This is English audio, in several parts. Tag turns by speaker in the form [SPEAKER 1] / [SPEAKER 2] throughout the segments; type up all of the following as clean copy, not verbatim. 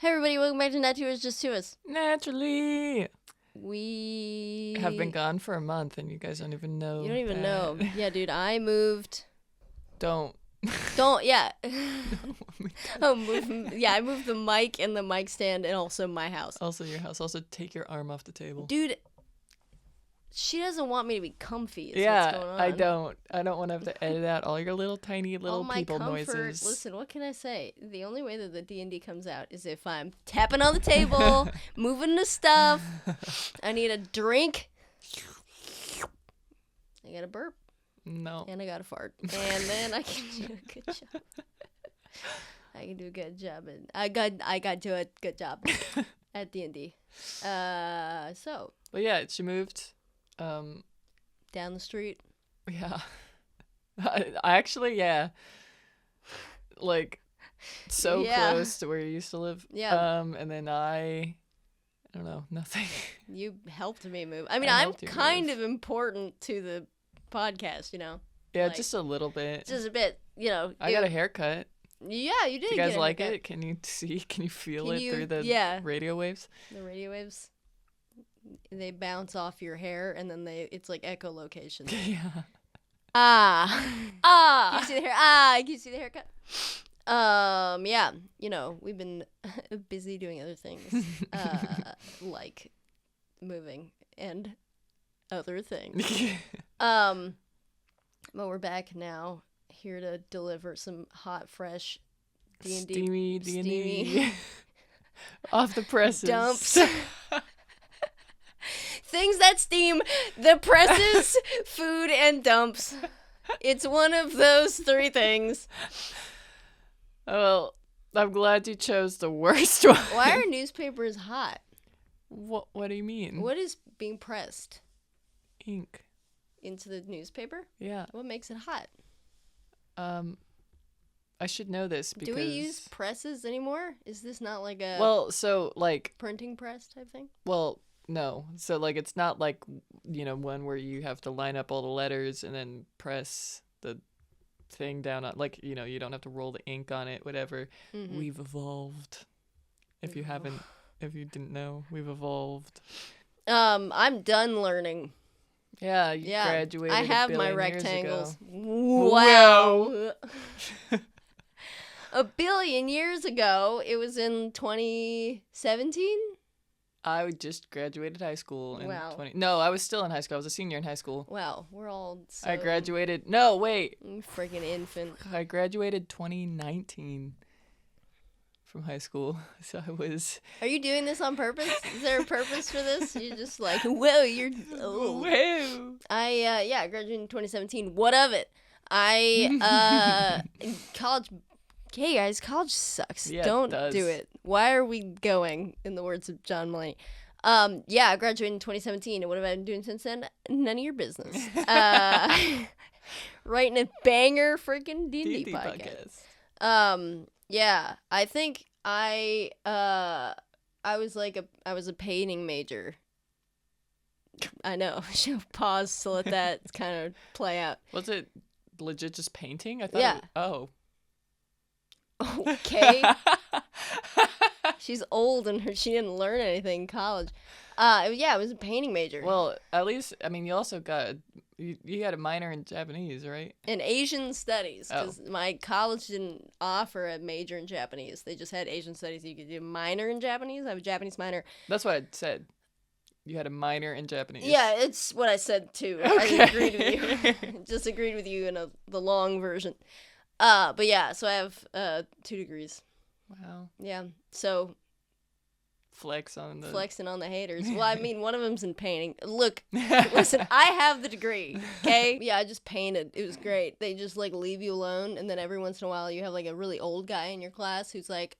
[SPEAKER 1] Hey everybody, welcome back to Not Two Us, Just To Us.
[SPEAKER 2] Naturally.
[SPEAKER 1] We
[SPEAKER 2] have been gone for a month and you guys don't even know.
[SPEAKER 1] You don't even know.
[SPEAKER 2] that.
[SPEAKER 1] Yeah, dude, I moved.
[SPEAKER 2] Don't,
[SPEAKER 1] yeah. I moved the mic and the mic stand and also my house.
[SPEAKER 2] Also your house. Also take your arm off the table.
[SPEAKER 1] Dude, she doesn't want me to be comfy. Is
[SPEAKER 2] Yeah,
[SPEAKER 1] what's going on.
[SPEAKER 2] I don't want to have to edit out all your little tiny little
[SPEAKER 1] all my
[SPEAKER 2] people
[SPEAKER 1] comfort,
[SPEAKER 2] noises.
[SPEAKER 1] Listen, what can I say? The only way that the D&D comes out is if I'm tapping on the table, moving the stuff. I need a drink. I got a burp.
[SPEAKER 2] No.
[SPEAKER 1] And I got a fart. And then I can do a good job. I can do a good job. And I got to a good job at D&D. So.
[SPEAKER 2] But yeah, she moved.
[SPEAKER 1] Down the street.
[SPEAKER 2] Yeah. I actually, yeah. Like, so close to where you used to live.
[SPEAKER 1] Yeah.
[SPEAKER 2] And then I don't know, nothing.
[SPEAKER 1] You helped me move. I mean, I'm kind of important to the podcast, you know?
[SPEAKER 2] Yeah, like, just a little bit.
[SPEAKER 1] Just a bit, you know.
[SPEAKER 2] I got a haircut.
[SPEAKER 1] Yeah, you did.
[SPEAKER 2] Do you guys like it? Can you see? Can you feel it through the radio waves?
[SPEAKER 1] The radio waves. They bounce off your hair, and then it's like echolocation.
[SPEAKER 2] Yeah.
[SPEAKER 1] Can you see the hair? Can you see the haircut? Yeah. You know, we've been busy doing other things, like moving and other things. But we're back now, here to deliver some hot, fresh D&D.
[SPEAKER 2] Steamy. Off the presses.
[SPEAKER 1] Dumps. Things that steam, the presses, food, and dumps. It's one of those three things.
[SPEAKER 2] Well, I'm glad you chose the worst one.
[SPEAKER 1] Why are newspapers hot?
[SPEAKER 2] What do you mean?
[SPEAKER 1] What is being pressed?
[SPEAKER 2] Ink.
[SPEAKER 1] Into the newspaper?
[SPEAKER 2] Yeah.
[SPEAKER 1] What makes it hot?
[SPEAKER 2] I should know this because...
[SPEAKER 1] Do we use presses anymore? Is this not like a...
[SPEAKER 2] Well, so, like...
[SPEAKER 1] printing press type thing?
[SPEAKER 2] Well... No. So, like, it's not like, you know, one where you have to line up all the letters and then press the thing down on, like, you know, you don't have to roll the ink on it, whatever. Mm-hmm. We've evolved. If you didn't know, we've evolved.
[SPEAKER 1] I'm done learning.
[SPEAKER 2] Yeah, you graduated.
[SPEAKER 1] I have my
[SPEAKER 2] rectangles.
[SPEAKER 1] Wow. A billion years ago. It was in 2017?
[SPEAKER 2] I just graduated high school in
[SPEAKER 1] wow.
[SPEAKER 2] No, I was still in high school. I was a senior in high school.
[SPEAKER 1] Wow, we're all so...
[SPEAKER 2] I graduated... No, wait.
[SPEAKER 1] Freaking infant.
[SPEAKER 2] I graduated 2019 from high school. So I was...
[SPEAKER 1] Are you doing this on purpose? Is there a purpose for this? You're just like, whoa, you're old.
[SPEAKER 2] Whoa.
[SPEAKER 1] I graduated in 2017. What of it? College... Hey guys, college sucks.
[SPEAKER 2] Yeah,
[SPEAKER 1] don't do it. Why are we going, in the words of John Mulaney? I graduated in 2017, and what have I been doing since then? None of your business. Writing a banger freaking D&D podcast. I think I was a painting major. I know. Should pause to let that kind of play out.
[SPEAKER 2] Was it legit just painting? I thought oh.
[SPEAKER 1] Okay. She's old and she didn't learn anything in college. It was a painting major.
[SPEAKER 2] Well, at least, I mean, you also got, you had a minor in Japanese, right?
[SPEAKER 1] In Asian studies, because my college didn't offer a major in Japanese. They just had Asian studies. You could do a minor in Japanese. I have a Japanese minor.
[SPEAKER 2] That's what I said. You had a minor in Japanese.
[SPEAKER 1] Yeah, it's what I said too.
[SPEAKER 2] Okay.
[SPEAKER 1] I agreed with you. Just agreed with you in the long version. So I have 2 degrees.
[SPEAKER 2] Wow.
[SPEAKER 1] Yeah. So
[SPEAKER 2] flexing
[SPEAKER 1] on the haters. Well, I mean, one of them's in painting. Look, listen, I have the degree. Okay. Yeah, I just painted. It was great. They just like leave you alone, and then every once in a while you have like a really old guy in your class who's like,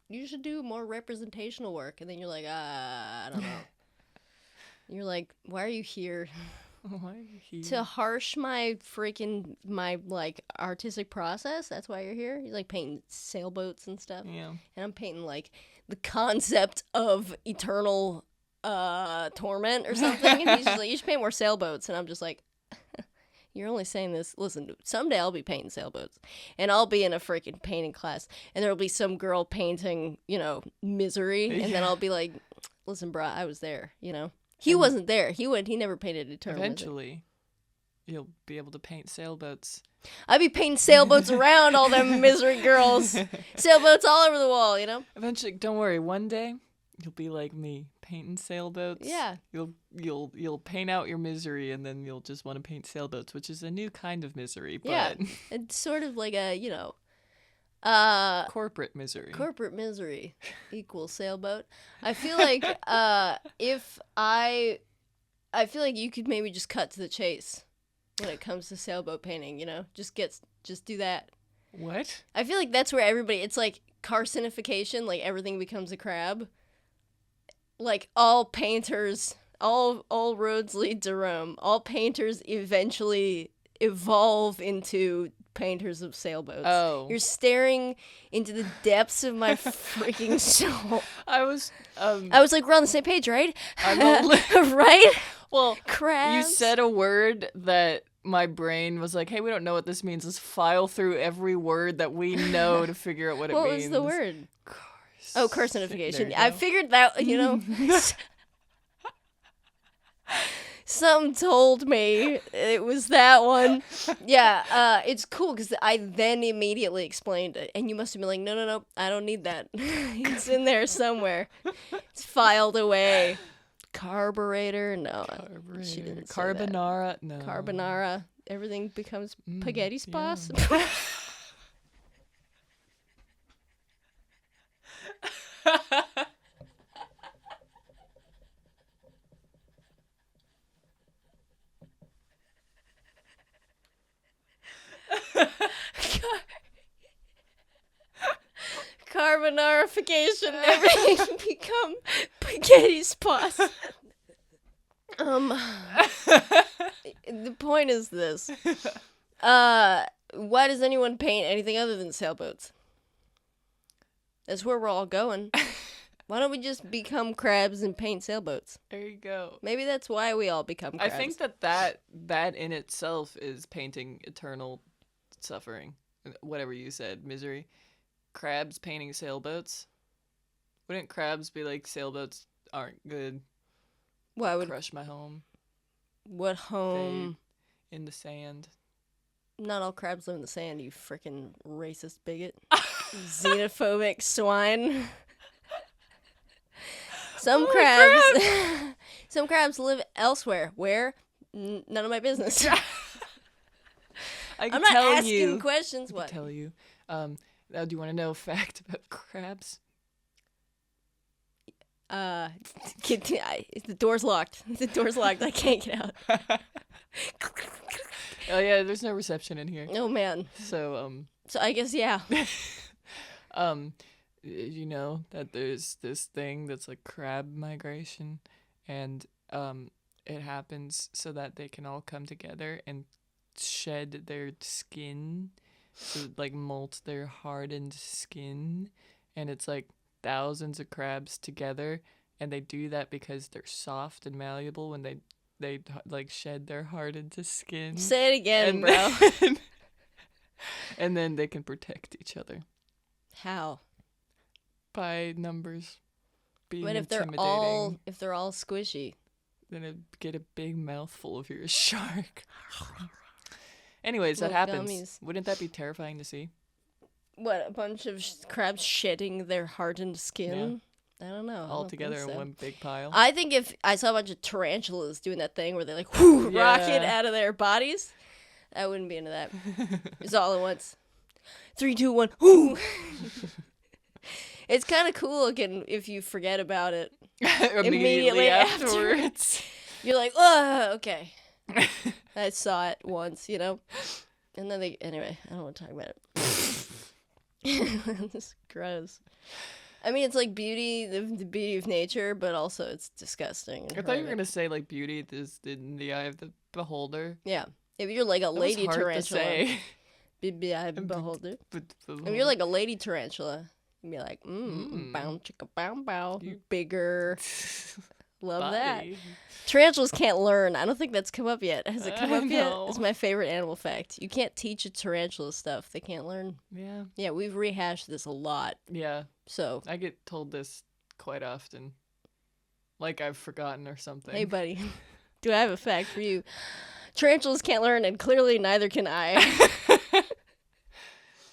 [SPEAKER 1] you should do more representational work, and then you're like, I don't know. You're like, why are you here?
[SPEAKER 2] Why are you here?
[SPEAKER 1] To harsh my like artistic process. That's why you're here. You're like painting sailboats and stuff.
[SPEAKER 2] Yeah.
[SPEAKER 1] And I'm painting like the concept of eternal torment or something. And he's just like, you should paint more sailboats. And I'm just like, You're only saying this. Listen, someday I'll be painting sailboats, and I'll be in a freaking painting class, and there'll be some girl painting, misery, and then I'll be like, listen, brah, I was there, He wasn't there. He never painted a term.
[SPEAKER 2] Eventually, you'll be able to paint sailboats.
[SPEAKER 1] I'd be painting sailboats around all them misery girls. Sailboats all over the wall,
[SPEAKER 2] Eventually, don't worry. One day, you'll be like me, painting sailboats.
[SPEAKER 1] Yeah.
[SPEAKER 2] You'll paint out your misery, and then you'll just want to paint sailboats, which is a new kind of misery. But
[SPEAKER 1] yeah, it's sort of like a
[SPEAKER 2] corporate misery.
[SPEAKER 1] Corporate misery equals sailboat. I feel like I feel like you could maybe just cut to the chase when it comes to sailboat painting. Just do that.
[SPEAKER 2] What?
[SPEAKER 1] I feel like that's where it's like carcinification, like everything becomes a crab. Like all painters, all roads lead to Rome. All painters eventually evolve into painters of sailboats.
[SPEAKER 2] Oh.
[SPEAKER 1] You're staring into the depths of my freaking soul.
[SPEAKER 2] I was
[SPEAKER 1] like, we're on the same page, right?
[SPEAKER 2] I'm
[SPEAKER 1] right?
[SPEAKER 2] Well,
[SPEAKER 1] crabs.
[SPEAKER 2] You said a word that my brain was like, hey, we don't know what this means. Let's file through every word that we know to figure out what it means.
[SPEAKER 1] What was the word? Carcinification.
[SPEAKER 2] There
[SPEAKER 1] I
[SPEAKER 2] you go.
[SPEAKER 1] figured that, Something told me it was that one. Yeah, it's cool because I then immediately explained it. And you must have been like, no, I don't need that. It's in there somewhere. It's filed away. Carburetor? No. She didn't say that.
[SPEAKER 2] Carbonara? No.
[SPEAKER 1] Carbonara. Everything becomes spaghetti sauce. Carbonarification. Everything become spaghetti sauce. The point is this. Why does anyone paint anything other than sailboats? That's where we're all going. Why don't we just become crabs and paint sailboats?
[SPEAKER 2] There you go.
[SPEAKER 1] Maybe that's why we all become crabs.
[SPEAKER 2] I think that in itself is painting eternal suffering. Whatever you said, misery. Crabs painting sailboats. Wouldn't crabs be like, sailboats aren't good?
[SPEAKER 1] Why would
[SPEAKER 2] crush my home?
[SPEAKER 1] What home?
[SPEAKER 2] In the sand.
[SPEAKER 1] Not all crabs live in the sand, you freaking racist bigot. Xenophobic swine. Some crabs live elsewhere. Where? None of my business. I'm not asking questions. What?
[SPEAKER 2] I can tell you. Now, do you want to know a fact about crabs?
[SPEAKER 1] The door's locked. The door's locked. I can't get out.
[SPEAKER 2] Oh yeah, there's no reception in here.
[SPEAKER 1] Oh man.
[SPEAKER 2] So
[SPEAKER 1] I guess yeah.
[SPEAKER 2] You know that there's this thing that's like crab migration, and it happens so that they can all come together and shed their skin, to like molt their hardened skin, and it's like thousands of crabs together, and they do that because they're soft and malleable when they like shed their hardened skin.
[SPEAKER 1] Say it again, bro.
[SPEAKER 2] And then they can protect each other.
[SPEAKER 1] How?
[SPEAKER 2] By numbers being
[SPEAKER 1] But if
[SPEAKER 2] intimidating.
[SPEAKER 1] they're all squishy,
[SPEAKER 2] then it'd get a big mouthful of your shark. Anyways, that
[SPEAKER 1] Little
[SPEAKER 2] happens.
[SPEAKER 1] gummies.
[SPEAKER 2] Wouldn't that be terrifying to see?
[SPEAKER 1] what, a bunch of crabs shedding their hardened skin? I don't know.
[SPEAKER 2] All together in one big pile.
[SPEAKER 1] I think if I saw a bunch of tarantulas doing that thing where they like rocket out of their bodies, I wouldn't be into that. It's all at once. 3, 2, 1. Whoo! It's kind of cool looking if you forget about it
[SPEAKER 2] immediately afterwards.
[SPEAKER 1] You're like, oh, okay. I saw it once, you know? And then anyway, I don't want to talk about it. It's gross. I mean, it's like beauty, the beauty of nature, but also it's disgusting.
[SPEAKER 2] I thought you were going to say, like, beauty is in the eye of the beholder.
[SPEAKER 1] Yeah. If you're like a lady tarantula.
[SPEAKER 2] To say.
[SPEAKER 1] Be eye of the beholder. If you're like a lady tarantula, you'd be like, bow, chicka, bow, bow. Bigger, Love that.
[SPEAKER 2] body.
[SPEAKER 1] Tarantulas can't learn. I don't think that's come up yet. Has it come up yet?
[SPEAKER 2] No.
[SPEAKER 1] It's my favorite animal fact. You can't teach a tarantula stuff. They can't learn.
[SPEAKER 2] Yeah.
[SPEAKER 1] Yeah, we've rehashed this a lot.
[SPEAKER 2] Yeah.
[SPEAKER 1] So,
[SPEAKER 2] I get told this quite often. Like I've forgotten or something.
[SPEAKER 1] hey, buddy, do I have a fact for you? Tarantulas can't learn, and clearly neither can I.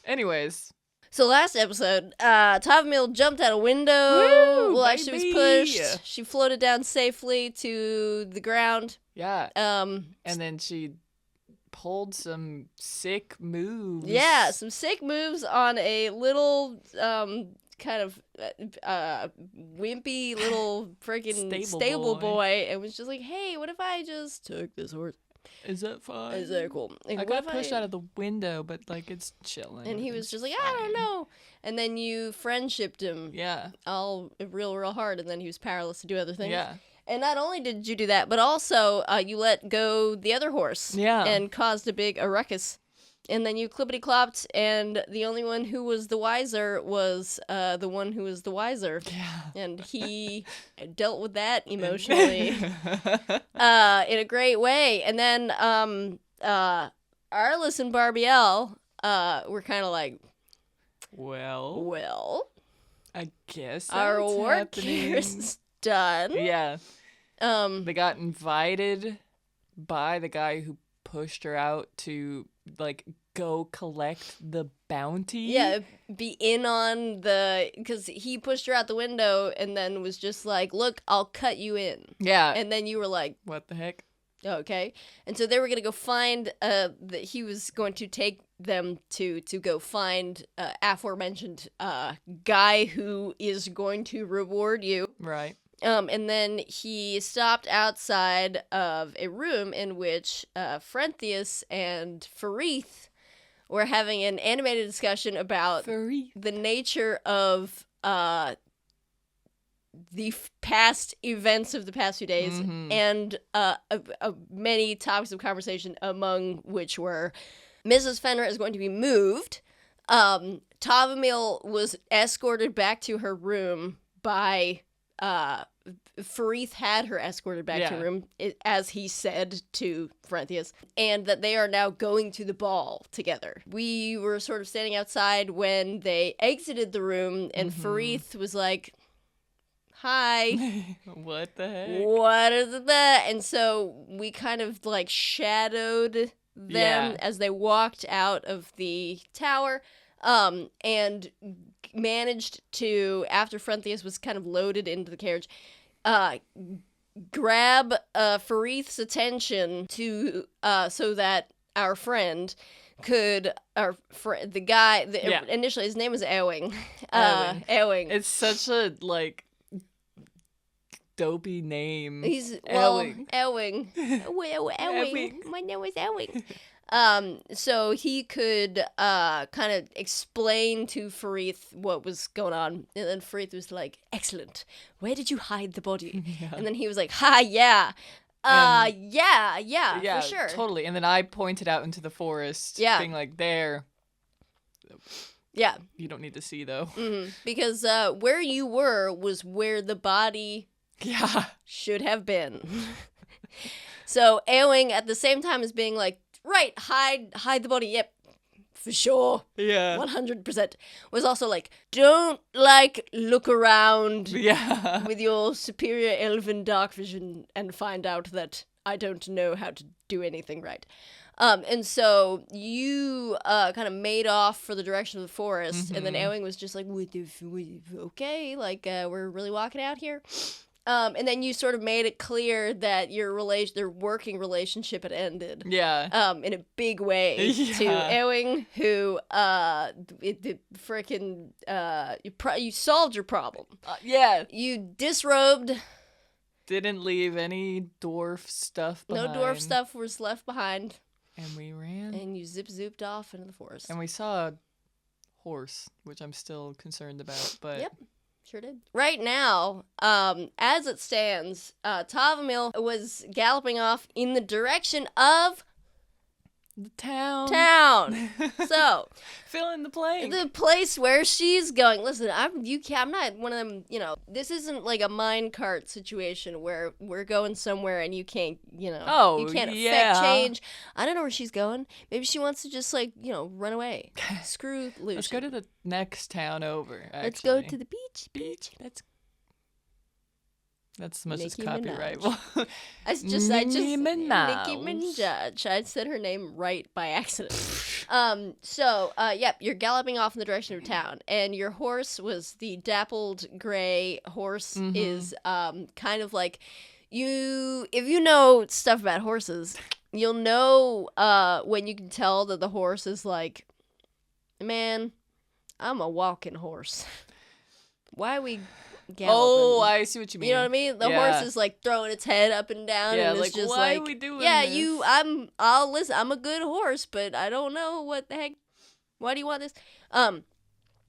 [SPEAKER 2] Anyways.
[SPEAKER 1] So last episode, Tavumile jumped out a window
[SPEAKER 2] Woo,
[SPEAKER 1] while she was
[SPEAKER 2] baby!
[SPEAKER 1] pushed. She floated down safely to the ground.
[SPEAKER 2] Yeah.
[SPEAKER 1] And
[SPEAKER 2] then she pulled some sick moves.
[SPEAKER 1] Yeah, some sick moves on a little kind of wimpy little freaking stable boy, and was just like, hey, what if I just took this horse?
[SPEAKER 2] Is that fine?
[SPEAKER 1] Is that cool? Like,
[SPEAKER 2] I got pushed out of the window, but like it's chilling.
[SPEAKER 1] And he was just like,
[SPEAKER 2] fine.
[SPEAKER 1] I don't know. And then you friendshipped him
[SPEAKER 2] Yeah.
[SPEAKER 1] all real hard, and then he was powerless to do other things.
[SPEAKER 2] Yeah.
[SPEAKER 1] And not only did you do that, but also you let go the other horse.
[SPEAKER 2] Yeah.
[SPEAKER 1] And caused a ruckus. And then you clippity-clopped, and the only one who was the wiser was the one who was the wiser.
[SPEAKER 2] Yeah.
[SPEAKER 1] And he dealt with that emotionally in a great way. And then Arliss and Barbielle were kind of like, well,
[SPEAKER 2] I guess
[SPEAKER 1] our
[SPEAKER 2] that's
[SPEAKER 1] work
[SPEAKER 2] happening.
[SPEAKER 1] here is done.
[SPEAKER 2] Yeah. They got invited by the guy who pushed her out to like go collect the bounty.
[SPEAKER 1] Yeah, be in on because he pushed her out the window and then was just like, look, I'll cut you in.
[SPEAKER 2] Yeah.
[SPEAKER 1] And then you were like,
[SPEAKER 2] what the heck?
[SPEAKER 1] okay. And so they were going to go find, that he was going to take them to go find aforementioned guy who is going to reward you.
[SPEAKER 2] Right.
[SPEAKER 1] And then he stopped outside of a room in which Frenthius and Farith were having an animated discussion about the nature of the past events of the past few days, and many topics of conversation, among which were Mrs. Fenra is going to be moved. Tavumile was escorted back to her room by... Farith had her escorted back to her room, as he said to Frenthius, and that they are now going to the ball together. We were sort of standing outside when they exited the room, and Farith was like, hi.
[SPEAKER 2] What the heck?
[SPEAKER 1] What is that? And so we kind of like shadowed them as they walked out of the tower, and managed to, after Frenthius was kind of loaded into the carriage, grab Farith's attention to so that our friend could, initially his name was Ewing. Ewing.
[SPEAKER 2] It's such a like dopey name.
[SPEAKER 1] He's
[SPEAKER 2] Ewing.
[SPEAKER 1] Ewing. Ewing. My name is Ewing. So he could kind of explain to Farith what was going on, and then Farith was like, excellent, where did you hide the body? And then he was like, yeah, for sure,
[SPEAKER 2] totally. And then I pointed out into the forest, being like, there.
[SPEAKER 1] Yeah,
[SPEAKER 2] you don't need to see though.
[SPEAKER 1] Because where you were was where the body should have been. So Ewing at the same time as being like, right, hide the body, yep, for sure, 100%, was also like, don't look around with your superior elven dark vision and find out that I don't know how to do anything right. And so you kind of made off for the direction of the forest, and then Ewing was just like, okay, we're really walking out here. And then you sort of made it clear that their working relationship had ended. Yeah. In a big way to Ewing, who you solved your problem. You disrobed.
[SPEAKER 2] Didn't leave any dwarf stuff behind.
[SPEAKER 1] No dwarf stuff was left behind.
[SPEAKER 2] And we ran.
[SPEAKER 1] And you zip-zooped off into the forest.
[SPEAKER 2] And we saw a horse, which I'm still concerned about, but...
[SPEAKER 1] Yep. Sure did. Right now, as it stands, Tavumile was galloping off in the direction of
[SPEAKER 2] The town.
[SPEAKER 1] So
[SPEAKER 2] fill in the blank.
[SPEAKER 1] the place where she's going. Listen, I'm not one of them. This isn't like a minecart situation where we're going somewhere and you can't. You can't affect change. I don't know where she's going. Maybe she wants to just run away. Screw Lucien.
[SPEAKER 2] Let's go to the next town over. Actually.
[SPEAKER 1] Let's go to the beach.
[SPEAKER 2] That's as much as
[SPEAKER 1] Nicki
[SPEAKER 2] copyright.
[SPEAKER 1] Nicki Minaj. I said her name right by accident. You're galloping off in the direction of town, and your horse was the dappled gray horse. Is kind of like if you know stuff about horses, you'll know when you can tell that the horse is like, man, I'm a walking horse. Why are we galloping?
[SPEAKER 2] Oh, I see what you mean.
[SPEAKER 1] You know what I mean? The horse is like throwing its head up and down, and it's just
[SPEAKER 2] why are we doing this?
[SPEAKER 1] I'll listen. I'm a good horse, but I don't know what the heck. Why do you want this?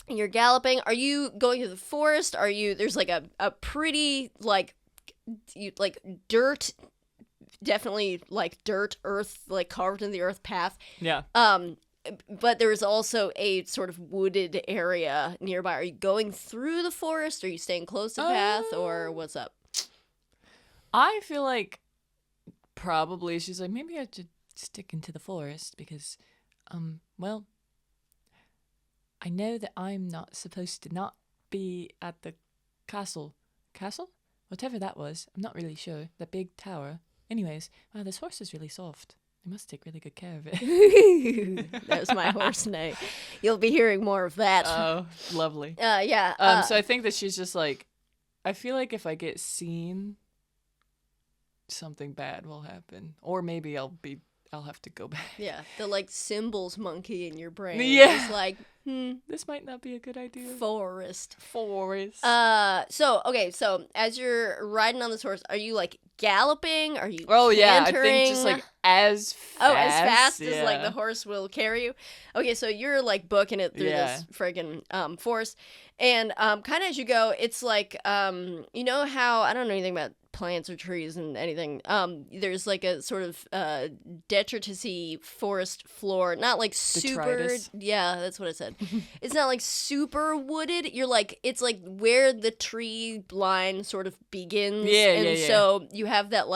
[SPEAKER 1] You're galloping. Are you going to the forest? There's like a pretty dirt, definitely like dirt, earth, like carved in the earth path.
[SPEAKER 2] Yeah.
[SPEAKER 1] But there's also a sort of wooded area nearby. Are you going through the forest? Are you staying close to the path? Or what's up?
[SPEAKER 2] I feel like probably she's like, maybe I should stick into the forest because, well, I know that I'm not supposed to not be at the castle. Castle? Whatever that was. I'm not really sure. That big tower. Anyways, wow, this horse is really soft. I must take really good care of it.
[SPEAKER 1] That was my horse neigh. You'll be hearing more of that.
[SPEAKER 2] Oh, lovely.
[SPEAKER 1] Yeah.
[SPEAKER 2] So I think that she's just like, I feel like if I get seen, something bad will happen, or maybe I'll have to go back.
[SPEAKER 1] Yeah, the symbols monkey in your brain.
[SPEAKER 2] Yeah.
[SPEAKER 1] Is like,
[SPEAKER 2] this might not be a good idea.
[SPEAKER 1] Forest.
[SPEAKER 2] So
[SPEAKER 1] as you're riding on this horse, are you galloping? Are you
[SPEAKER 2] yeah,
[SPEAKER 1] cantering?
[SPEAKER 2] I think just as fast.
[SPEAKER 1] As fast as the horse will carry you. Okay, so you're booking it through this friggin' forest, and kind of as you go, it's you know how I don't know anything about plants or trees and anything. There's a sort of detritusy forest floor, not super.
[SPEAKER 2] Detritus.
[SPEAKER 1] Yeah, that's what I said. It's not super wooded. It's where the tree line sort of begins.
[SPEAKER 2] Yeah.
[SPEAKER 1] So you have that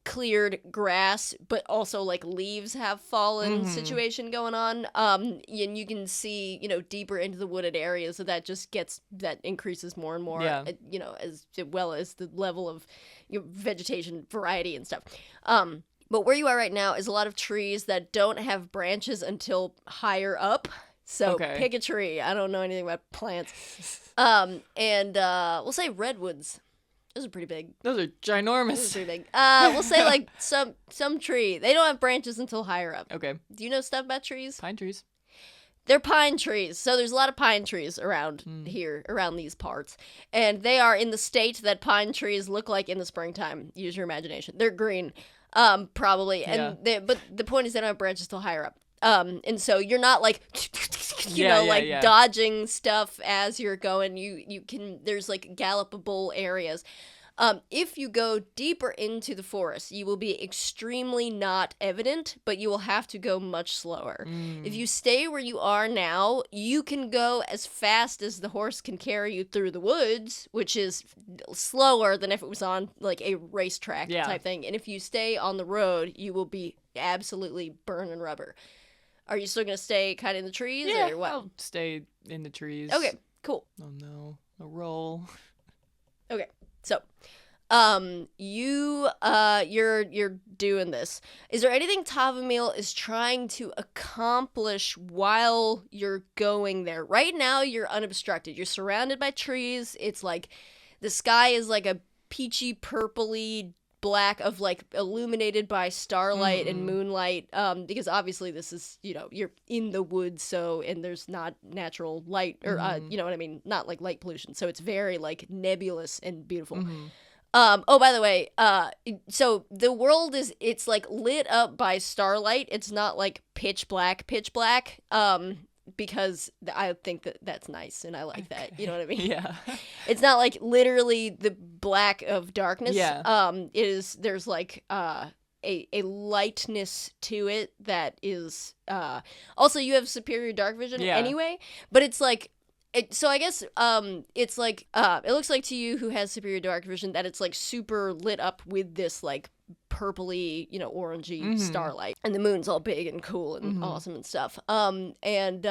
[SPEAKER 1] cleared grass, but also leaves have fallen situation going on. And you can see, deeper into the wooded areas, so that increases more and more, as well as the level of vegetation variety and stuff. But where you are right now is a lot of trees that don't have branches until higher up. So pick a tree. I don't know anything about plants. And we'll say redwoods. Those are pretty big.
[SPEAKER 2] Those are ginormous.
[SPEAKER 1] Those are pretty big. We'll say some tree. They don't have branches until higher up.
[SPEAKER 2] Okay.
[SPEAKER 1] Do you know stuff about trees?
[SPEAKER 2] Pine trees.
[SPEAKER 1] They're pine trees. So there's a lot of pine trees around here, around these parts. And they are in the state that pine trees look like in the springtime. Use your imagination. They're green, probably. And but the point is they don't have branches till higher up. And so you're not dodging stuff as you're going. You can, there's gallopable areas. If you go deeper into the forest, you will be extremely not evident, but you will have to go much slower. If you stay where you are now, you can go as fast as the horse can carry you through the woods, which is slower than if it was on a racetrack type thing. And if you stay on the road, you will be absolutely burning rubber. Are you still going to stay kind of in the trees or what?
[SPEAKER 2] I'll stay in the trees.
[SPEAKER 1] Okay, cool.
[SPEAKER 2] Oh no, a roll.
[SPEAKER 1] Okay, so you're doing this. Is there anything Tavumile is trying to accomplish while you're going there? Right now you're unobstructed. You're surrounded by trees. It's the sky is a peachy purpley black of illuminated by starlight and moonlight, because obviously this is you're in the woods, and there's not natural light or you know what I mean, not light pollution, so it's very nebulous and beautiful. Oh, by the way, so the world it's lit up by starlight. It's not pitch black, because I think that's nice and I like that. You know what I mean?
[SPEAKER 2] Yeah.
[SPEAKER 1] It's not literally the black of darkness.
[SPEAKER 2] Yeah.
[SPEAKER 1] There's a lightness to it that is also you have superior dark vision anyway, but it's like so I guess it's like it looks like to you who has superior dark vision that it's like super lit up with this like purpley, orangey starlight, and the moon's all big and cool and awesome and stuff. And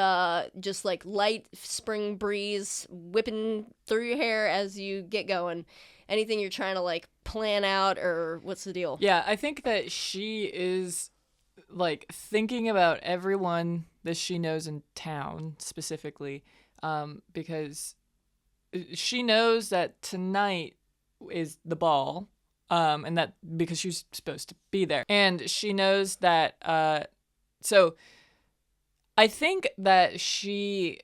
[SPEAKER 1] just like light spring breeze whipping through your hair as you get going. Anything you're trying to like plan out, or what's the deal?
[SPEAKER 2] Yeah, I think that she is like thinking about everyone that she knows in town specifically, because she knows that tonight is the ball, and that because she's supposed to be there, and she knows that. So I think that she.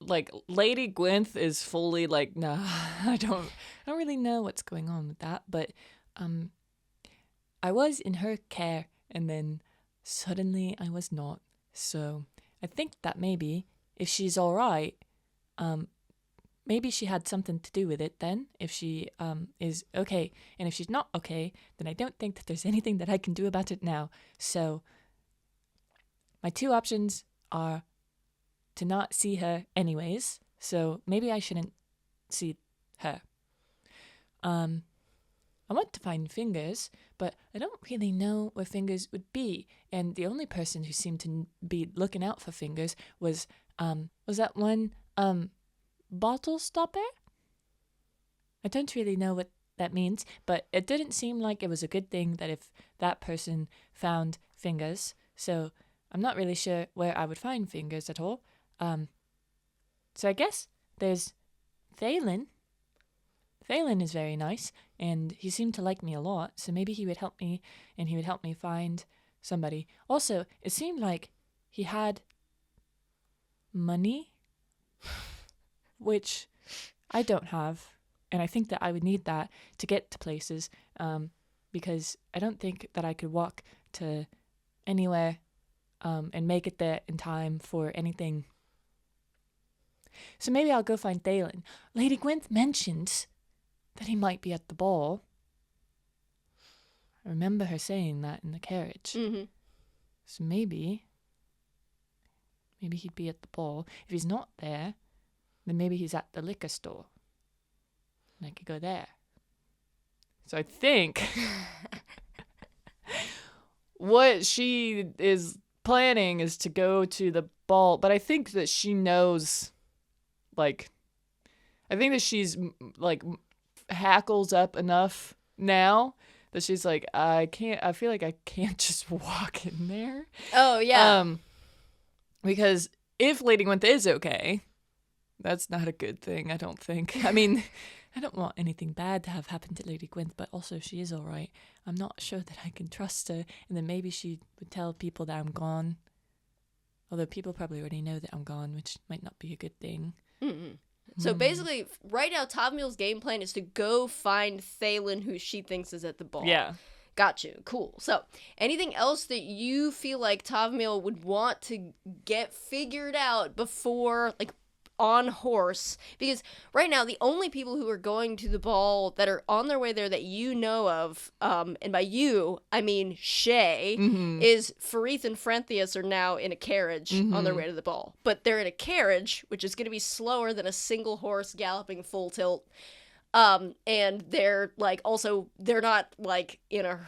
[SPEAKER 2] Like Lady Gwynth is fully like, nah, I don't really know what's going on with that, but I was in her care and then suddenly I was not. So I think that maybe if she's all right, maybe she had something to do with it then, if she is okay. And if she's not okay, then I don't think that there's anything that I can do about it now. So my two options are to not see her anyways, so maybe I shouldn't see her. I want to find Fingers, but I don't really know where Fingers would be, and the only person who seemed to be looking out for Fingers was that one bottle stopper? I don't really know what that means, but it didn't seem like it was a good thing that if that person found Fingers, so I'm not really sure where I would find Fingers at all. So I guess there's Thalen. Thalen is very nice, and he seemed to like me a lot, so maybe he would help me, and he would help me find somebody. Also, it seemed like he had money, which I don't have, and I think that I would need that to get to places, because I don't think that I could walk to anywhere and make it there in time for anything. So maybe I'll go find Thalen. Lady Gwynth mentioned that he might be at the ball. I remember her saying that in the carriage.
[SPEAKER 1] Mm-hmm.
[SPEAKER 2] So maybe he'd be at the ball. If he's not there, then maybe he's at the liquor store. And I could go there. So I think what she is planning is to go to the ball, but I think that she knows... Like, I think that she's, like, hackles up enough now that she's like, I feel like I can't just walk in there.
[SPEAKER 1] Oh, yeah.
[SPEAKER 2] Because if Lady Gwynth is okay, that's not a good thing, I don't think. I mean, I don't want anything bad to have happened to Lady Gwynth, but also she is all right. I'm not sure that I can trust her, and then maybe she would tell people that I'm gone. Although people probably already know that I'm gone, which might not be a good thing.
[SPEAKER 1] Mm-hmm. So basically, right now, Tavumile's game plan is to go find Thalen, who she thinks is at the ball.
[SPEAKER 2] Yeah.
[SPEAKER 1] Got you. Cool. So, anything else that you feel like Tavumile would want to get figured out before, like, on horse? Because right now, the only people who are going to the ball that are on their way there that you know of, and by you, I mean Shay, is Farith and Franthius are now in a carriage on their way to the ball. But they're in a carriage, which is going to be slower than a single horse galloping full tilt. And they're like, also, they're not like in a,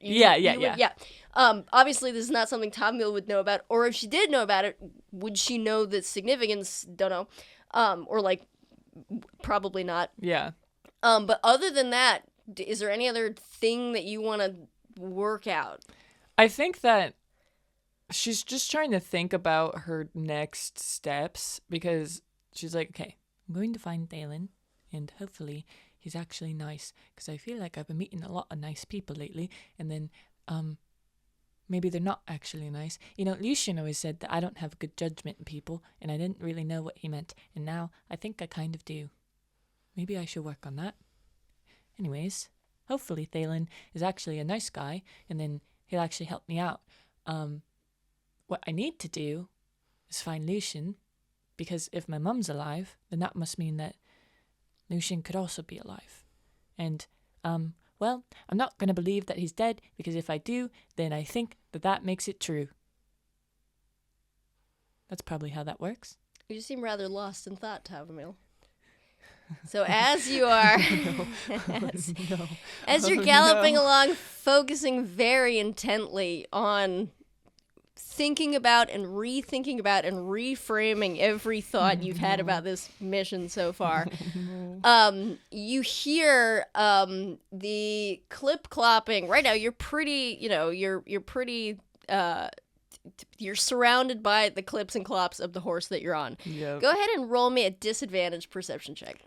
[SPEAKER 1] yeah. Obviously this is not something Tavumile would know about, or if she did know about it, would she know the significance? Don't know. Or like, probably not.
[SPEAKER 2] Yeah.
[SPEAKER 1] But other than that, is there any other thing that you want to work out?
[SPEAKER 2] I think that she's just trying to think about her next steps, because she's like, okay, I'm going to find Thalen. And hopefully he's actually nice, because I feel like I've been meeting a lot of nice people lately, and then maybe they're not actually nice. You know, Lucien always said that I don't have good judgment in people, and I didn't really know what he meant, and now I think I kind of do. Maybe I should work on that. Anyways, hopefully Thalen is actually a nice guy, and then he'll actually help me out. What I need to do is find Lucien, because if my mum's alive, then that must mean that Lucien could also be alive. And well, I'm not going to believe that he's dead, because if I do, then I think that makes it true. That's probably how that works.
[SPEAKER 1] You seem rather lost in thought, Tavumile. So as you are, as you're galloping along, focusing very intently on thinking about and rethinking about and reframing every thought you've had about this mission so far, you hear the clip clopping. Right now, you're pretty, you're pretty. You're surrounded by the clips and clops of the horse that you're on.
[SPEAKER 2] Yep.
[SPEAKER 1] Go ahead and roll me a disadvantage perception check.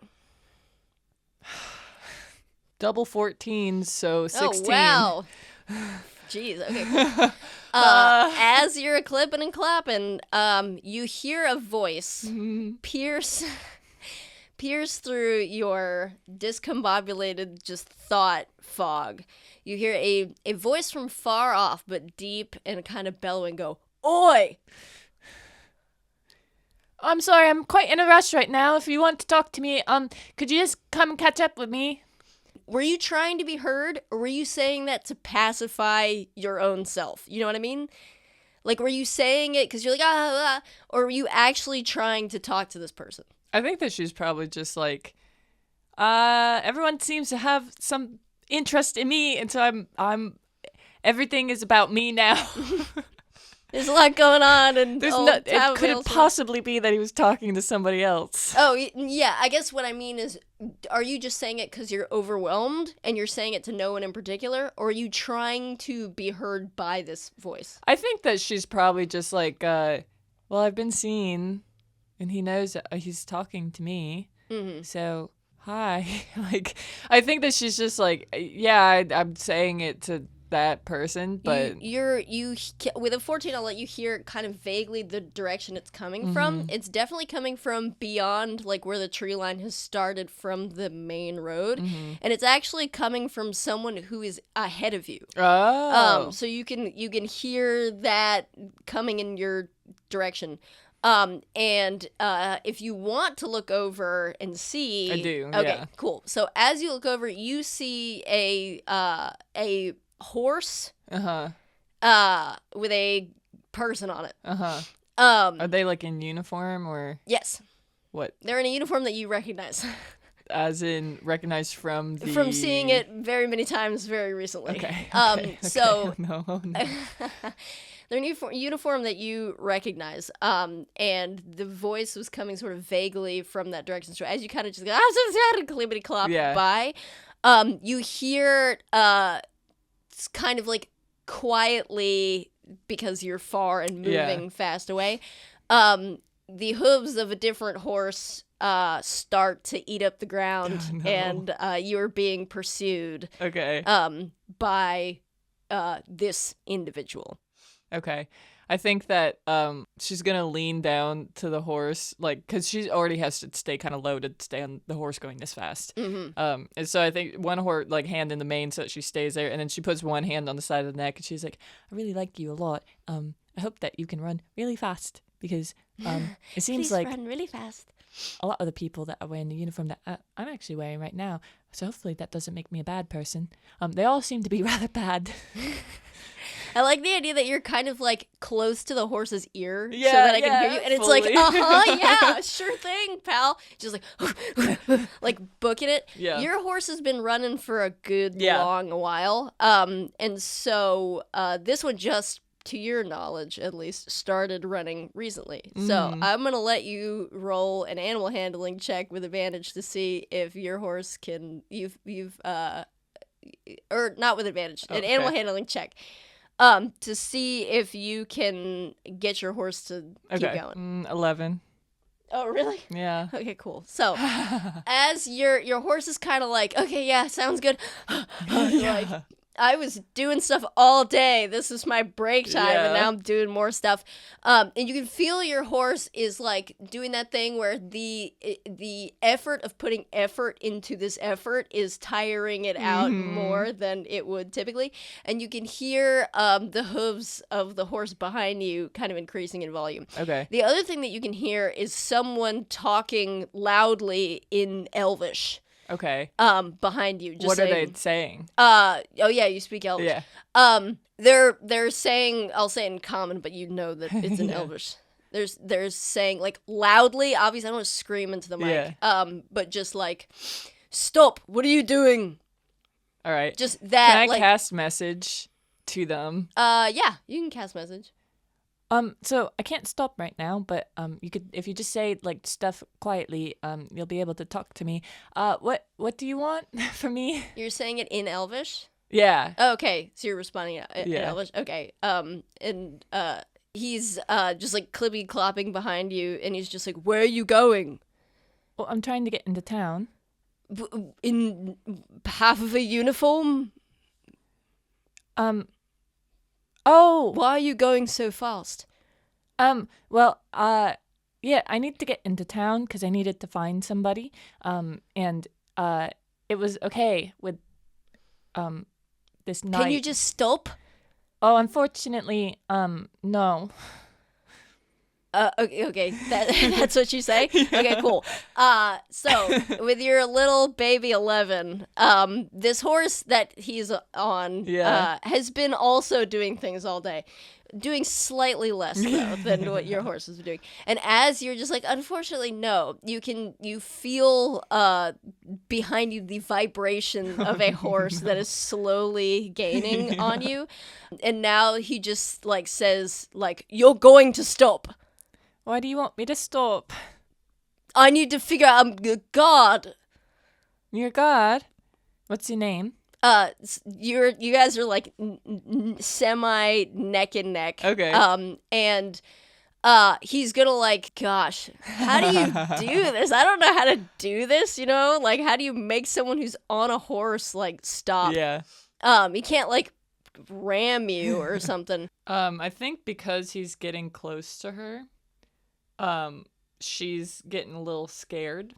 [SPEAKER 2] Double 14, so 16.
[SPEAKER 1] Oh, wow. Jeez, okay, cool. As you're clipping and clopping, you hear a voice pierce through your discombobulated just thought fog. You hear a voice from far off, but deep and kind of bellowing go, "Oi!"
[SPEAKER 2] I'm sorry, I'm quite in a rush right now. If you want to talk to me, could you just come and catch up with me?
[SPEAKER 1] Were you trying to be heard, or were you saying that to pacify your own self? You know what I mean? Like, were you saying it because you're like, or were you actually trying to talk to this person?
[SPEAKER 2] I think that she's probably just like, everyone seems to have some interest in me, and so I'm everything is about me now.
[SPEAKER 1] There's a lot going on, and
[SPEAKER 2] it couldn't possibly be that he was talking to somebody else.
[SPEAKER 1] Oh, yeah, I guess what I mean is, are you just saying it because you're overwhelmed, and you're saying it to no one in particular, or are you trying to be heard by this voice?
[SPEAKER 2] I think that she's probably just like, well, I've been seen, and he knows that he's talking to me, so hi. Like, I think that she's just like, yeah, I'm saying it to that person, but
[SPEAKER 1] you with a 14, I'll let you hear kind of vaguely the direction it's coming from. It's definitely coming from beyond, like, where the tree line has started from the main road, and it's actually coming from someone who is ahead of you. So you can hear that coming in your direction. And if you want to look over and see,
[SPEAKER 2] I do.
[SPEAKER 1] Okay,
[SPEAKER 2] yeah.
[SPEAKER 1] Cool. So as you look over, you see a horse with a person on it.
[SPEAKER 2] Are they like in uniform or?
[SPEAKER 1] Yes.
[SPEAKER 2] What?
[SPEAKER 1] They're in a uniform that you recognize.
[SPEAKER 2] As in recognized from
[SPEAKER 1] seeing it very many times very recently.
[SPEAKER 2] Okay.
[SPEAKER 1] So
[SPEAKER 2] no.
[SPEAKER 1] they're in a uniform that you recognize. And the voice was coming sort of vaguely from that direction. So as you kind of just go, clippity-clop by, you hear it's kind of like quietly, because you're far and moving fast away, the hooves of a different horse start to eat up the ground, and you're being pursued by this individual.
[SPEAKER 2] Okay. I think that she's going to lean down to the horse, like, because she already has to stay kind of low to stay on the horse going this fast. And so I think one horse, like, hand in the mane so that she stays there, and then she puts one hand on the side of the neck, and she's like, I really like you a lot. I hope that you can run really fast, because it seems
[SPEAKER 1] Please
[SPEAKER 2] like
[SPEAKER 1] run really fast.
[SPEAKER 2] a lot of the people that are wearing the uniform that I'm actually wearing right now, so hopefully that doesn't make me a bad person. They all seem to be rather bad.
[SPEAKER 1] I like the idea that you're kind of like close to the horse's ear so
[SPEAKER 2] Yeah,
[SPEAKER 1] that I can hear you. And
[SPEAKER 2] fully.
[SPEAKER 1] it's like, yeah, sure thing, pal. Just like, like booking it.
[SPEAKER 2] Yeah.
[SPEAKER 1] Your horse has been running for a good long while. And so this one just, to your knowledge at least, started running recently. So I'm going to let you roll an animal handling check with advantage to see if your horse can, or not with advantage, an animal handling check. To see if you can get your horse to keep going.
[SPEAKER 2] 11.
[SPEAKER 1] Oh, really?
[SPEAKER 2] Yeah.
[SPEAKER 1] Okay, cool. So, as your horse is kind of like, okay, yeah, sounds good. Like, I was doing stuff all day. This is my break time, and now I'm doing more stuff. And you can feel your horse is like doing that thing where the effort of putting effort into this effort is tiring it out more than it would typically. And you can hear the hooves of the horse behind you kind of increasing in volume.
[SPEAKER 2] Okay.
[SPEAKER 1] The other thing that you can hear is someone talking loudly in Elvish.
[SPEAKER 2] Okay.
[SPEAKER 1] Behind you. Just
[SPEAKER 2] What are they
[SPEAKER 1] saying,
[SPEAKER 2] saying?
[SPEAKER 1] oh yeah, you speak Elvish.
[SPEAKER 2] Yeah.
[SPEAKER 1] They're saying, I'll say it in common, but you know that it's in
[SPEAKER 2] Yeah.
[SPEAKER 1] Elvish. They're saying like loudly, obviously I don't want to scream into the mic.
[SPEAKER 2] Yeah.
[SPEAKER 1] But just like, stop, what are you doing?
[SPEAKER 2] All right.
[SPEAKER 1] Just that.
[SPEAKER 2] Can I
[SPEAKER 1] like,
[SPEAKER 2] cast message to them?
[SPEAKER 1] yeah, you can cast message.
[SPEAKER 2] So I can't stop right now, but you could, if you just say like stuff quietly, you'll be able to talk to me. What do you want from me?
[SPEAKER 1] You're saying it in Elvish?
[SPEAKER 2] Yeah.
[SPEAKER 1] Oh, okay, so you're responding in
[SPEAKER 2] Yeah.
[SPEAKER 1] Elvish. Okay. And he's just like clippy clopping behind you, and he's just like, "Where are you going?"
[SPEAKER 2] Well, I'm trying to get into town.
[SPEAKER 1] In half of a uniform?
[SPEAKER 2] Oh.
[SPEAKER 1] Why are you going so fast?
[SPEAKER 2] Well, yeah, I need to get into town because I needed to find somebody. And it was okay with this night.
[SPEAKER 1] Can you just stop?
[SPEAKER 2] Oh, unfortunately, no.
[SPEAKER 1] Okay, that's what you say? Okay, cool. So, with your little baby 11, this horse that he's on has been also doing things all day. Doing slightly less, though, than what your horse is doing. And as you're just like, unfortunately, no, you feel behind you the vibration of a horse that is slowly gaining on you. And now he just, like, says, like, you're going to stop.
[SPEAKER 2] Why do you want me to stop?
[SPEAKER 1] I need to figure out I'm a god.
[SPEAKER 2] You're God? What's your name?
[SPEAKER 1] You guys are like semi neck and neck.
[SPEAKER 2] Okay.
[SPEAKER 1] And he's gonna like, gosh, how do you do this? I don't know how to do this, you know? Like, how do you make someone who's on a horse like stop?
[SPEAKER 2] Yeah.
[SPEAKER 1] He can't like ram you or something.
[SPEAKER 2] I think because he's getting close to her, she's getting a little scared,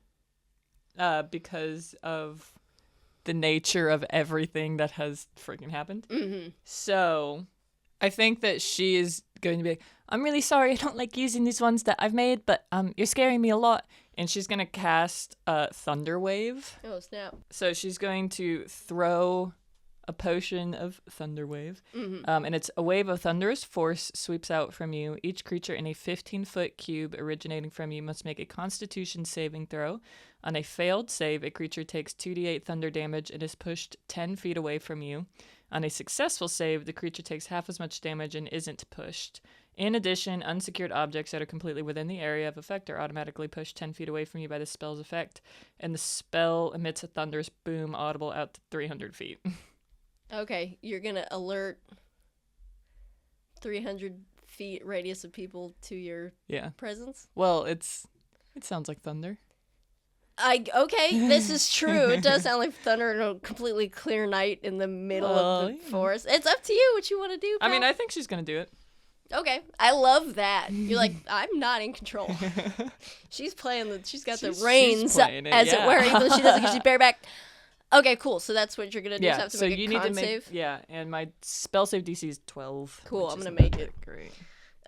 [SPEAKER 2] because of the nature of everything that has freaking happened.
[SPEAKER 1] Mm-hmm.
[SPEAKER 2] So I think that she is going to be like, I'm really sorry, I don't like using these ones that I've made, but you're scaring me a lot. And she's going to cast Thunder Wave.
[SPEAKER 1] Oh, snap.
[SPEAKER 2] So she's going to throw a potion of Thunder Wave.
[SPEAKER 1] Mm-hmm.
[SPEAKER 2] And it's a wave of thunderous force sweeps out from you. Each creature in a 15-foot cube originating from you must make a Constitution saving throw. On a failed save, a creature takes 2d8 thunder damage and is pushed 10 feet away from you. On a successful save, the creature takes half as much damage and isn't pushed. In addition, unsecured objects that are completely within the area of effect are automatically pushed 10 feet away from you by the spell's effect, and the spell emits a thunderous boom audible out to 300 feet.
[SPEAKER 1] Okay, you're gonna alert 300 feet radius of people to your presence?
[SPEAKER 2] Well, it sounds like thunder.
[SPEAKER 1] Okay, this is true. It does sound like thunder in a completely clear night in the middle of the forest. It's up to you what you want to do, pal.
[SPEAKER 2] I mean, I think she's gonna do it.
[SPEAKER 1] Okay, I love that. You're like, I'm not in control. She's playing she's got the reins, as it were, even though she doesn't because she's bareback. Okay, cool. So that's what you're gonna do.
[SPEAKER 2] Yeah,
[SPEAKER 1] So, have to
[SPEAKER 2] so
[SPEAKER 1] make
[SPEAKER 2] you
[SPEAKER 1] a
[SPEAKER 2] need to
[SPEAKER 1] con
[SPEAKER 2] make
[SPEAKER 1] save.
[SPEAKER 2] Yeah, and my spell save DC is 12.
[SPEAKER 1] Cool, I'm gonna make it.
[SPEAKER 2] Great.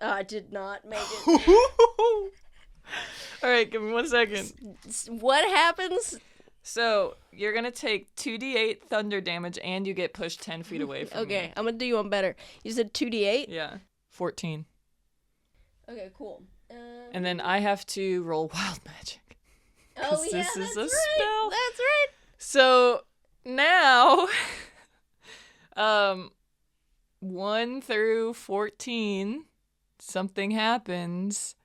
[SPEAKER 1] I did not make it.
[SPEAKER 2] All right, give me 1 second.
[SPEAKER 1] What happens?
[SPEAKER 2] So you're gonna take 2d8 thunder damage, and you get pushed 10 feet away from me.
[SPEAKER 1] Okay, I'm gonna do you one better. You said 2d8.
[SPEAKER 2] Yeah, 14.
[SPEAKER 1] Okay, cool.
[SPEAKER 2] And then I have to roll wild magic.
[SPEAKER 1] Oh yeah,
[SPEAKER 2] this is
[SPEAKER 1] that's
[SPEAKER 2] a
[SPEAKER 1] right.
[SPEAKER 2] spell.
[SPEAKER 1] That's right.
[SPEAKER 2] So now, 1 through 14, something happens,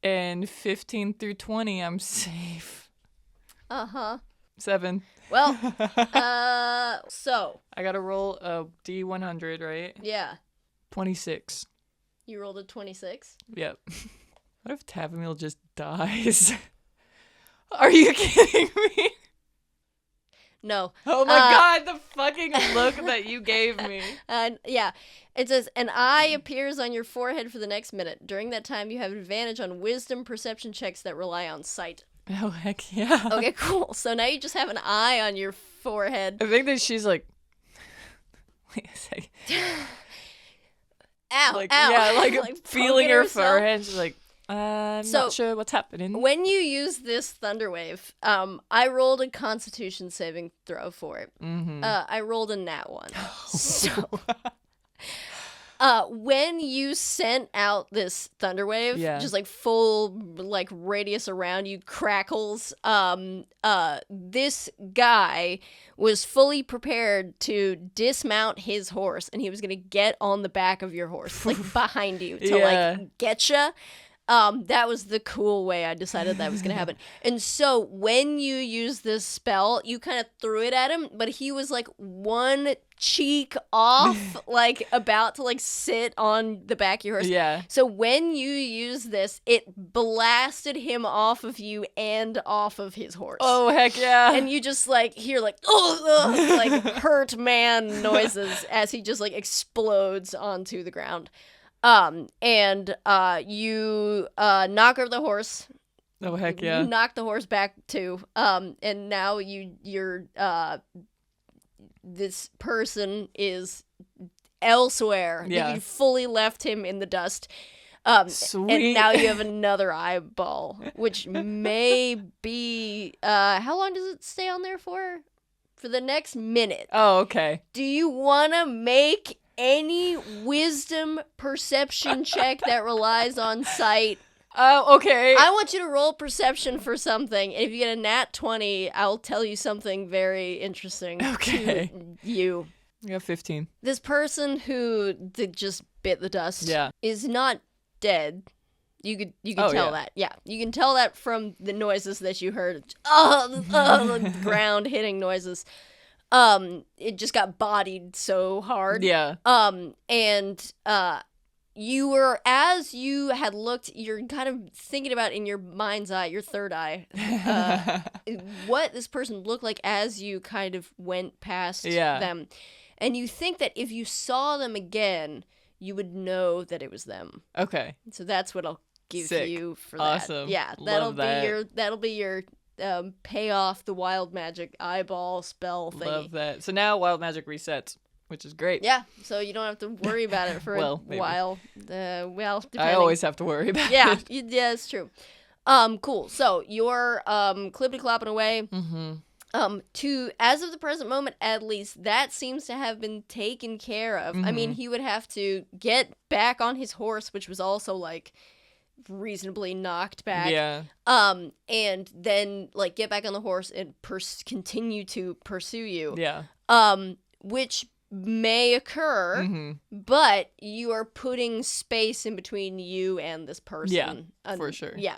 [SPEAKER 2] and 15 through 20, I'm safe. 7.
[SPEAKER 1] Well, so
[SPEAKER 2] I gotta roll a D100, right?
[SPEAKER 1] yeah,
[SPEAKER 2] 26.
[SPEAKER 1] you rolled a 26.
[SPEAKER 2] Yep. What if Tavumile just dies? Are you kidding me?
[SPEAKER 1] No.
[SPEAKER 2] Oh my god, the fucking look that you gave me.
[SPEAKER 1] Yeah. It says, an eye appears on your forehead for the next minute. During that time, you have advantage on wisdom perception checks that rely on sight.
[SPEAKER 2] Oh, heck yeah.
[SPEAKER 1] Okay, cool. So now you just have an eye on your forehead.
[SPEAKER 2] I think that she's like... Wait a second.
[SPEAKER 1] Ow,
[SPEAKER 2] Like,
[SPEAKER 1] ow.
[SPEAKER 2] yeah, like feeling
[SPEAKER 1] poking
[SPEAKER 2] her
[SPEAKER 1] herself.
[SPEAKER 2] forehead. She's like... I'm
[SPEAKER 1] So,
[SPEAKER 2] not sure what's happening.
[SPEAKER 1] When you use this thunder wave, I rolled a Constitution saving throw for it.
[SPEAKER 2] Mm-hmm.
[SPEAKER 1] I rolled a nat 1. So, when you sent out this thunder wave, just like full like radius around you crackles, this guy was fully prepared to dismount his horse, and he was gonna get on the back of your horse, like behind you, to like get ya. That was the cool way I decided that was going to happen. And so when you use this spell, you kind of threw it at him, but he was like one cheek off, like about to like sit on the back of your horse.
[SPEAKER 2] Yeah.
[SPEAKER 1] So when you use this, it blasted him off of you and off of his horse.
[SPEAKER 2] Oh, heck yeah.
[SPEAKER 1] And you just like hear like, oh, like hurt man noises as he just like explodes onto the ground. You knock over the horse.
[SPEAKER 2] Oh, heck yeah.
[SPEAKER 1] You knock the horse back too. And now you're this person is elsewhere.
[SPEAKER 2] Yeah.
[SPEAKER 1] You fully left him in the dust.
[SPEAKER 2] Sweet.
[SPEAKER 1] And now you have another eyeball, which may be, how long does it stay on there for? For the next minute.
[SPEAKER 2] Oh, okay.
[SPEAKER 1] Do you want to make any wisdom perception check that relies on sight?
[SPEAKER 2] Oh, okay.
[SPEAKER 1] I want you to roll perception for something. And if you get a nat 20, I'll tell you something very interesting to you.
[SPEAKER 2] I got 15.
[SPEAKER 1] This person who just bit the dust is not dead. You can tell that. Yeah, you can tell that from the noises that you heard. The ground hitting noises. It just got bodied so hard.
[SPEAKER 2] Yeah.
[SPEAKER 1] You were, as you had looked, you're kind of thinking about in your mind's eye, your third eye, what this person looked like as you kind of went past them. And you think that if you saw them again, you would know that it was them.
[SPEAKER 2] Okay.
[SPEAKER 1] So that's what I'll give you for that.
[SPEAKER 2] Awesome.
[SPEAKER 1] Yeah, that'll be your pay off the wild magic eyeball spell thingy.
[SPEAKER 2] Love that. So now wild magic resets, which is great.
[SPEAKER 1] Yeah, so you don't have to worry about it for a while. Depending.
[SPEAKER 2] I always have to worry about
[SPEAKER 1] it.
[SPEAKER 2] Yeah,
[SPEAKER 1] it's true. Cool. So you're clippity-clopping away.
[SPEAKER 2] Mm-hmm.
[SPEAKER 1] As of the present moment, at least, that seems to have been taken care of.
[SPEAKER 2] Mm-hmm.
[SPEAKER 1] I mean, he would have to get back on his horse, which was also, like, reasonably knocked back.
[SPEAKER 2] Yeah.
[SPEAKER 1] And then, like, get back on the horse and continue to pursue you.
[SPEAKER 2] Yeah.
[SPEAKER 1] Which may occur, but you are putting space in between you and this person.
[SPEAKER 2] Yeah, for sure.
[SPEAKER 1] Yeah.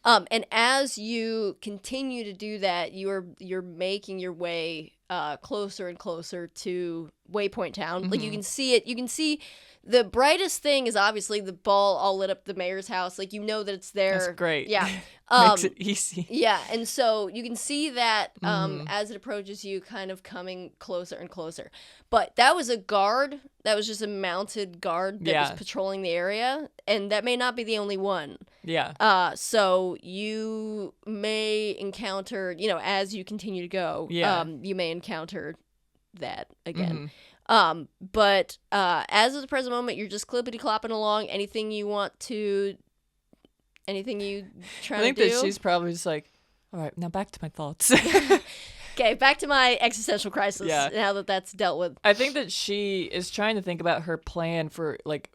[SPEAKER 1] And as you continue to do that, you're making your way closer and closer to Waypoint Town. Like, you can see it. You can see the brightest thing is obviously the ball all lit up the mayor's house. Like, you know that it's there.
[SPEAKER 2] That's great.
[SPEAKER 1] Yeah.
[SPEAKER 2] Makes it easy.
[SPEAKER 1] Yeah, and so you can see that as it approaches you, kind of coming closer and closer. But that was a guard. That was just a mounted guard that was patrolling the area, and that may not be the only one.
[SPEAKER 2] Yeah.
[SPEAKER 1] So you may encounter, as you continue to go, you may encounter that again. But as of the present moment, you're just clippity-clopping along. Anything you trying to do?
[SPEAKER 2] I think that she's probably just like, all right, now back to my thoughts.
[SPEAKER 1] Okay, back to my existential crisis now that that's dealt with.
[SPEAKER 2] I think that she is trying to think about her plan for, like,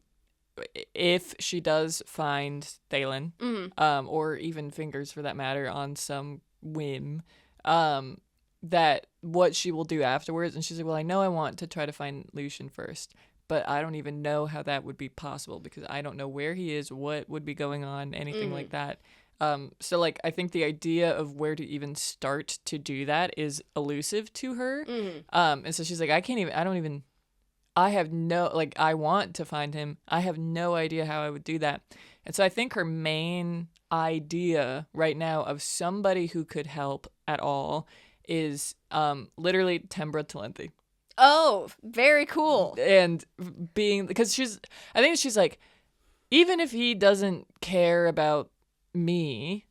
[SPEAKER 2] if she does find Thalen, or even Fingers for that matter, on some whim, that what she will do afterwards. And she's like, well, I know I want to try to find Lucien first, but I don't even know how that would be possible because I don't know where he is, what would be going on, anything like that. So, like, I think the idea of where to even start to do that is elusive to her. And so she's like, I want to find him. I have no idea how I would do that. And so I think her main idea right now of somebody who could help at all is literally Tembra Talenti.
[SPEAKER 1] Oh, very cool.
[SPEAKER 2] And because I think she's like, even if he doesn't care about me,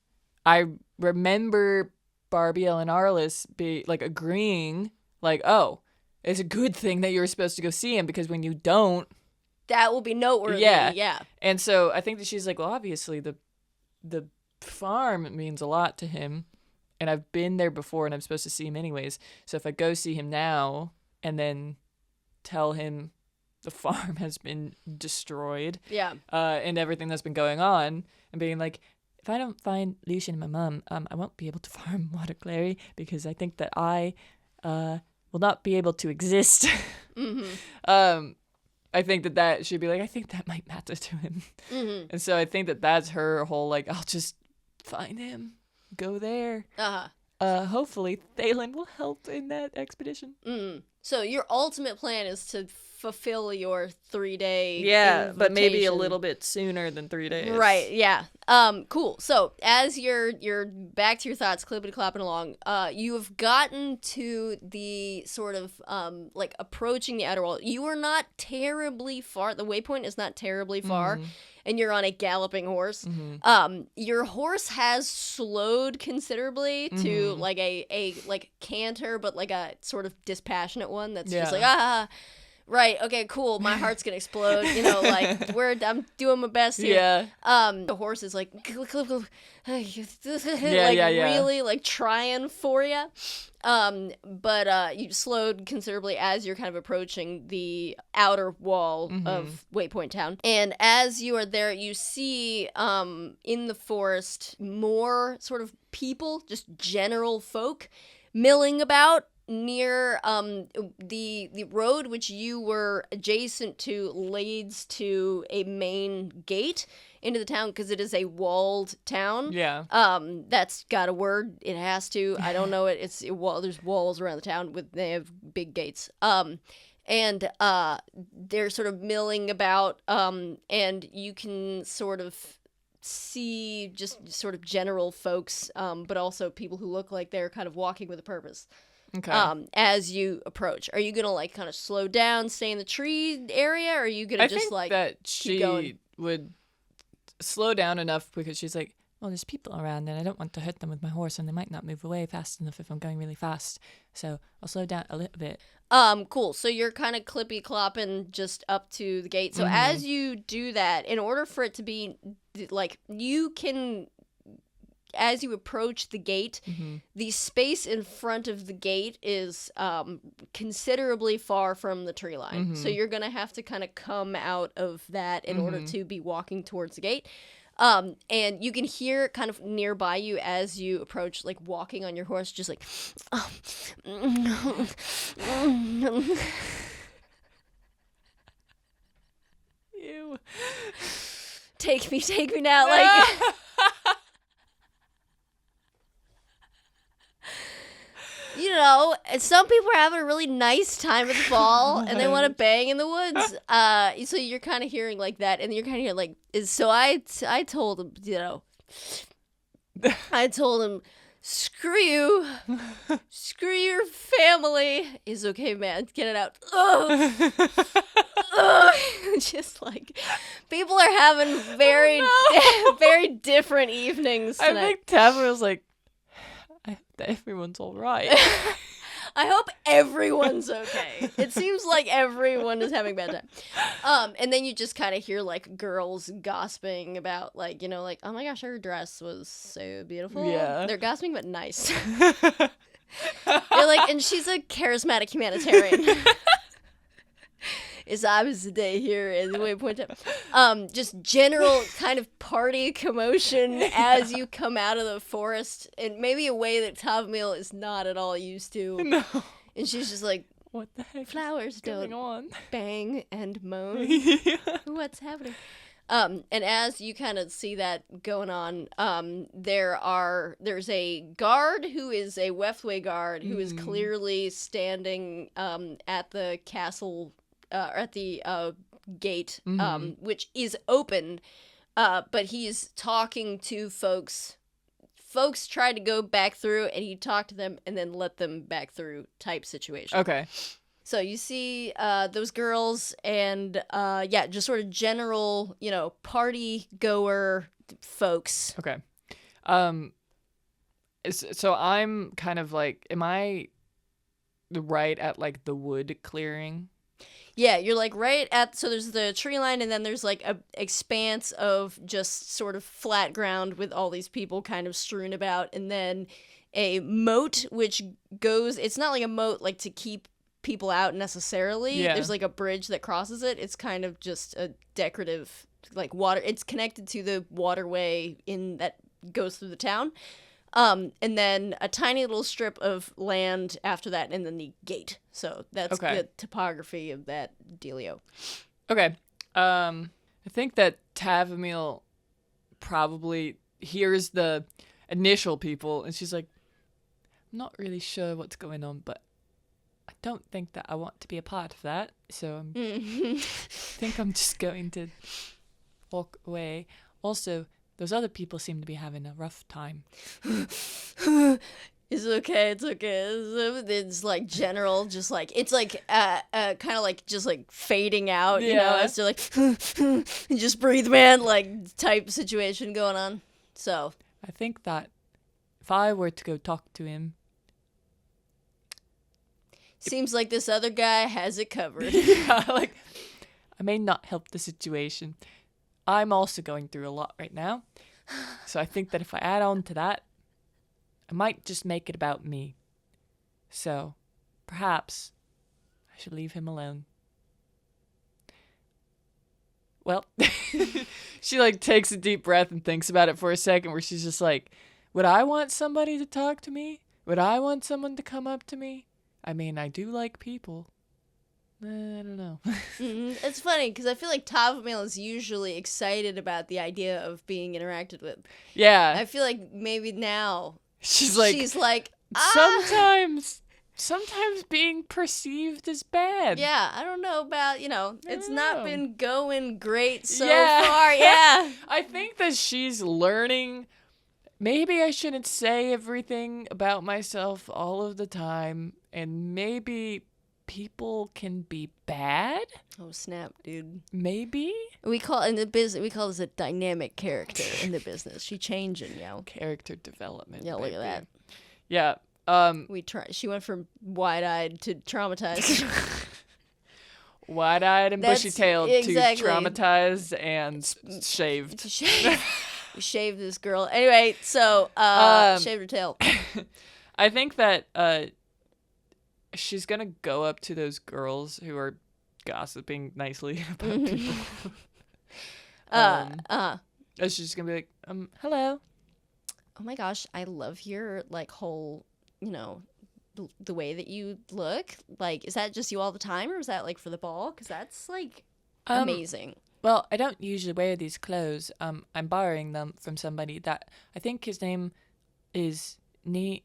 [SPEAKER 2] I remember Barbiel and Arliss agreeing, like, oh, it's a good thing that you're supposed to go see him because when you don't,
[SPEAKER 1] that will be noteworthy. Yeah.
[SPEAKER 2] And so I think that she's like, well, obviously the the farm means a lot to him, and I've been there before, and I'm supposed to see him anyways. So if I go see him now and then tell him the farm has been destroyed, and everything that's been going on, and being like, if I don't find Lucien and my mom, I won't be able to farm Water Clary because I think that I will not be able to exist. I think that she'd be like, I think that might matter to him. And so I think that that's her whole, like, I'll just find him, go there. Hopefully Thalen will help in that expedition.
[SPEAKER 1] So your ultimate plan is to fulfill your 3-day
[SPEAKER 2] but maybe a
[SPEAKER 1] invitation.
[SPEAKER 2] little bit sooner than 3 days.
[SPEAKER 1] Right, yeah. Cool. So as you're back to your thoughts, clippity-clopping along, you have gotten to the sort of, like, approaching the outer wall. You are not terribly far. The waypoint is not terribly far, and you're on a galloping horse. Your horse has slowed considerably to, like, a like, canter, but, like, a sort of dispassionate one that's just like, right, okay, cool, my heart's gonna explode, you know, like, I'm doing my best here. The horse is like, really, like, trying for you. But you slowed considerably as you're kind of approaching the outer wall of Waypoint Town. And as you are there, you see, in the forest, more sort of people, just general folk, milling about near the road which you were adjacent to leads to a main gate into the town because it is a walled town. That's got a word. It has to. I don't know it. There's walls around the town they have big gates. And they're sort of milling about, and you can sort of see just sort of general folks, but also people who look like they're kind of walking with a purpose.
[SPEAKER 2] Okay.
[SPEAKER 1] As you approach, are you gonna like kind of slow down, stay in the tree area, or are you gonna just like
[SPEAKER 2] that
[SPEAKER 1] keep going?
[SPEAKER 2] she would slow down enough because she's like, well, there's people around and I don't want to hurt them with my horse and they might not move away fast enough if I'm going really fast. So I'll slow down a little bit.
[SPEAKER 1] Cool. So you're kind of clippy clopping just up to the gate. So as you do that, in order for it to be like, you can, as you approach the gate, the space in front of the gate is considerably far from the tree line. So you're going to have to kind of come out of that in order to be walking towards the gate. And you can hear kind of nearby you as you approach, like walking on your horse, just like,
[SPEAKER 2] Ew.
[SPEAKER 1] Take me now, like. You know, some people are having a really nice time at the fall, and they want to bang in the woods. So you're kind of hearing like that, and you're kind of hearing like, so I told him, you know, I told him, screw you, screw your family. He's okay, man, get it out. Just like, people are having very, very different evenings tonight.
[SPEAKER 2] I think Tavumile's like, I hope that everyone's all right.
[SPEAKER 1] I hope everyone's okay. It seems like everyone is having a bad time. And then you just kind of hear like girls gossiping about like, you know, like, oh my gosh, her dress was so beautiful.
[SPEAKER 2] Yeah.
[SPEAKER 1] They're gossiping but nice. They're like, and she's a charismatic humanitarian. It's obvious day here in the Waypoint Town. Just general kind of party commotion as you come out of the forest, and maybe a way that Tavumile is not at all used to.
[SPEAKER 2] No.
[SPEAKER 1] And she's just like,
[SPEAKER 2] what the heck
[SPEAKER 1] flowers
[SPEAKER 2] is going on?
[SPEAKER 1] Bang and moan. What's happening? And as you kind of see that going on, there's a guard who is a Weftway guard who is clearly standing at the castle, at the gate, which is open, but he's talking to folks. Folks try to go back through, and he talked to them and then let them back through type situation.
[SPEAKER 2] Okay.
[SPEAKER 1] So you see those girls and, just sort of general, you know, party-goer folks.
[SPEAKER 2] Okay. So I'm kind of like, am I right at like the wood clearing?
[SPEAKER 1] Yeah, you're like right at, so there's the tree line, and then there's like a expanse of just sort of flat ground with all these people kind of strewn about, and then a moat which goes, it's not like a moat like to keep people out necessarily.
[SPEAKER 2] Yeah.
[SPEAKER 1] There's like a bridge that crosses it. It's kind of just a decorative like water, it's connected to the waterway in that goes through the town. And then a tiny little strip of land after that, and then the gate. So that's the topography of that dealio.
[SPEAKER 2] Okay. I think that Tavumile probably hears the initial people, and she's like, I'm not really sure what's going on, but I don't think that I want to be a part of that. So I think I'm just going to walk away. Also, those other people seem to be having a rough time.
[SPEAKER 1] It's okay. It's like general, just like, it's like kind of like just like fading out, you know, as they're like, just breathe, man, like type situation going on. So
[SPEAKER 2] I think that if I were to go talk to him,
[SPEAKER 1] seems like this other guy has it covered.
[SPEAKER 2] Yeah, like, I may not help the situation. I'm also going through a lot right now. So I think that if I add on to that, I might just make it about me. So perhaps I should leave him alone. Well, she like takes a deep breath and thinks about it for a second, where she's just like, would I want somebody to talk to me? Would I want someone to come up to me? I mean, I do like people. I don't know.
[SPEAKER 1] It's funny because I feel like Tavumile is usually excited about the idea of being interacted with.
[SPEAKER 2] Yeah.
[SPEAKER 1] I feel like maybe now
[SPEAKER 2] she's like sometimes being perceived is bad.
[SPEAKER 1] Yeah, I don't know about, it's not been going great so far.
[SPEAKER 2] Yeah. I think that she's learning. Maybe I shouldn't say everything about myself all of the time, and maybe people can be bad.
[SPEAKER 1] Oh snap, dude!
[SPEAKER 2] Maybe
[SPEAKER 1] we call this a dynamic character in the business. She changing,
[SPEAKER 2] character development.
[SPEAKER 1] Yeah, look at that.
[SPEAKER 2] Yeah.
[SPEAKER 1] She went from wide-eyed to traumatized.
[SPEAKER 2] Wide-eyed and bushy-tailed to traumatized and shaved.
[SPEAKER 1] We shaved this girl. Anyway, so shaved her tail.
[SPEAKER 2] I think that she's gonna go up to those girls who are gossiping nicely about people. And she's gonna be like, hello.
[SPEAKER 1] Oh my gosh, I love your like whole, the way that you look. Like, is that just you all the time, or is that like for the ball? Because that's like amazing.
[SPEAKER 2] Well, I don't usually wear these clothes. I'm borrowing them from somebody that I think his name is Near.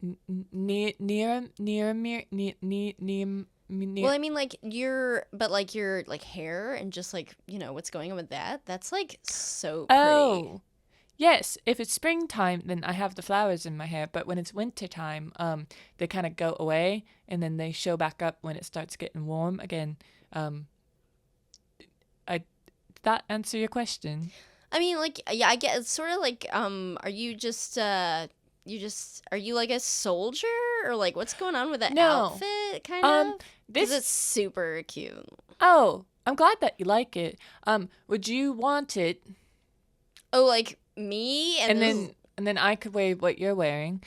[SPEAKER 1] Well, I mean, like your like hair and just like what's going on with that. That's like so pretty.
[SPEAKER 2] Oh, yes. If it's springtime, then I have the flowers in my hair. But when it's wintertime, they kind of go away and then they show back up when it starts getting warm again. Did that answer your question?
[SPEAKER 1] I mean, like, yeah, I get it's sort of like, are you just, are you like a soldier, or like what's going on with that outfit, kind of? This is super cute.
[SPEAKER 2] Oh, I'm glad that you like it. Would you want it?
[SPEAKER 1] Oh, like me,
[SPEAKER 2] and then I could wear what you're wearing.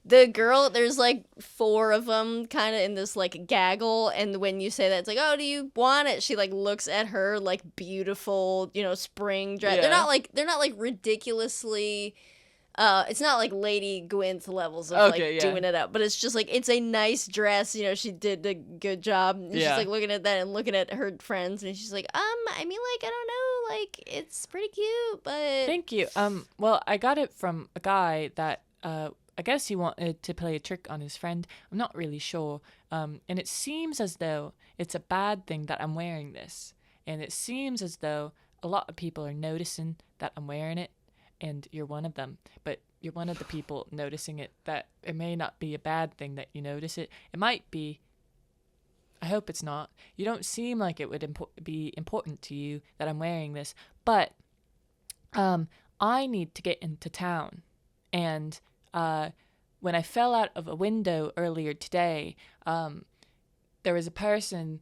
[SPEAKER 1] The girl, there's like 4 of them kind of in this like gaggle, and when you say that, it's like, oh, do you want it? She like looks at her like beautiful, spring dress. Yeah. They're not like ridiculously, it's not like Lady Gwynth levels of doing it up, but it's just like, it's a nice dress, she did a good job. And she's like looking at that and looking at her friends, and she's like, I mean, like, I don't know, like, it's pretty cute, but.
[SPEAKER 2] Thank you. Well, I got it from a guy that, I guess he wanted to play a trick on his friend. I'm not really sure. And it seems as though it's a bad thing that I'm wearing this. And it seems as though a lot of people are noticing that I'm wearing it, and you're one of them. But you're one of the people noticing it, that it may not be a bad thing that you notice it. It might be. I hope it's not. You don't seem like it would be important to you that I'm wearing this. But I need to get into town. And when I fell out of a window earlier today, there was a person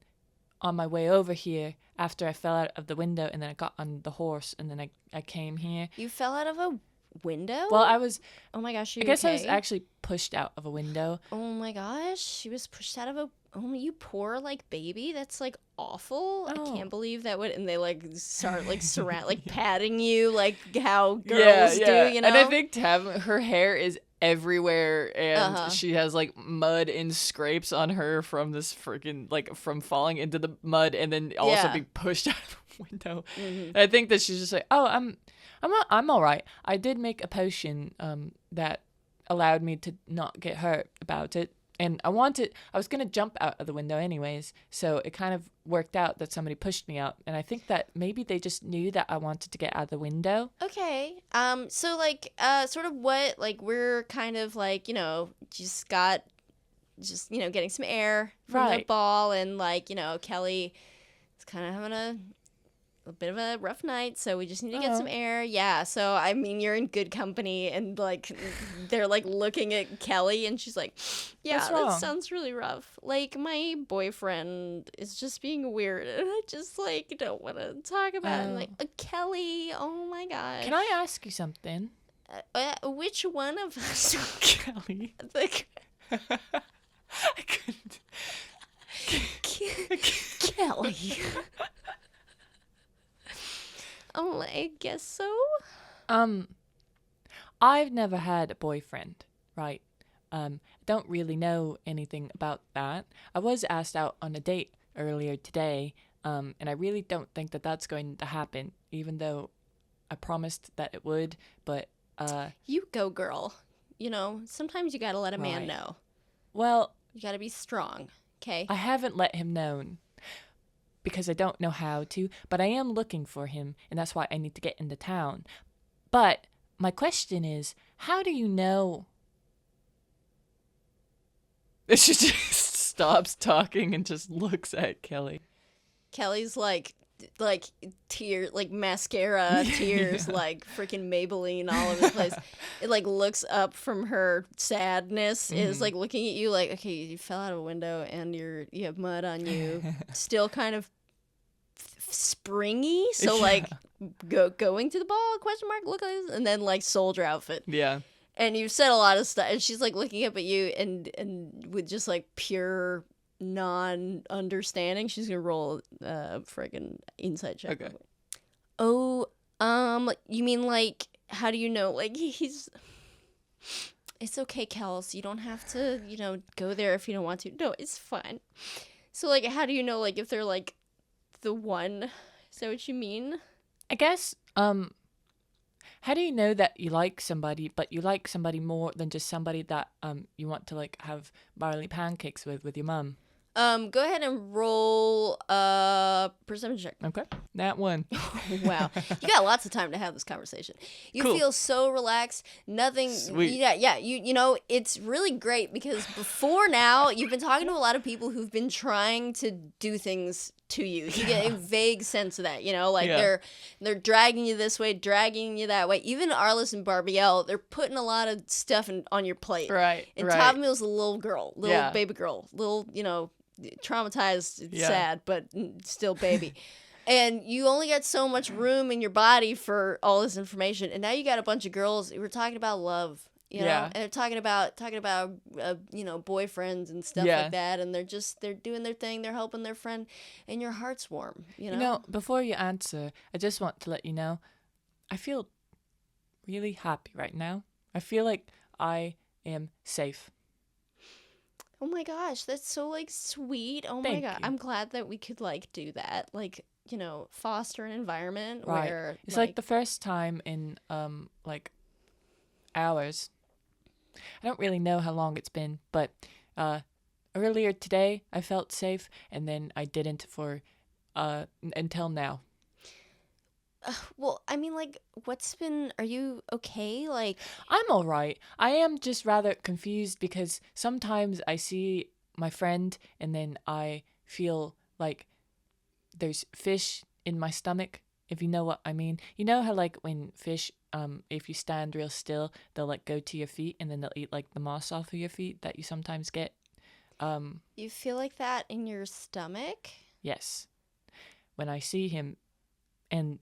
[SPEAKER 2] on my way over here after I fell out of the window, and then I got on the horse, and then I came here.
[SPEAKER 1] You fell out of a window?
[SPEAKER 2] Well, I was...
[SPEAKER 1] Oh my gosh,
[SPEAKER 2] I guess
[SPEAKER 1] okay?
[SPEAKER 2] I was actually pushed out of a window.
[SPEAKER 1] Oh my gosh, she was pushed out of a... Oh, you poor, like, baby. That's, like, awful.
[SPEAKER 2] Oh.
[SPEAKER 1] I can't believe that would... And they, like, start, like, surround... like, patting you, like, how girls do, you know?
[SPEAKER 2] And I think her hair is everywhere, and she has, like, mud and scrapes on her from this freaking, like, from falling into the mud and then also being pushed out of a window. And I think that she's just like, oh, I'm all right. I did make a potion that allowed me to not get hurt about it. And I was going to jump out of the window anyways, so it kind of worked out that somebody pushed me out. And I think that maybe they just knew that I wanted to get out of the window.
[SPEAKER 1] Okay. So, like, sort of what, like, we're kind of, like, you know, getting some air from the ball. And, like, you know, Kelly is kind of having a bit of a rough night, so we just need to get some air. Yeah, so, I mean, you're in good company, and, like, they're, like, looking at Kelly, and she's like, yeah, that sounds really rough. Like, my boyfriend is just being weird, and I just, like, don't want to talk about it. And, like, Kelly, oh my gosh.
[SPEAKER 2] Can I ask you something?
[SPEAKER 1] Which one of us?
[SPEAKER 2] Kelly.
[SPEAKER 1] Like,
[SPEAKER 2] I couldn't.
[SPEAKER 1] Kelly. I guess so.
[SPEAKER 2] I've never had a boyfriend, right? Don't really know anything about that. I was asked out on a date earlier today, and I really don't think that that's going to happen, even though I promised that it would, but...
[SPEAKER 1] You go, girl. You know, sometimes you gotta let a man know.
[SPEAKER 2] Well...
[SPEAKER 1] You gotta be strong, okay?
[SPEAKER 2] I haven't let him know, because I don't know how to, but I am looking for him, and that's why I need to get into town. But my question is, how do you know? She just stops talking and just looks at Kelly.
[SPEAKER 1] Kelly's like tear, like mascara tears, like freaking Maybelline all over the place. It like looks up from her sadness, is like looking at you like, okay, you fell out of a window and you have mud on you, still kind of springy, so like going to the ball, question mark, look at this, and then like soldier outfit.
[SPEAKER 2] Yeah.
[SPEAKER 1] And you've said a lot of stuff, and she's like looking up at you and with just like pure non-understanding, she's gonna roll a friggin' insight check.
[SPEAKER 2] Okay.
[SPEAKER 1] Oh, you mean like, how do you know? Like, it's okay, Kels. You don't have to, go there if you don't want to. No, it's fine. So like, how do you know, like, if they're like the one? Is that what you mean?
[SPEAKER 2] I guess, how do you know that you like somebody, but you like somebody more than just somebody that you want to like have barley pancakes with your mum?
[SPEAKER 1] Go ahead and roll a perception check.
[SPEAKER 2] Okay. That one.
[SPEAKER 1] Wow. You got lots of time to have this conversation. You feel so relaxed. Nothing.
[SPEAKER 2] Sweet.
[SPEAKER 1] Yeah. You know, it's really great because before now, you've been talking to a lot of people who've been trying to do things to you. You get a vague sense of that, like they're dragging you this way, dragging you that way. Even Arliss and Barbielle, they're putting a lot of stuff on your plate.
[SPEAKER 2] Right.
[SPEAKER 1] And Tavumile's a little girl, baby girl, traumatized, sad, but still baby. And you only got so much room in your body for all this information. And now you got a bunch of girls who are talking about love, know, and they're talking about boyfriends and stuff like that. And they're doing their thing. They're helping their friend, and your heart's warm.
[SPEAKER 2] Before you answer, I just want to let you know, I feel really happy right now. I feel like I am safe.
[SPEAKER 1] Oh my gosh, that's so like sweet. Oh
[SPEAKER 2] Thank
[SPEAKER 1] my god,
[SPEAKER 2] you.
[SPEAKER 1] I'm glad that we could like do that. Like, foster an environment
[SPEAKER 2] Right.
[SPEAKER 1] where
[SPEAKER 2] It's like the first time in hours. I don't really know how long it's been, but earlier today I felt safe, and then I didn't for until now.
[SPEAKER 1] Well, I mean, like, are you okay? Like,
[SPEAKER 2] I'm all right. I am just rather confused because sometimes I see my friend and then I feel like there's fish in my stomach, if you know what I mean. You know how like when fish, if you stand real still, they'll like go to your feet and then they'll eat like the moss off of your feet that you sometimes get.
[SPEAKER 1] You feel like that in your stomach?
[SPEAKER 2] Yes. When I see him, and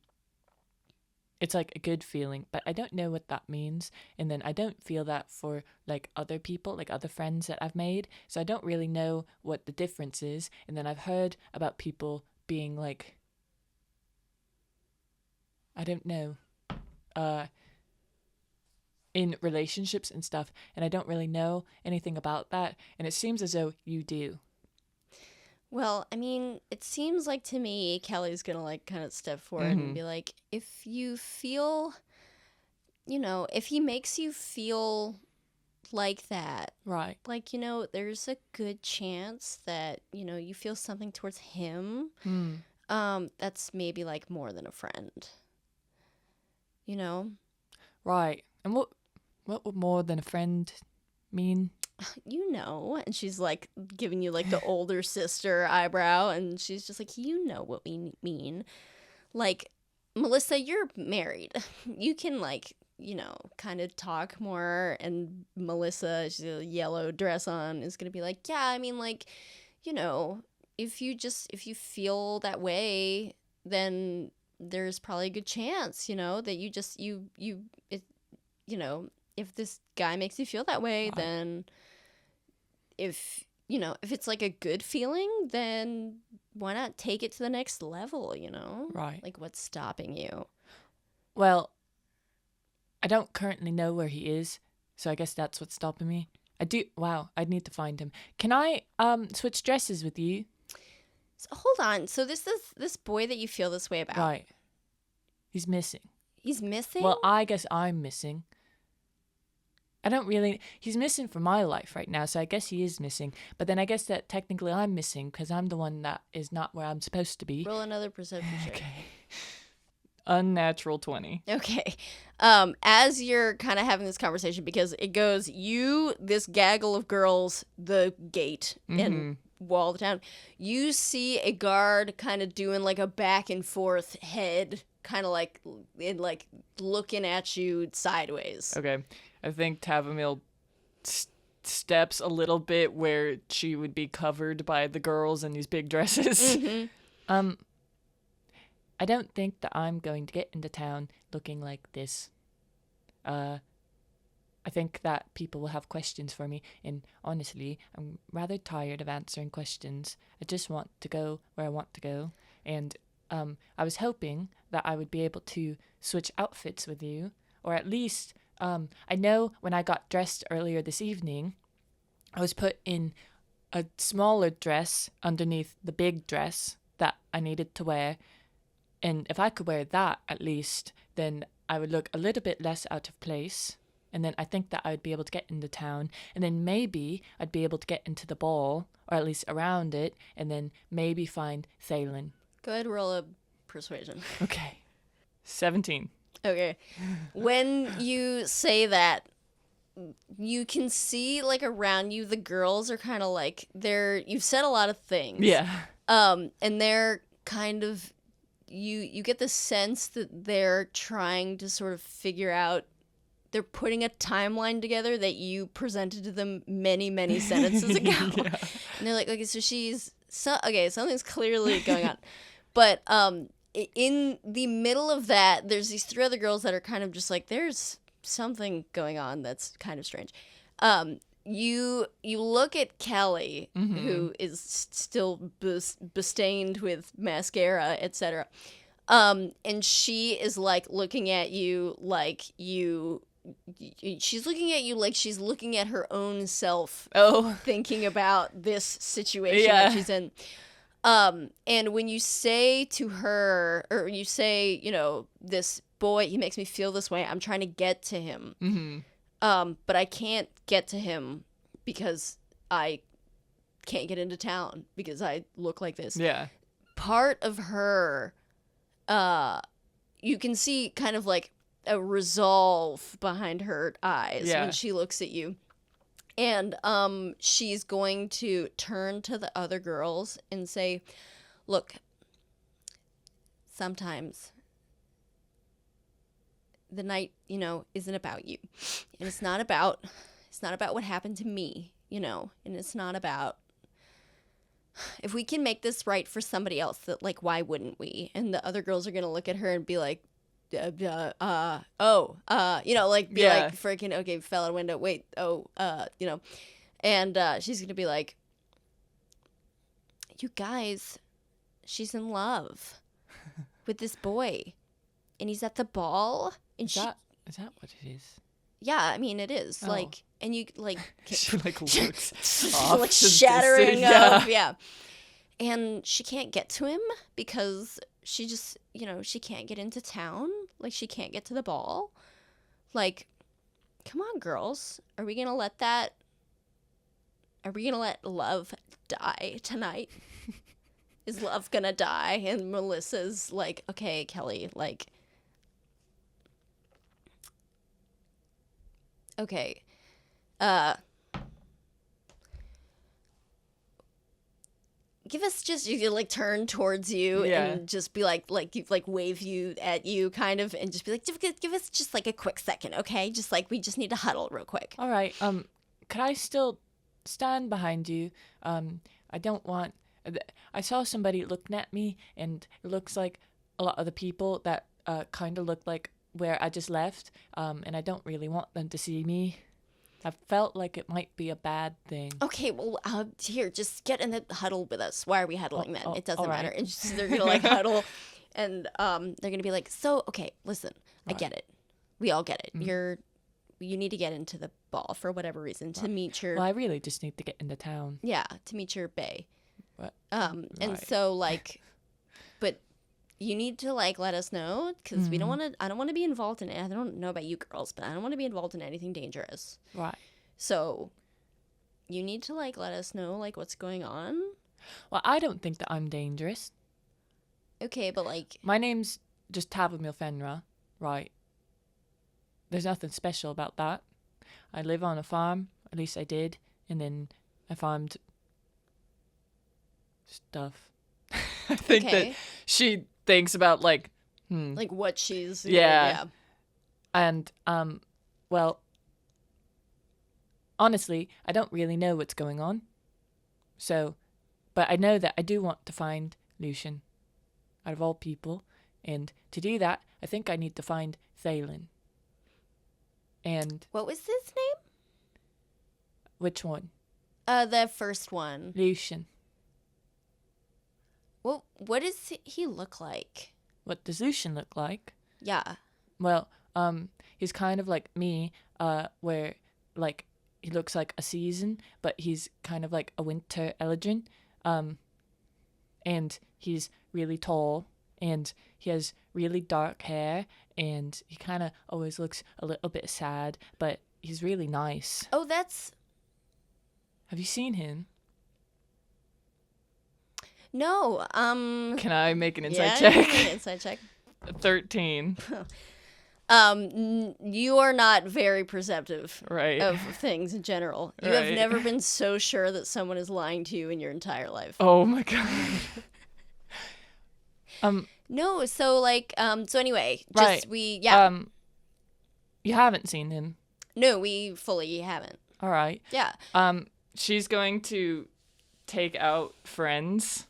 [SPEAKER 2] it's like a good feeling, but I don't know what that means. And then I don't feel that for like other people, like other friends that I've made. So I don't really know what the difference is. And then I've heard about people being like, I don't know, in relationships and stuff. And I don't really know anything about that. And it seems as though you do.
[SPEAKER 1] Well, I mean, it seems like to me, Kelly's gonna like kind of step forward and be like, if you feel, if he makes you feel like that,
[SPEAKER 2] Right.
[SPEAKER 1] like, there's a good chance that, you feel something towards him. That's maybe like more than a friend.
[SPEAKER 2] Right. And what would more than a friend mean?
[SPEAKER 1] And she's like giving you like the older sister eyebrow, and she's just like, what we mean. Like, Melissa, you're married. You can like, kind of talk more, and Melissa, she's a yellow dress on, is gonna be like, yeah, I mean, like, if you feel that way, then there's probably a good chance, that if this guy makes you feel that way,
[SPEAKER 2] Right.
[SPEAKER 1] then if it's like a good feeling, then why not take it to the next level,
[SPEAKER 2] Right.
[SPEAKER 1] Like, what's stopping you?
[SPEAKER 2] Well, I don't currently know where he is, so I guess that's what's stopping me. I'd need to find him. Can I switch dresses with you?
[SPEAKER 1] So, hold on. So this boy that you feel this way about.
[SPEAKER 2] Right. He's missing.
[SPEAKER 1] He's missing?
[SPEAKER 2] Well, I guess I'm missing. He's missing from my life right now, so I guess he is missing. But then I guess that technically I'm missing because I'm the one that is not where I'm supposed to be.
[SPEAKER 1] Roll another perception check.
[SPEAKER 2] Okay. Unnatural 20.
[SPEAKER 1] Okay. As you're kind of having this conversation, because it goes, this gaggle of girls, the gate, and wall of the town, you see a guard kind of doing like a back and forth head, kind of like looking at you sideways.
[SPEAKER 2] Okay. I think Tavumile steps a little bit where she would be covered by the girls in these big dresses. I don't think that I'm going to get into town looking like this. I think that people will have questions for me, and honestly, I'm rather tired of answering questions. I just want to go where I want to go, and I was hoping that I would be able to switch outfits with you, or at least, I know when I got dressed earlier this evening, I was put in a smaller dress underneath the big dress that I needed to wear, and if I could wear that at least, then I would look a little bit less out of place. And then I think that I would be able to get into town. And then maybe I'd be able to get into the ball, or at least around it, and then maybe find Thalen.
[SPEAKER 1] Go ahead, roll a persuasion.
[SPEAKER 2] Okay. 17.
[SPEAKER 1] Okay. When you say that, you can see like around you, the girls are kind of like, you've said a lot of things.
[SPEAKER 2] Yeah.
[SPEAKER 1] And they're kind of, you get the sense that they're trying to sort of figure out, they're putting a timeline together that you presented to them many, many sentences ago. Yeah. And they're like, okay, so something's clearly going on. But in the middle of that, there's these three other girls that are kind of just like, there's something going on that's kind of strange. You look at Kelly, who is still bestained with mascara, etc. And she is like looking at you like she's looking at you like she's looking at her own self, thinking about this situation that she's in. And when you say to her, or you say, this boy, he makes me feel this way, I'm trying to get to him. But I can't get to him because I can't get into town because I look like this.
[SPEAKER 2] Yeah.
[SPEAKER 1] Part of her, you can see kind of like a resolve behind her eyes when she looks at you. And she's going to turn to the other girls and say, look, sometimes the night, you know, isn't about you. And it's not about what happened to me, you know, and it's not about, if we can make this right for somebody else, that, like, why wouldn't we? And the other girls are going to look at her and be like, you know, like, be like, freaking, okay, fell out a window, wait, you know. And she's going to be like, you guys, she's in love with this boy. And he's at the ball. And
[SPEAKER 2] Is that what it is?
[SPEAKER 1] Yeah, I mean, it is.
[SPEAKER 2] Oh.
[SPEAKER 1] Like, and you, like...
[SPEAKER 2] She, like, looks off.
[SPEAKER 1] Like, shattering
[SPEAKER 2] of,
[SPEAKER 1] yeah. And she can't get to him because she just, you know, she can't get into town. Like, she can't get to the ball. Like, come on, girls. Are we going to let love die tonight? Is love going to die? And Melissa's like, okay, Kelly, like... Okay. Give us just, you like turn towards you and just be like wave you at you kind of, and just be like, give us just like a quick second, okay? Just like, we just need to huddle real quick.
[SPEAKER 2] All right. Could I still stand behind you? I don't want, I saw somebody looking at me, and it looks like a lot of the people that kind of look like where I just left, and I don't really want them to see me. I felt like it might be a bad thing.
[SPEAKER 1] Okay, well, here, just get in the huddle with us. Why are we huddling then? It doesn't matter.
[SPEAKER 2] Right.
[SPEAKER 1] And just, they're gonna like huddle, and they're gonna be like, so, okay, listen, I get it. We all get it.
[SPEAKER 2] Mm-hmm.
[SPEAKER 1] You need to get into the ball for whatever reason to meet your...
[SPEAKER 2] Well, I really just need to get into town.
[SPEAKER 1] Yeah, to meet your bae.
[SPEAKER 2] What?
[SPEAKER 1] And
[SPEAKER 2] Right.
[SPEAKER 1] so, like, but you need to, like, let us know, because we don't want to, I don't want to be involved in it. I don't know about you girls, but I don't want to be involved in anything dangerous.
[SPEAKER 2] Right.
[SPEAKER 1] So you need to, like, let us know, like, what's going on.
[SPEAKER 2] Well, I don't think that I'm dangerous.
[SPEAKER 1] Okay, but, like...
[SPEAKER 2] My name's just Tavumile Fenra, right? There's nothing special about that. I live on a farm, at least I did, and then I farmed stuff. I think that she thinks about, like,
[SPEAKER 1] like what she's...
[SPEAKER 2] Yeah. And, well, honestly, I don't really know what's going on. So, but I know that I do want to find Lucien, out of all people. And to do that, I think I need to find Thalen. And...
[SPEAKER 1] What was his name?
[SPEAKER 2] Which one?
[SPEAKER 1] The first one.
[SPEAKER 2] Lucien.
[SPEAKER 1] Well, what does he look like?
[SPEAKER 2] What does Lucien look like?
[SPEAKER 1] Yeah.
[SPEAKER 2] Well, he's kind of like me, where, like, he looks like a season, but he's kind of like a winter elegant. And he's really tall, and he has really dark hair, and he kind of always looks a little bit sad, but he's really nice.
[SPEAKER 1] Oh, that's...
[SPEAKER 2] Have you seen him?
[SPEAKER 1] No,
[SPEAKER 2] Can I make an insight
[SPEAKER 1] yeah,
[SPEAKER 2] check?
[SPEAKER 1] An insight check.
[SPEAKER 2] 13.
[SPEAKER 1] You are not very perceptive
[SPEAKER 2] Right.
[SPEAKER 1] of things in general. You have never been so sure that someone is lying to you in your entire life.
[SPEAKER 2] Oh my god.
[SPEAKER 1] No, so like, so anyway,
[SPEAKER 2] Right. You haven't seen him.
[SPEAKER 1] No, we fully haven't.
[SPEAKER 2] All right.
[SPEAKER 1] Yeah.
[SPEAKER 2] She's going to take out friends.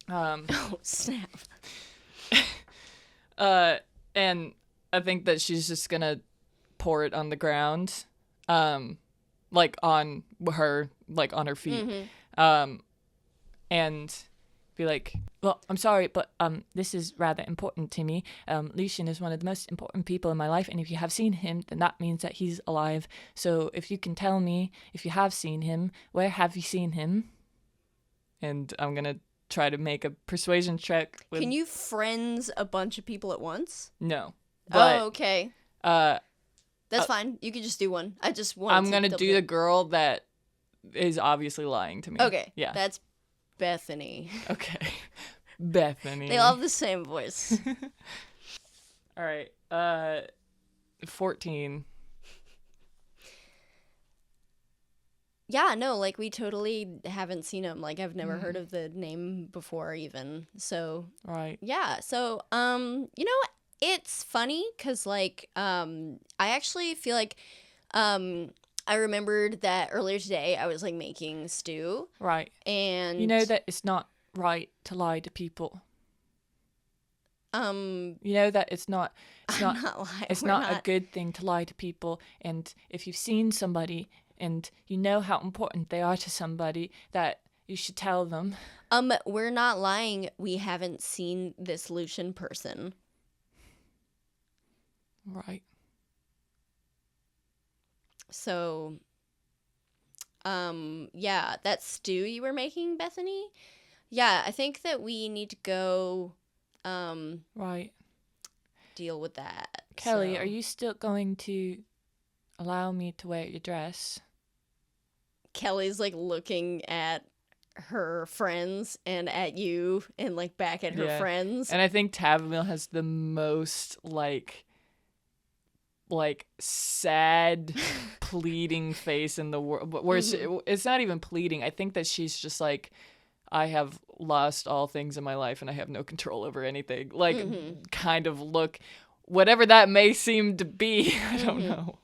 [SPEAKER 1] Oh, snap.
[SPEAKER 2] And I think that she's just gonna pour it on the ground, like on her feet, and be like, well, I'm sorry, but this is rather important to me. Lucien is one of the most important people in my life, and if you have seen him, then that means that he's alive. So if you can tell me if you have seen him, where have you seen him? And I'm gonna try to make a persuasion check.
[SPEAKER 1] Can you friends a bunch of people at once?
[SPEAKER 2] No. But,
[SPEAKER 1] oh, okay. That's fine. You could just do one. I just want.
[SPEAKER 2] I'm gonna do the girl that is obviously lying to me.
[SPEAKER 1] Okay.
[SPEAKER 2] Yeah.
[SPEAKER 1] That's Bethany.
[SPEAKER 2] Okay. Bethany.
[SPEAKER 1] They all have the same voice.
[SPEAKER 2] All right. 14.
[SPEAKER 1] Yeah, no, like we totally haven't seen him. Like I've never heard of the name before even. So
[SPEAKER 2] Right.
[SPEAKER 1] yeah. So you know, It's funny because, like, I actually feel like I remembered that earlier today I was, like, making stew.
[SPEAKER 2] Right.
[SPEAKER 1] And...
[SPEAKER 2] You know that it's not right to lie to people. You know that it's not a good thing to lie to people. And if you've seen somebody and you know how important they are to somebody, that you should tell them.
[SPEAKER 1] We're not lying. We haven't seen this Lucien person.
[SPEAKER 2] Right.
[SPEAKER 1] So, yeah, that stew you were making, Bethany. Yeah, I think that we need to go,
[SPEAKER 2] right.
[SPEAKER 1] deal with that.
[SPEAKER 2] Kelly, are you still going to allow me to wear your dress?
[SPEAKER 1] Kelly's, like, looking at her friends and at you and, like, back at her friends.
[SPEAKER 2] And I think Tavumile has the most, like sad pleading face in the world, where it's not even pleading. I think that she's just like, I have lost all things in my life and I have no control over anything, like kind of look, whatever that may seem to be. I don't know.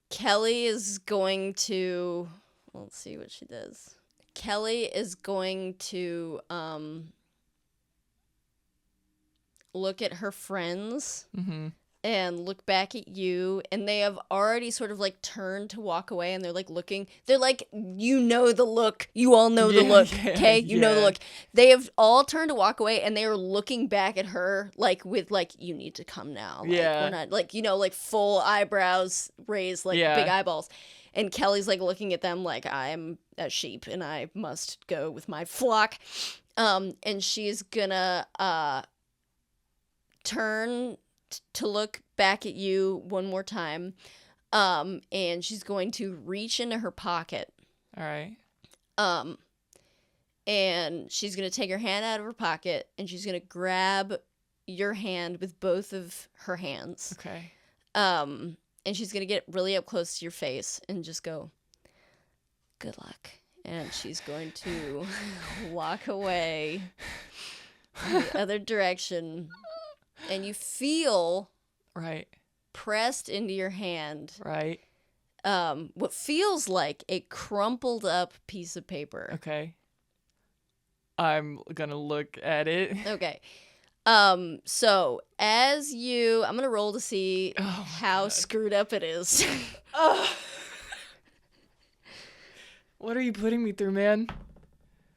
[SPEAKER 1] Kelly is going to, let's see what she does. Kelly is going to look at her friends and look back at you, and they have already sort of, like, turned to walk away, and they're, like, looking. They're like, you know the look. You all know the look, okay? You know the look. They have all turned to walk away, and they are looking back at her, like, with, like, you need to come now. Like, we're not, like, you know, like, full eyebrows raised, like, big eyeballs. And Kelly's, like, looking at them like, I'm a sheep, and I must go with my flock. And she's gonna turn to look back at you one more time, and she's going to reach into her pocket.
[SPEAKER 2] All right.
[SPEAKER 1] And she's gonna take her hand out of her pocket, and she's gonna grab your hand with both of her hands.
[SPEAKER 2] Okay.
[SPEAKER 1] And she's gonna get really up close to your face and just go, good luck. And she's going to walk away in the other direction. And you feel pressed into your hand what feels like a crumpled up piece of paper.
[SPEAKER 2] Okay. I'm gonna look at it.
[SPEAKER 1] Okay. So as I'm gonna roll to see how screwed up it is.
[SPEAKER 2] What are you putting me through, man?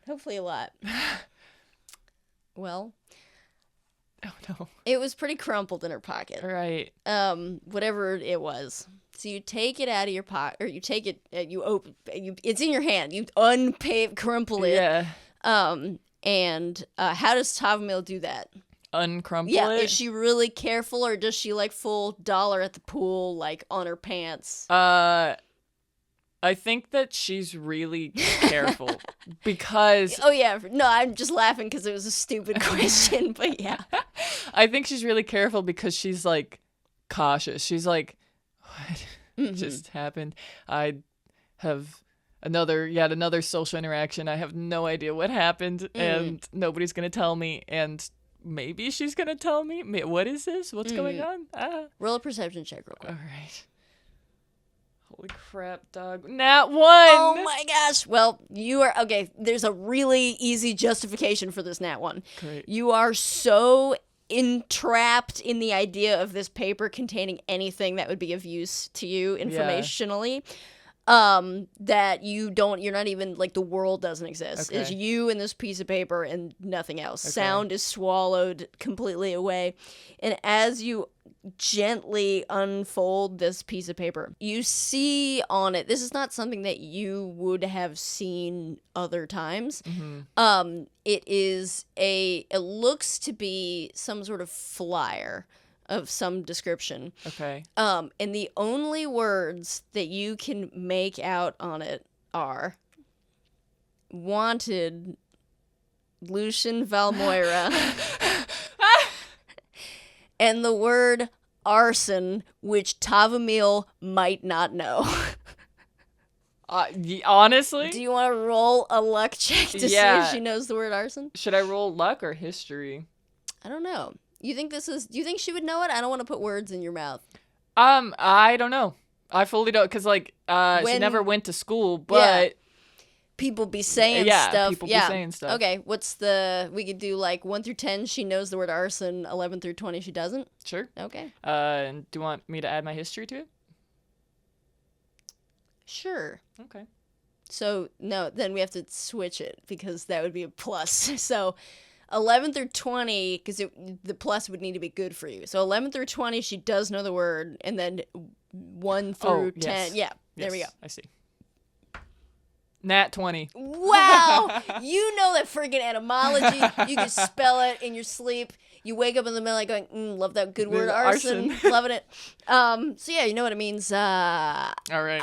[SPEAKER 1] Hopefully a lot. Well,
[SPEAKER 2] oh no,
[SPEAKER 1] it was pretty crumpled in her pocket.
[SPEAKER 2] Right.
[SPEAKER 1] Whatever it was. So you take it out of your pocket, or you take it, you open, it's in your hand. You crumple it.
[SPEAKER 2] Yeah.
[SPEAKER 1] And how does Tavumile do that?
[SPEAKER 2] Uncrumple it?
[SPEAKER 1] Yeah, is she really careful, or does she, like, full dollar at the pool, like, on her pants?
[SPEAKER 2] I think that she's really careful because...
[SPEAKER 1] Oh, yeah. No, I'm just laughing because it was a stupid question, but yeah.
[SPEAKER 2] I think she's really careful because she's, like, cautious. She's like, what just happened? I have yet another social interaction. I have no idea what happened, and nobody's going to tell me, and maybe she's going to tell me. What is this? What's going on?
[SPEAKER 1] Roll a perception check real quick.
[SPEAKER 2] All right. Holy crap, dog. Nat 1!
[SPEAKER 1] Oh my gosh. Well, you are... Okay, there's a really easy justification for this Nat 1.
[SPEAKER 2] Great.
[SPEAKER 1] You are so entrapped in the idea of this paper containing anything that would be of use to you informationally, that you're not even, like, the world doesn't exist.
[SPEAKER 2] Okay.
[SPEAKER 1] It's you and this piece of paper and nothing else.
[SPEAKER 2] Okay.
[SPEAKER 1] Sound is swallowed completely away. And as you gently unfold this piece of paper, you see on it, this is not something that you would have seen other times. It looks to be some sort of flyer of some description.
[SPEAKER 2] Okay.
[SPEAKER 1] And the only words that you can make out on it are wanted Lucien Valmoira and the word arson, which Tavumile might not know.
[SPEAKER 2] Honestly?
[SPEAKER 1] Do you want to roll a luck check to see if she knows the word arson?
[SPEAKER 2] Should I roll luck or history?
[SPEAKER 1] I don't know. Do you think she would know it? I don't want to put words in your mouth.
[SPEAKER 2] I don't know. I fully don't, because, like, she never went to school, but...
[SPEAKER 1] People be saying stuff.
[SPEAKER 2] People be saying stuff.
[SPEAKER 1] Okay, we could do, like, 1 through 10, she knows the word arson. 11 through 20, she doesn't?
[SPEAKER 2] Sure.
[SPEAKER 1] Okay.
[SPEAKER 2] And do you want me to add my history to it?
[SPEAKER 1] Sure.
[SPEAKER 2] Okay.
[SPEAKER 1] So, no, then we have to switch it, because that would be a plus. So, 11 through 20, because the plus would need to be good for you. So, 11 through 20, she does know the word, and then 1 through 10. Yeah, there we go.
[SPEAKER 2] I see. Nat 20.
[SPEAKER 1] Wow! You know that freaking etymology. You can spell it in your sleep. You wake up in the middle like going, love that good word, arson. Loving it. So yeah, you know what it means.
[SPEAKER 2] All right.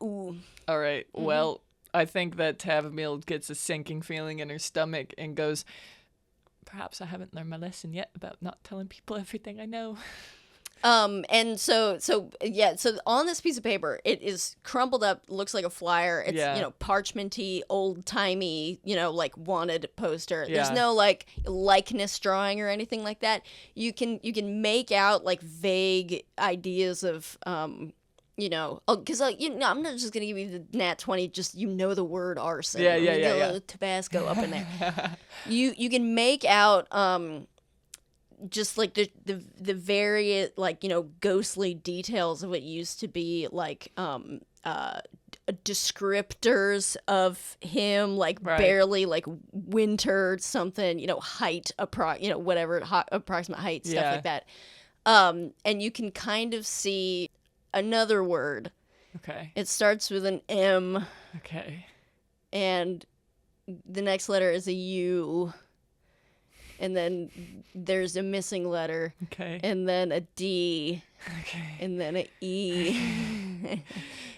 [SPEAKER 1] Ooh.
[SPEAKER 2] All right. Mm-hmm. Well, I think that Tavumile gets a sinking feeling in her stomach and goes, perhaps I haven't learned my lesson yet about not telling people everything I know.
[SPEAKER 1] And so on this piece of paper, it is crumpled up, looks like a flyer. It's, parchmenty, old-timey, like wanted poster.
[SPEAKER 2] Yeah.
[SPEAKER 1] There's no like likeness drawing or anything like that. You can make out like vague ideas of, because I'm not just gonna give you the nat 20. Just the word arson.
[SPEAKER 2] Yeah.
[SPEAKER 1] Tabasco up in there. You can make out just like the various ghostly details of what used to be like descriptors of him, like barely like winter something, height approximate height, stuff like that. And you can kind of see another word.
[SPEAKER 2] Okay.
[SPEAKER 1] It starts with an M.
[SPEAKER 2] Okay.
[SPEAKER 1] And the next letter is a U. And then there's a missing letter.
[SPEAKER 2] Okay.
[SPEAKER 1] And then a D.
[SPEAKER 2] Okay.
[SPEAKER 1] And then an E.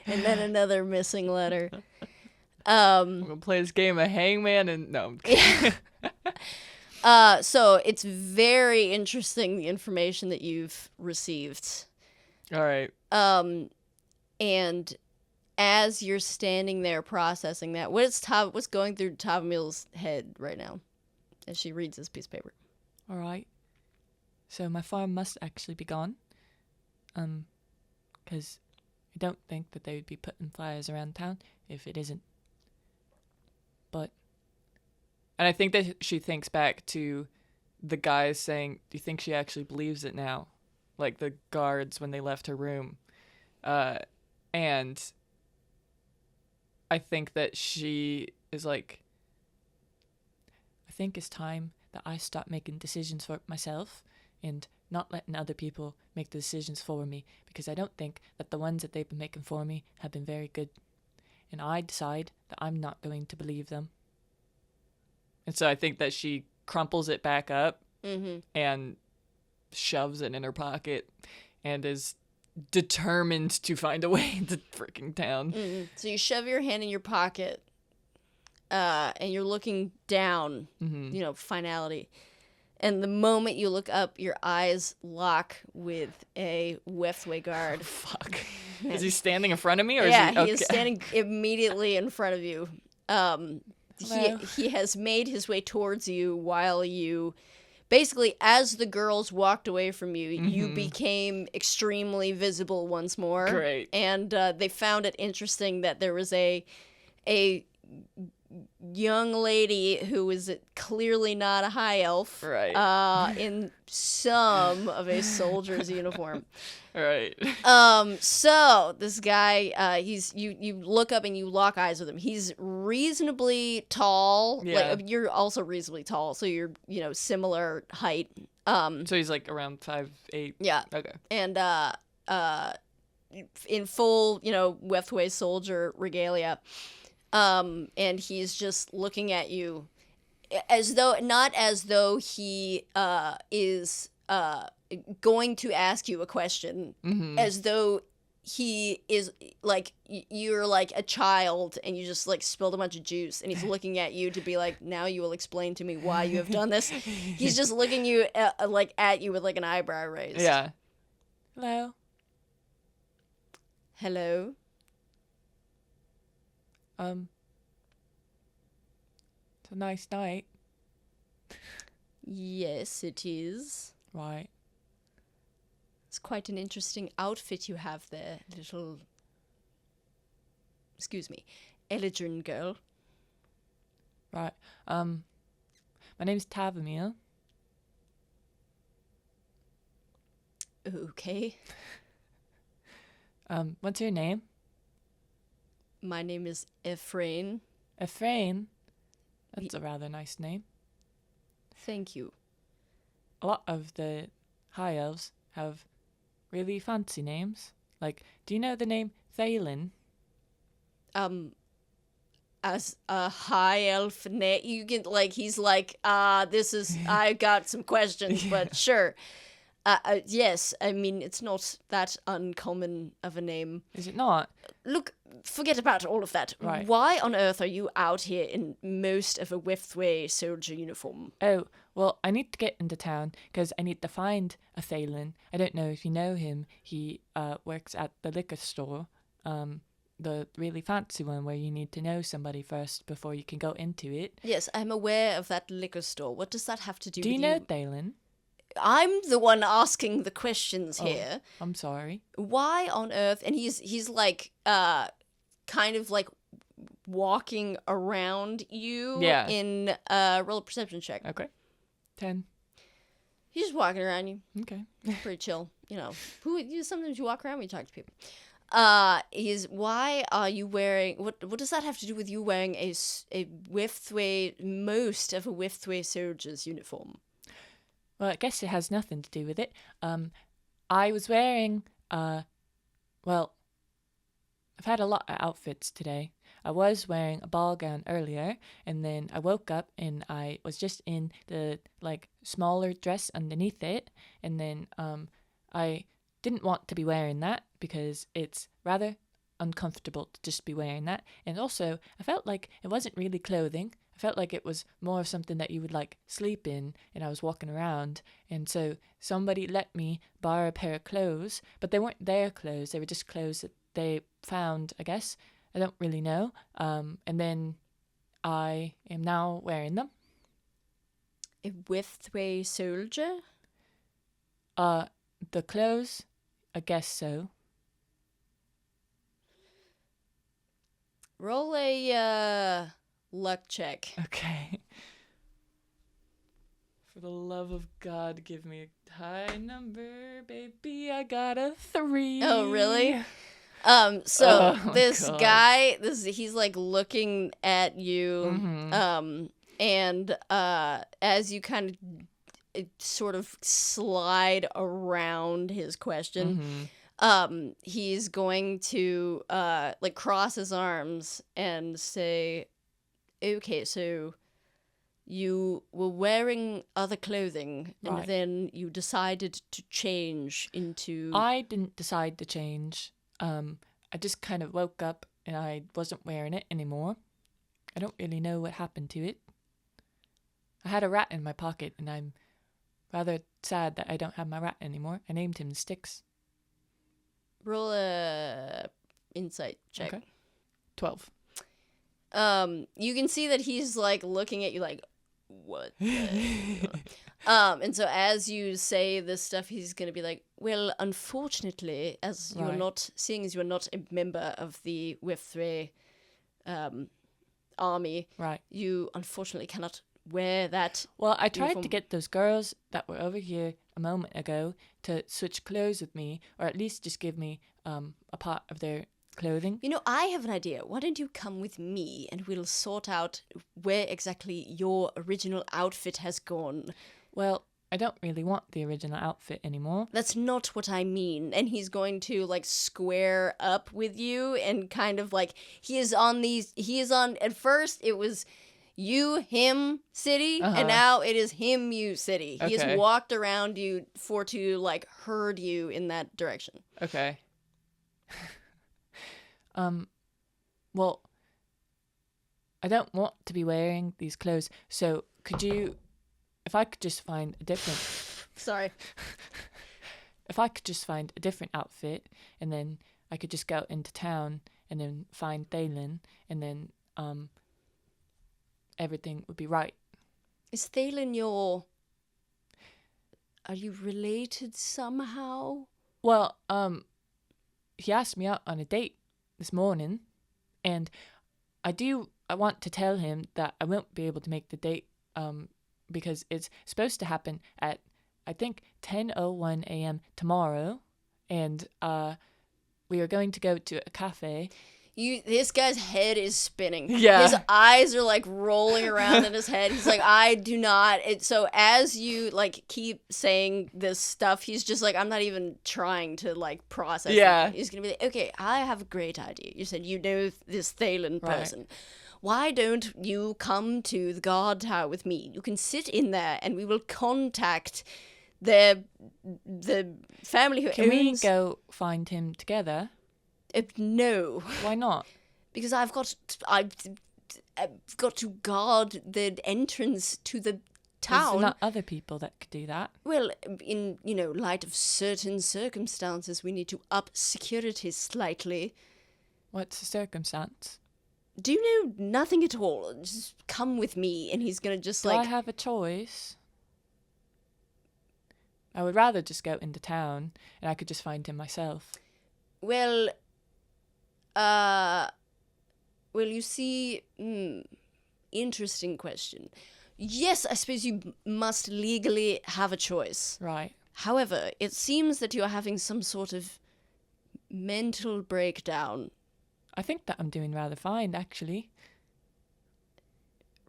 [SPEAKER 1] And then another missing letter.
[SPEAKER 2] We're gonna play this game of Hangman and no.
[SPEAKER 1] So it's very interesting, the information that you've received.
[SPEAKER 2] All right.
[SPEAKER 1] And as you're standing there processing that, what's going through Tavumile's head right now as she reads this piece of paper?
[SPEAKER 2] All right. So my farm must actually be gone. Because I don't think that they would be putting flyers around town if it isn't. And I think that she thinks back to the guys saying, do you think she actually believes it now? Like the guards when they left her room. And I think that she is like, I think it's time that I start making decisions for myself and not letting other people make the decisions for me, because I don't think that the ones that they've been making for me have been very good. And I decide that I'm not going to believe them. And so I think that she crumples it back up and shoves it in her pocket and is determined to find a way into freaking town.
[SPEAKER 1] Mm-hmm. So you shove your hand in your pocket and you're looking down, finality. And the moment you look up, your eyes lock with a Weftway guard.
[SPEAKER 2] Oh, fuck. Is he standing in front of me? Or
[SPEAKER 1] he is standing immediately in front of you. He has made his way towards you while you... Basically, as the girls walked away from you, you became extremely visible once more.
[SPEAKER 2] Great.
[SPEAKER 1] And they found it interesting that there was a young lady who was clearly not a high elf,
[SPEAKER 2] right?
[SPEAKER 1] In some of a soldier's uniform,
[SPEAKER 2] right?
[SPEAKER 1] So this guy, you look up and you lock eyes with him. He's reasonably tall.
[SPEAKER 2] Yeah.
[SPEAKER 1] Like, you're also reasonably tall, so you're similar height.
[SPEAKER 2] So he's like around 5'8".
[SPEAKER 1] Yeah.
[SPEAKER 2] Okay.
[SPEAKER 1] And in full Weftway soldier regalia. And he's just looking at you not as though he is going to ask you a question, as though he is like you're like a child and you just like spilled a bunch of juice, and he's looking at you to be like, now you will explain to me why you have done this. He's just looking at you with like an eyebrow raised.
[SPEAKER 2] Yeah.
[SPEAKER 1] Hello.
[SPEAKER 2] It's a nice night.
[SPEAKER 1] Yes, it is.
[SPEAKER 2] Right.
[SPEAKER 1] It's quite an interesting outfit you have there, little... Excuse me. Elegant girl.
[SPEAKER 2] Right. My name's Tavumile.
[SPEAKER 1] Okay.
[SPEAKER 2] What's your name?
[SPEAKER 1] My name is Ephraim.
[SPEAKER 2] Ephraim. That's a rather nice name.
[SPEAKER 1] Thank you.
[SPEAKER 2] A lot of the high elves have really fancy names. Like, do you know the name Thalen?
[SPEAKER 1] As a high elf you can, like, he's like, this is, I got some questions, but sure. Yes, I mean, it's not that uncommon of a name.
[SPEAKER 2] Is it not?
[SPEAKER 1] Look, forget about all of that.
[SPEAKER 2] Right.
[SPEAKER 1] Why on earth are you out here in most of a Withway soldier uniform?
[SPEAKER 2] Oh, well, I need to get into town because I need to find a Thalen. I don't know if you know him. He works at the liquor store, the really fancy one where you need to know somebody first before you can go into it.
[SPEAKER 1] Yes, I'm aware of that liquor store. What does that have to do with you?
[SPEAKER 2] Do you know Thalen?
[SPEAKER 1] I'm the one asking the questions here.
[SPEAKER 2] I'm sorry.
[SPEAKER 1] Why on earth? And he's like kind of like walking around you.
[SPEAKER 2] Yeah.
[SPEAKER 1] In roll a perception check.
[SPEAKER 2] Okay. 10.
[SPEAKER 1] He's just walking around you.
[SPEAKER 2] Okay.
[SPEAKER 1] Pretty chill. You know. Sometimes you walk around when you talk to people. Why are you wearing, what does that have to do with you wearing a Withway, most of a Withway soldier's uniform?
[SPEAKER 2] Well, I guess it has nothing to do with it. I was wearing, well, I've had a lot of outfits today. I was wearing a ball gown earlier, and then I woke up and I was just in the, like, smaller dress underneath it, and then I didn't want to be wearing that because it's rather uncomfortable to just be wearing that. And also, I felt like it wasn't really clothing. I felt like it was more of something that you would, like, sleep in, and I was walking around. And so somebody let me borrow a pair of clothes, but they weren't their clothes. They were just clothes that they found, I guess. I don't really know. And then I am now wearing them.
[SPEAKER 1] A Withway soldier?
[SPEAKER 2] The clothes, I guess so.
[SPEAKER 1] Roll a luck check.
[SPEAKER 2] Okay. For the love of God, give me a high number, baby. I got a 3.
[SPEAKER 1] Oh, really? This
[SPEAKER 2] God.
[SPEAKER 1] guy, he's like looking at you,
[SPEAKER 2] Mm-hmm.
[SPEAKER 1] and as you kind of sort of slide around his question,
[SPEAKER 2] Mm-hmm.
[SPEAKER 1] He's going to like cross his arms and say, okay, so you were wearing other clothing, and
[SPEAKER 2] Right.
[SPEAKER 1] then you decided to change into...
[SPEAKER 2] I didn't decide to change. I just kind of woke up and I wasn't wearing it anymore. I don't really know what happened to it. I had a rat in my pocket, and I'm rather sad that I don't have my rat anymore. I named him Sticks.
[SPEAKER 1] Roll a insight check.
[SPEAKER 2] Okay. 12.
[SPEAKER 1] You can see that he's like looking at you like, what the... And so as you say this stuff, he's gonna be like, well, unfortunately, as you're
[SPEAKER 2] Right.
[SPEAKER 1] not, seeing as you're not a member of the Withway army,
[SPEAKER 2] Right.
[SPEAKER 1] you unfortunately cannot wear that.
[SPEAKER 2] Well, I tried
[SPEAKER 1] uniform.
[SPEAKER 2] to get those girls that were over here a moment ago to switch clothes with me, or at least just give me a part of their clothing.
[SPEAKER 1] You know, I have an idea. Why don't you come with me and we'll sort out where exactly your original outfit has gone?
[SPEAKER 2] Well, I don't really want the original outfit anymore.
[SPEAKER 1] That's not what I mean. And he's going to like square up with you and kind of like, at first it was you, him city, and now it is him, you city. He
[SPEAKER 2] Okay.
[SPEAKER 1] has walked around you to like herd you in that direction.
[SPEAKER 2] Okay. Well, I don't want to be wearing these clothes, so if I could just find a different...
[SPEAKER 1] Sorry.
[SPEAKER 2] If I could just find a different outfit, and then I could just go into town and then find Thalen, and then everything would be right.
[SPEAKER 1] Is Thalen your Are you related somehow?
[SPEAKER 2] Well, he asked me out on a date this morning, and I want to tell him that I won't be able to make the date, because it's supposed to happen at, I think, 10:01 a.m. tomorrow, and we are going to go to a cafe.
[SPEAKER 1] This guy's head is spinning.
[SPEAKER 2] Yeah.
[SPEAKER 1] His eyes are like rolling around in his head. He's like, I do not. So as you like keep saying this stuff, he's just like, I'm not even trying to like process
[SPEAKER 2] Yeah.
[SPEAKER 1] it. He's going to be like, okay, I have a great idea. You said you know this Thalen person. Why don't you come to the guard tower with me? You can sit in there and we will contact the family who
[SPEAKER 2] Can we
[SPEAKER 1] owns...
[SPEAKER 2] go find him together?
[SPEAKER 1] No.
[SPEAKER 2] Why not?
[SPEAKER 1] Because I've got to guard the entrance to the town.
[SPEAKER 2] There's not other people that could do that.
[SPEAKER 1] Well, in, light of certain circumstances, we need to up security slightly.
[SPEAKER 2] What's the circumstance?
[SPEAKER 1] Do you know nothing at all? Just come with me, and he's gonna just
[SPEAKER 2] Do I have a choice? I would rather just go into town, and I could just find him myself.
[SPEAKER 1] Well, you see, interesting question. Yes, I suppose you must legally have a choice.
[SPEAKER 2] Right.
[SPEAKER 1] However, it seems that you're having some sort of mental breakdown.
[SPEAKER 2] I think that I'm doing rather fine, actually.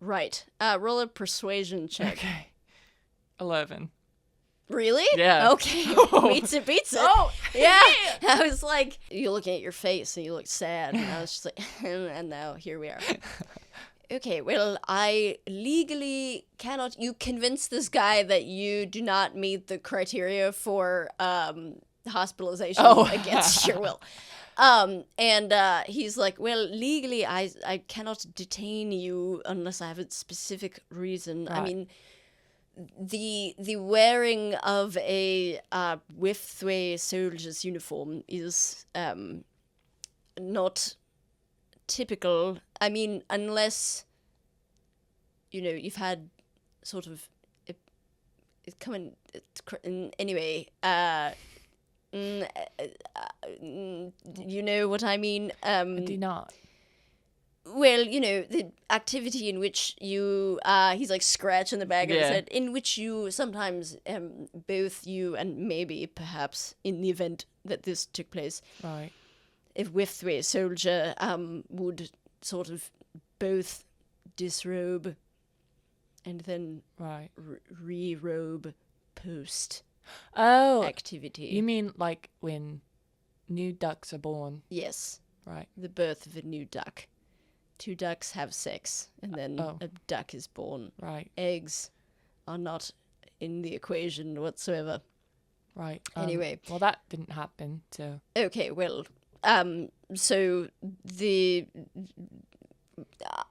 [SPEAKER 1] Right. Roll a persuasion check.
[SPEAKER 2] Okay. 11.
[SPEAKER 1] Really?
[SPEAKER 2] Yeah.
[SPEAKER 1] Okay. Beats it.
[SPEAKER 2] Oh,
[SPEAKER 1] yeah. I was like, you're looking at your face and you look sad. And I was just like, and now here we are. Okay, well, I legally cannot... You convince this guy that you do not meet the criteria for hospitalization against your will. And he's like, well, legally, I cannot detain you unless I have a specific reason. Right. I mean... The wearing of a Withway soldier's uniform is not typical. I mean, unless you've had sort of anyway. You know what I mean?
[SPEAKER 2] I do not.
[SPEAKER 1] Well, the activity in which you, he's like scratching the back of his head, in which you sometimes, both you and maybe perhaps in the event that this took place,
[SPEAKER 2] right,
[SPEAKER 1] if Withway soldier would sort of both disrobe and then
[SPEAKER 2] right,
[SPEAKER 1] re-robe post activity.
[SPEAKER 2] You mean like when new ducks are born?
[SPEAKER 1] Yes.
[SPEAKER 2] Right.
[SPEAKER 1] The birth of a new duck. 2 ducks have sex, and then a duck is born.
[SPEAKER 2] Right.
[SPEAKER 1] Eggs are not in the equation whatsoever.
[SPEAKER 2] Right.
[SPEAKER 1] Anyway.
[SPEAKER 2] Well, that didn't happen, so...
[SPEAKER 1] Okay, well, so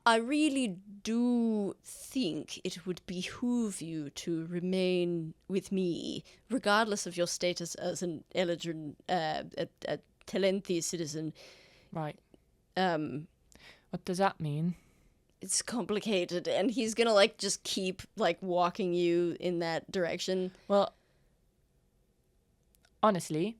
[SPEAKER 1] I really do think it would behoove you to remain with me, regardless of your status as an Eladrin, a Telenthi citizen.
[SPEAKER 2] Right. What does that mean?
[SPEAKER 1] It's complicated, and he's gonna, just keep, walking you in that direction.
[SPEAKER 2] Well, honestly,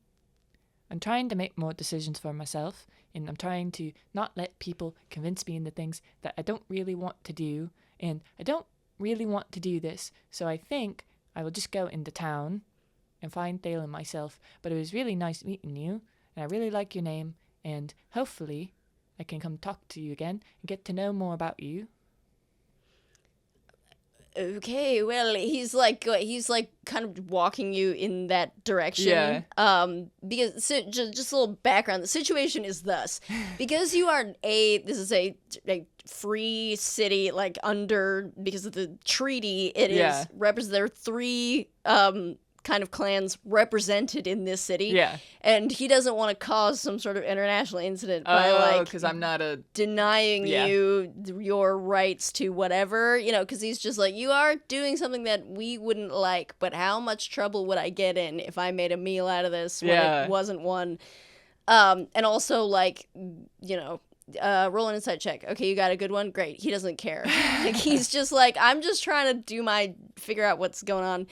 [SPEAKER 2] I'm trying to make more decisions for myself, and I'm trying to not let people convince me into things that I don't really want to do, and I don't really want to do this, so I think I will just go into town and find Thalen myself. But it was really nice meeting you, and I really like your name, and hopefully... I can come talk to you again and get to know more about you.
[SPEAKER 1] Okay, well, he's kind of walking you in that direction.
[SPEAKER 2] Yeah.
[SPEAKER 1] Because just a little background. The situation is thus: because you are this is a free city, because of the treaty. It is there are 3 kind of clans represented in this city.
[SPEAKER 2] Yeah.
[SPEAKER 1] And he doesn't want to cause some sort of international incident by
[SPEAKER 2] because I'm not
[SPEAKER 1] denying you your rights to whatever, because he's just like, you are doing something that we wouldn't like, but how much trouble would I get in if I made a meal out of this when it wasn't one? And also roll an insight check. Okay, you got a good one? Great. He doesn't care. He's just like, I'm just trying to figure out what's going on.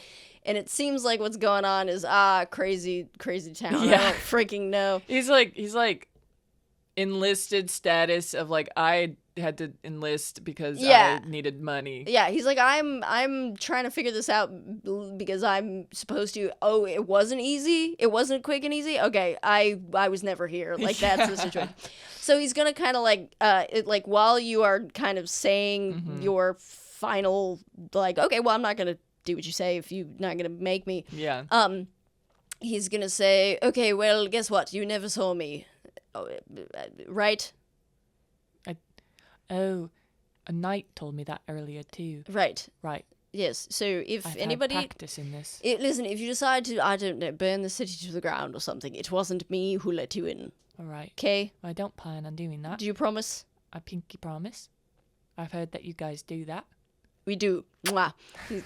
[SPEAKER 1] And it seems like what's going on is crazy town.
[SPEAKER 2] Yeah.
[SPEAKER 1] I don't freaking know.
[SPEAKER 2] He's like enlisted status of like I had to enlist because I needed money.
[SPEAKER 1] Yeah, he's like, I'm trying to figure this out because I'm supposed to. Oh, it wasn't easy. It wasn't quick and easy. Okay, I was never here. Like that's the situation. So he's gonna kind of like while you are kind of saying your final like, okay, well I'm not gonna do what you say if you're not gonna make me.
[SPEAKER 2] Yeah.
[SPEAKER 1] He's gonna say, okay, well guess what? You never saw me, right?
[SPEAKER 2] Oh, a knight told me that earlier too.
[SPEAKER 1] Right.
[SPEAKER 2] Right.
[SPEAKER 1] Yes. So if
[SPEAKER 2] I've
[SPEAKER 1] anybody
[SPEAKER 2] had practice in this.
[SPEAKER 1] Listen, if you decide to, I don't know, burn the city to the ground or something, it wasn't me who let you in.
[SPEAKER 2] All right.
[SPEAKER 1] Okay.
[SPEAKER 2] I don't plan on doing that.
[SPEAKER 1] Do you promise?
[SPEAKER 2] I pinky promise. I've heard that you guys do that.
[SPEAKER 1] We do. Mwah. He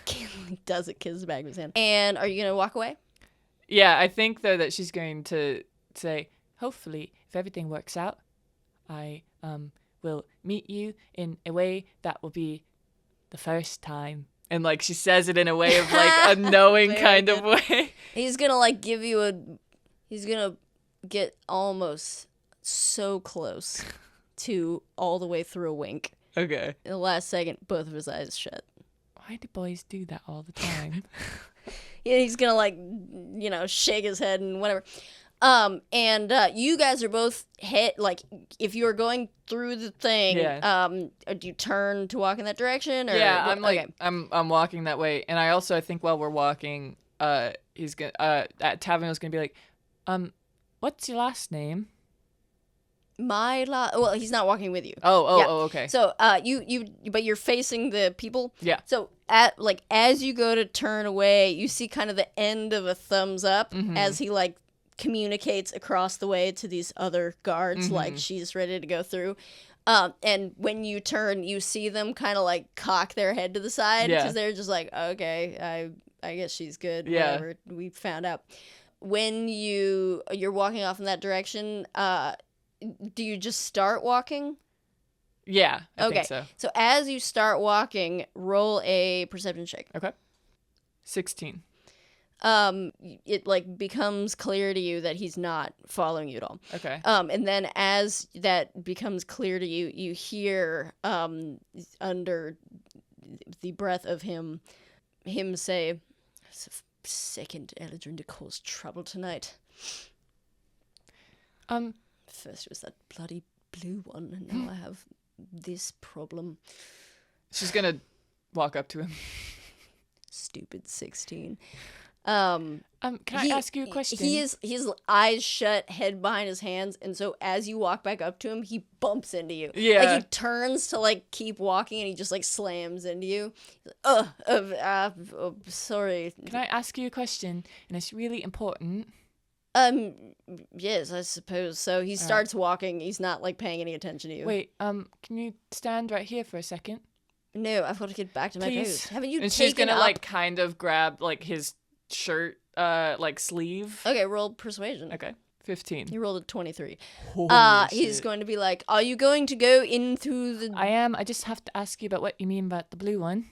[SPEAKER 1] does it, kisses the back of his hand. And are you gonna walk away?
[SPEAKER 2] Yeah, I think though that she's going to say, hopefully, if everything works out, I will meet you in a way that will be the first time. And like she says it in a way of like a knowing kind of way.
[SPEAKER 1] He's gonna like give you he's gonna get almost so close to all the way through a wink.
[SPEAKER 2] Okay.
[SPEAKER 1] In the last second, both of his eyes shut.
[SPEAKER 2] Why do boys do that all the time?
[SPEAKER 1] Yeah, he's gonna like, shake his head and whatever. And you guys are both like, if you're going through the thing, do you turn to walk in that direction? Or
[SPEAKER 2] yeah, I'm like, okay. I'm walking that way, and I think while we're walking, he's gonna, Tavumile's gonna be like, what's your last name?
[SPEAKER 1] Well, he's not walking with you.
[SPEAKER 2] Oh, okay.
[SPEAKER 1] So, but you're facing the people.
[SPEAKER 2] Yeah.
[SPEAKER 1] So as you go to turn away, you see kind of the end of a thumbs up as he like communicates across the way to these other guards, like she's ready to go through. And when you turn, you see them kind of like cock their head to the side because they're just like, okay, I guess she's good.
[SPEAKER 2] Yeah.
[SPEAKER 1] Whatever, we found out. When you're walking off in that direction, do you just start walking?
[SPEAKER 2] Yeah, I think so.
[SPEAKER 1] So as you start walking, roll a perception check.
[SPEAKER 2] Okay. 16.
[SPEAKER 1] It like becomes clear to you that he's not following you at all.
[SPEAKER 2] Okay.
[SPEAKER 1] And then as that becomes clear to you, you hear under the breath of him say, "It's a second Eldrin to cause trouble tonight. First it was that bloody blue one, and now I have this problem."
[SPEAKER 2] She's gonna walk up to him.
[SPEAKER 1] Stupid 16.
[SPEAKER 2] Can I ask you a question?
[SPEAKER 1] His eyes shut, head behind his hands, and so as you walk back up to him, he bumps into you.
[SPEAKER 2] Yeah.
[SPEAKER 1] Like he turns to like keep walking, and he just like slams into you. Sorry.
[SPEAKER 2] Can I ask you a question? And it's really important.
[SPEAKER 1] Yes, I suppose so. He starts walking. He's not like paying any attention to you.
[SPEAKER 2] Wait, can you stand right here for a second?
[SPEAKER 1] No, I've got to get back to my post. Haven't you
[SPEAKER 2] and
[SPEAKER 1] taken
[SPEAKER 2] she's gonna
[SPEAKER 1] up...
[SPEAKER 2] like kind of grab like his shirt like sleeve.
[SPEAKER 1] Okay, roll persuasion.
[SPEAKER 2] Okay. 15.
[SPEAKER 1] You rolled a 23.
[SPEAKER 2] Holy
[SPEAKER 1] he's
[SPEAKER 2] shit.
[SPEAKER 1] going to be like, "Are you going to go in through the..."
[SPEAKER 2] I am. I just have to ask you about what you mean about the blue one.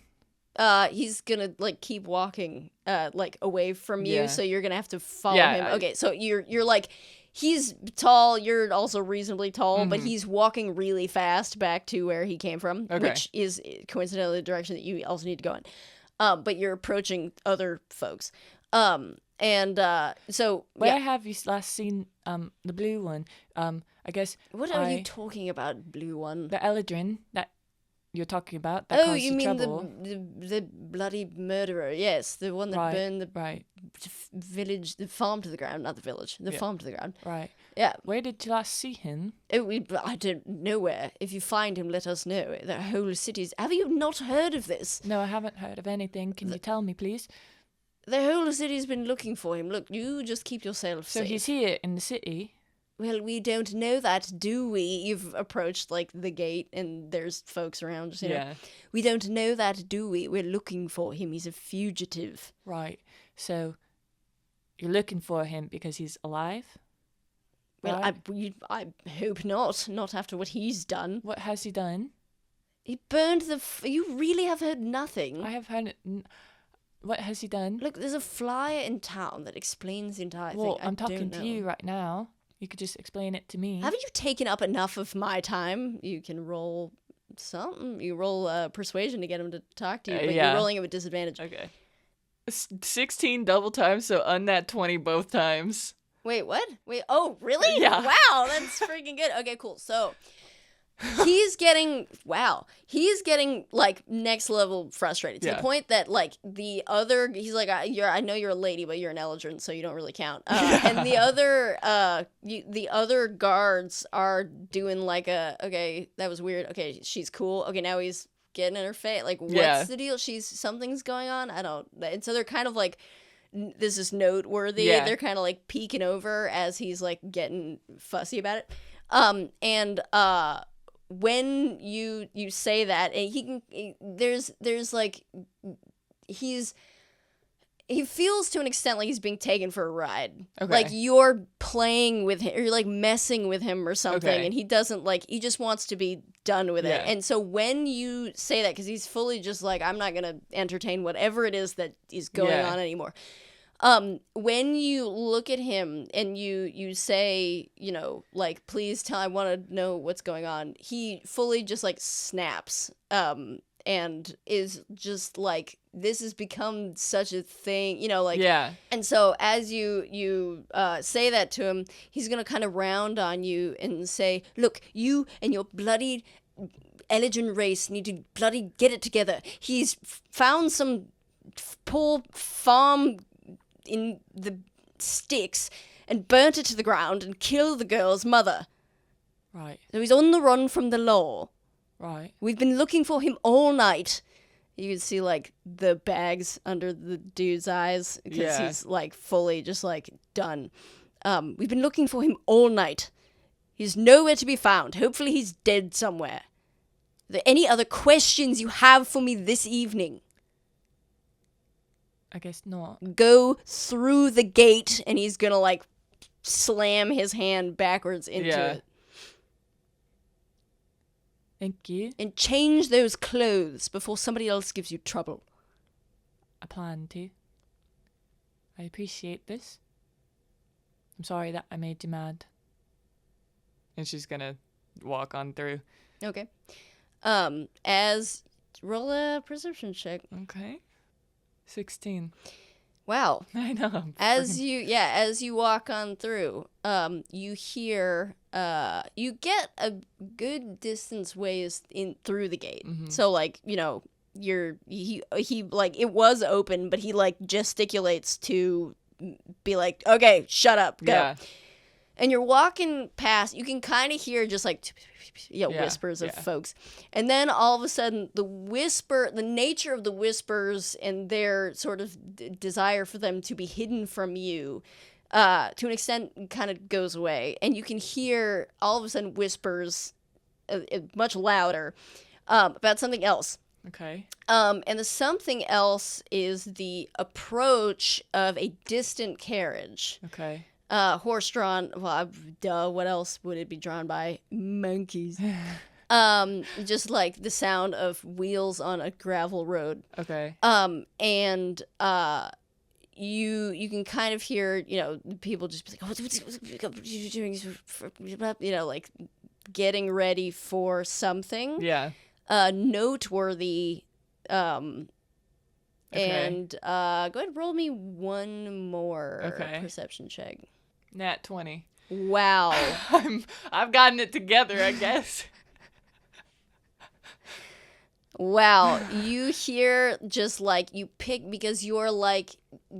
[SPEAKER 1] He's gonna like keep walking like away from you, so you're gonna have to follow him. Okay, so you're like, he's tall, you're also reasonably tall, but he's walking really fast back to where he came from, which is coincidentally the direction that you also need to go in. But you're approaching other folks. So
[SPEAKER 2] where have you last seen the blue one? I guess.
[SPEAKER 1] What are you talking about, blue one?
[SPEAKER 2] The Eldrin that you're talking about. That caused
[SPEAKER 1] you mean
[SPEAKER 2] trouble.
[SPEAKER 1] the bloody murderer? Yes, the one that burned the village, the farm to the ground, not the village, the farm to the ground.
[SPEAKER 2] Right.
[SPEAKER 1] Yeah.
[SPEAKER 2] Where did you last see him?
[SPEAKER 1] I don't know where. If you find him, let us know. The whole city's... Have you not heard of this?
[SPEAKER 2] No, I haven't heard of anything. Can you tell me, please?
[SPEAKER 1] The whole city's been looking for him. Look, you just keep yourself safe.
[SPEAKER 2] So he's here in the city?
[SPEAKER 1] Well, we don't know that, do we? You've approached, like, the gate, and there's folks around, you know. We don't know that, do we? We're looking for him. He's a fugitive.
[SPEAKER 2] Right. So you're looking for him because he's alive?
[SPEAKER 1] Well, right? I hope not. Not after what he's done.
[SPEAKER 2] What has he done?
[SPEAKER 1] He burned the... You really have heard nothing?
[SPEAKER 2] I have heard... What has he done?
[SPEAKER 1] Look, there's a flyer in town that explains the entire thing.
[SPEAKER 2] Well,
[SPEAKER 1] I
[SPEAKER 2] I'm talking
[SPEAKER 1] don't
[SPEAKER 2] to
[SPEAKER 1] know.
[SPEAKER 2] you right now. You could just explain it to me.
[SPEAKER 1] Haven't you taken up enough of my time? You can roll something. You roll persuasion to get him to talk to you, but
[SPEAKER 2] yeah.
[SPEAKER 1] you're rolling it with disadvantage.
[SPEAKER 2] Okay. 16 double times, so unnat 20 both times.
[SPEAKER 1] Wait, what? Wait, oh, really?
[SPEAKER 2] Yeah.
[SPEAKER 1] Wow, that's freaking good. Okay, cool. So he's getting like next level frustrated to the point that like he's like, I know you're a lady, but you're an Eldrin, so you don't really count. And the other guards are doing like okay, that was weird. Okay, she's cool. Okay, now he's getting in her face. Like, what's the deal? Something's going on. I don't. And so they're kind of like, this is noteworthy.
[SPEAKER 2] Yeah.
[SPEAKER 1] They're kind of like peeking over as he's like getting fussy about it. When you say that, and there's like, he feels to an extent like he's being taken for a ride.
[SPEAKER 2] Okay.
[SPEAKER 1] Like you're playing with him, or you're like messing with him or something,
[SPEAKER 2] Okay.
[SPEAKER 1] and he doesn't like, he just wants to be done with it.
[SPEAKER 2] Yeah.
[SPEAKER 1] And so when you say that, because he's fully just like, I'm not going to entertain whatever it is that is going on anymore. When you look at him and you say, you know, like, please tell, I want to know what's going on, he fully just like snaps, and is just like, this has become such a thing, you know, like, and so as you say that to him, he's gonna kind of round on you and say, look, you and your bloody Elegant race need to bloody get it together. He's found some poor farm in the sticks and burnt it to the ground and killed the girl's mother.
[SPEAKER 2] Right.
[SPEAKER 1] So he's on the run from the law.
[SPEAKER 2] Right.
[SPEAKER 1] We've been looking for him all night. You can see like the bags under the dude's eyes because he's like fully just like done. We've been looking for him all night. He's nowhere to be found. Hopefully he's dead somewhere. Are there any other questions you have for me this evening?
[SPEAKER 2] I guess not.
[SPEAKER 1] Go through the gate, and he's gonna like slam his hand backwards into it.
[SPEAKER 2] Thank you.
[SPEAKER 1] And change those clothes before somebody else gives you trouble.
[SPEAKER 2] I plan to. I appreciate this. I'm sorry that I made you mad. And she's gonna walk on through.
[SPEAKER 1] Okay. As roll a perception check.
[SPEAKER 2] Okay. 16.
[SPEAKER 1] Wow.
[SPEAKER 2] I know.
[SPEAKER 1] As you walk on through, you hear, you get a good distance ways in through the gate.
[SPEAKER 2] Mm-hmm.
[SPEAKER 1] So like, you know, he like, it was open, but he like gesticulates to be like, okay, shut up, go.
[SPEAKER 2] Yeah.
[SPEAKER 1] And you're walking past, you can kind of hear just like whispers of folks. And then all of a sudden, the nature of the whispers and their sort of desire for them to be hidden from you, to an extent, kind of goes away. And you can hear all of a sudden whispers, much louder, about something else.
[SPEAKER 2] Okay.
[SPEAKER 1] And the something else is the approach of a distant carriage.
[SPEAKER 2] Okay.
[SPEAKER 1] Horse-drawn, well, duh, what else would it be drawn by? Monkeys. Just like the sound of wheels on a gravel road.
[SPEAKER 2] Okay.
[SPEAKER 1] And you can kind of hear, you know, people just be like, you know, like getting ready for something.
[SPEAKER 2] Yeah.
[SPEAKER 1] Noteworthy.
[SPEAKER 2] Okay.
[SPEAKER 1] And go ahead and roll me one more perception check.
[SPEAKER 2] Nat 20.
[SPEAKER 1] Wow.
[SPEAKER 2] I've gotten it together, I guess.
[SPEAKER 1] Wow. You hear just like you pick because you're like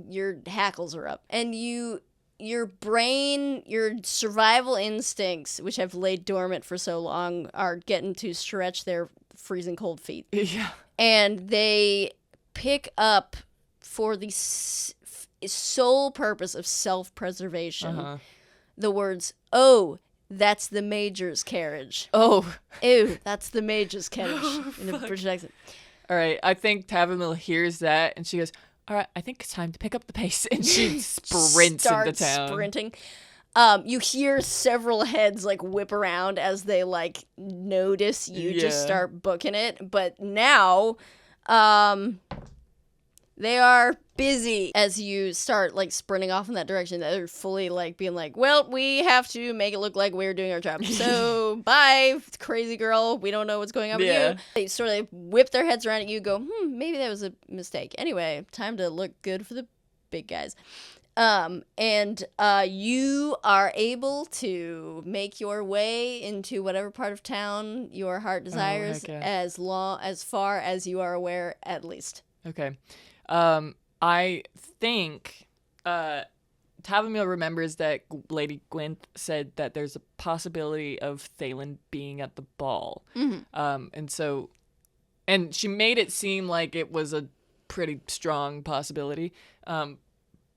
[SPEAKER 1] your hackles are up and your brain, your survival instincts, which have laid dormant for so long, are getting to stretch their freezing cold feet.
[SPEAKER 2] Yeah.
[SPEAKER 1] And they pick up for the sole purpose of self-preservation the words, "Oh, that's the Major's carriage.
[SPEAKER 2] Oh.
[SPEAKER 1] Ew, that's the Major's carriage."
[SPEAKER 2] All right, I think Tavumile hears that and she goes, all right, I think it's time to pick up the pace. And she sprints into town.
[SPEAKER 1] Sprinting. You hear several heads like whip around as they like notice you just start booking it. But now, They are busy. As you start like sprinting off in that direction, they're fully like being like, well, we have to make it look like we're doing our job. So bye, crazy girl. We don't know what's going on with you. They sort of whip their heads around at you, go, maybe that was a mistake. Anyway, time to look good for the big guys. And you are able to make your way into whatever part of town your heart desires, as far as you are aware, at least.
[SPEAKER 2] Okay. I think Tavumile remembers that Lady Gwynth said that there's a possibility of Thalen being at the ball. And she made it seem like it was a pretty strong possibility.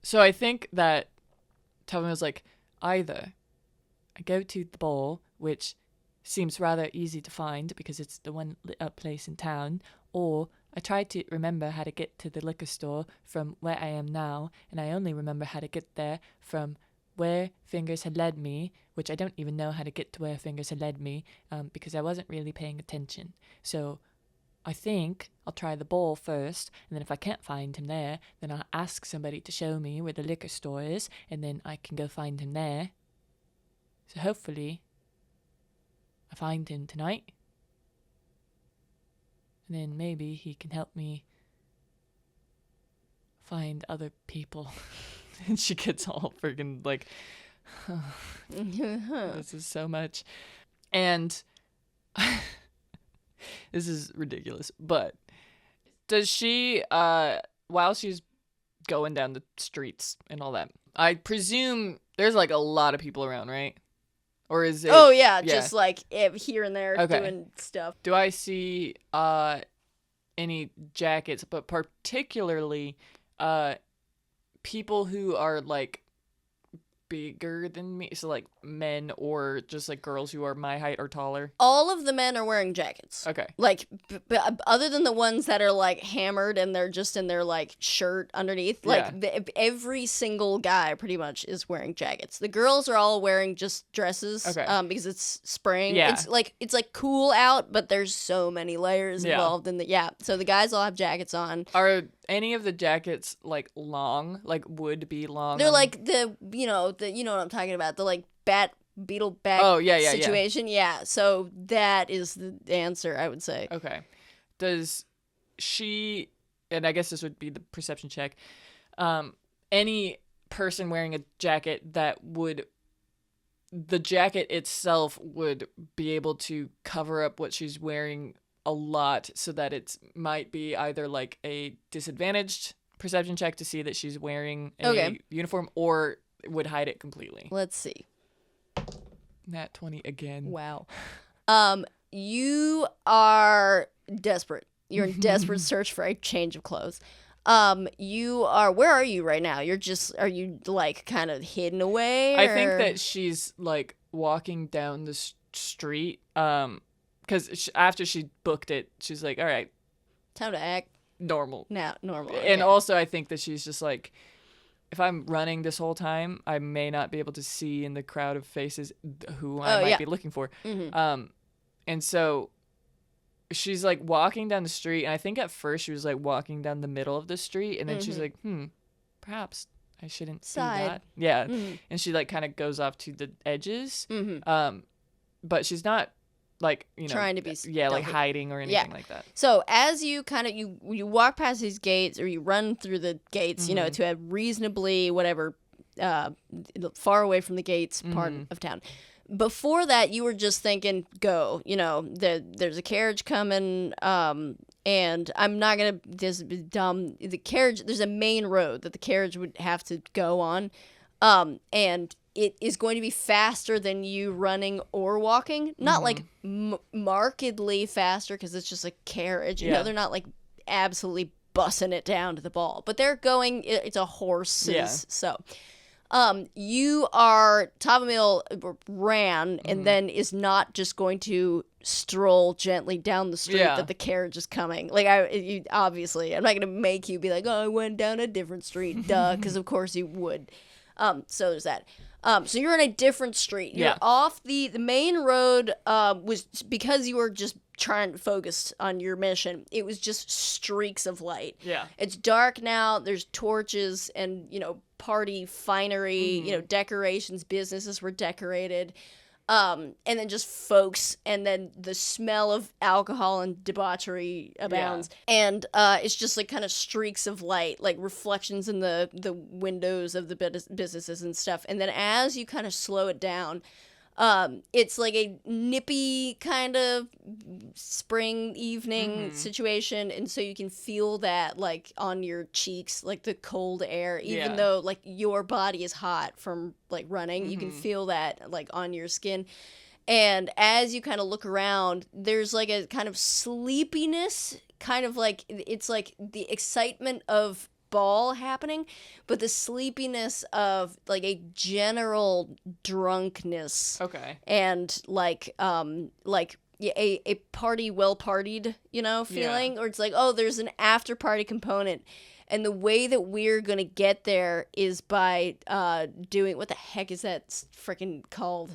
[SPEAKER 2] So I think that Tavumile's like, either I go to the ball, which seems rather easy to find because it's the one lit up place in town, or I tried to remember how to get to the liquor store from where I am now, and I only remember how to get there from where Fingers had led me, which I don't even know how to get to where Fingers had led me, because I wasn't really paying attention. So I think I'll try the ball first, and then if I can't find him there, then I'll ask somebody to show me where the liquor store is, and then I can go find him there. So hopefully I find him tonight. And then maybe he can help me find other people. And she gets all freaking like, this is so much. And this is ridiculous. But does she, while she's going down the streets and all that, I presume there's like a lot of people around, right? Or is it?
[SPEAKER 1] Oh, yeah. Just like here and there doing stuff.
[SPEAKER 2] Do I see any jackets, but particularly people who are like bigger than me, so like men or just like girls who are my height or taller?
[SPEAKER 1] All of the men are wearing jackets.
[SPEAKER 2] Okay.
[SPEAKER 1] Like other than the ones that are like hammered and they're just in their like shirt underneath, like every single guy pretty much is wearing jackets. The girls are all wearing just dresses, because it's spring.
[SPEAKER 2] Yeah.
[SPEAKER 1] It's like cool out, but there's so many layers involved in the so the guys all have jackets on.
[SPEAKER 2] Are any of the jackets like long, like would be long?
[SPEAKER 1] They're like the you know what I'm talking about, the like beetle back situation. Yeah. So that is the answer, I would say.
[SPEAKER 2] Okay. Does she, and I guess this would be the perception check, any person wearing a jacket that would, the jacket itself would be able to cover up what she's wearing a lot, so that it might be either like a disadvantaged perception check to see that she's wearing a uniform, or would hide it completely.
[SPEAKER 1] Let's see.
[SPEAKER 2] Nat 20 again.
[SPEAKER 1] Wow. You are desperate. You're in desperate search for a change of clothes. You are, where are you right now? Are you like kind of hidden away?
[SPEAKER 2] I think that she's like walking down the street. Because after she booked it, she's like, all right,
[SPEAKER 1] time to act
[SPEAKER 2] normal.
[SPEAKER 1] Normal.
[SPEAKER 2] Okay. And also I think that she's just like, if I'm running this whole time, I may not be able to see in the crowd of faces who I might be looking for. Mm-hmm. And so she's like walking down the street, and I think at first she was like walking down the middle of the street, and then she's like, perhaps I shouldn't do that. Yeah. Mm-hmm. And she like kind of goes off to the edges. Mm-hmm. But she's not like,
[SPEAKER 1] trying to be
[SPEAKER 2] like hiding or anything like that.
[SPEAKER 1] So as you kind of you walk past these gates, or you run through the gates, to a reasonably far away from the gates part of town. Before that, you were just thinking, go. There's a carriage coming, and I'm not gonna the carriage. There's a main road that the carriage would have to go on, and it is going to be faster than you running or walking. Not like markedly faster, because it's just a carriage. They're not like absolutely bussing it down to the ball, but they're going. It's a horse. So, you are Tavumile ran and then is not just going to stroll gently down the street that the carriage is coming. Like obviously, I'm not going to make you be like, oh, I went down a different street, duh, because of course you would. So there's that. So you're in a different street. You're off the main road. Was because you were just trying to focus on your mission. It was just streaks of light.
[SPEAKER 2] Yeah.
[SPEAKER 1] It's dark now. There's torches and party finery. Decorations. Businesses were decorated. And then just folks, and then the smell of alcohol and debauchery abounds. Yeah. And it's just like kind of streaks of light, like reflections in the windows of the businesses and stuff. And then as you kind of slow it down, it's like a nippy kind of spring evening situation, and so you can feel that like on your cheeks, like the cold air, even though like your body is hot from like running, you can feel that like on your skin. And as you kind of look around, there's like a kind of sleepiness, kind of like it's like the excitement of ball happening, but the sleepiness of like a general drunkenness.
[SPEAKER 2] Okay.
[SPEAKER 1] And like a party well partied, feeling, or it's like, oh, there's an after party component. And the way that we're gonna get there is by doing, what the heck is that freaking called?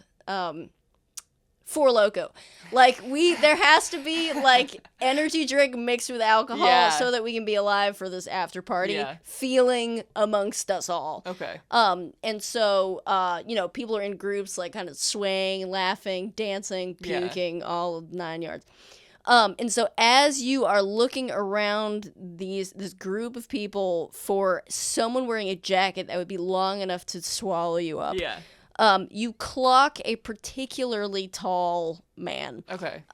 [SPEAKER 1] Four Loko. Like there has to be like energy drink mixed with alcohol so that we can be alive for this after party feeling amongst us all.
[SPEAKER 2] Okay.
[SPEAKER 1] And so people are in groups like kind of swaying, laughing, dancing, puking, all of 9 yards. And so as you are looking around this group of people for someone wearing a jacket that would be long enough to swallow you up.
[SPEAKER 2] Yeah.
[SPEAKER 1] You clock a particularly tall man.
[SPEAKER 2] Okay.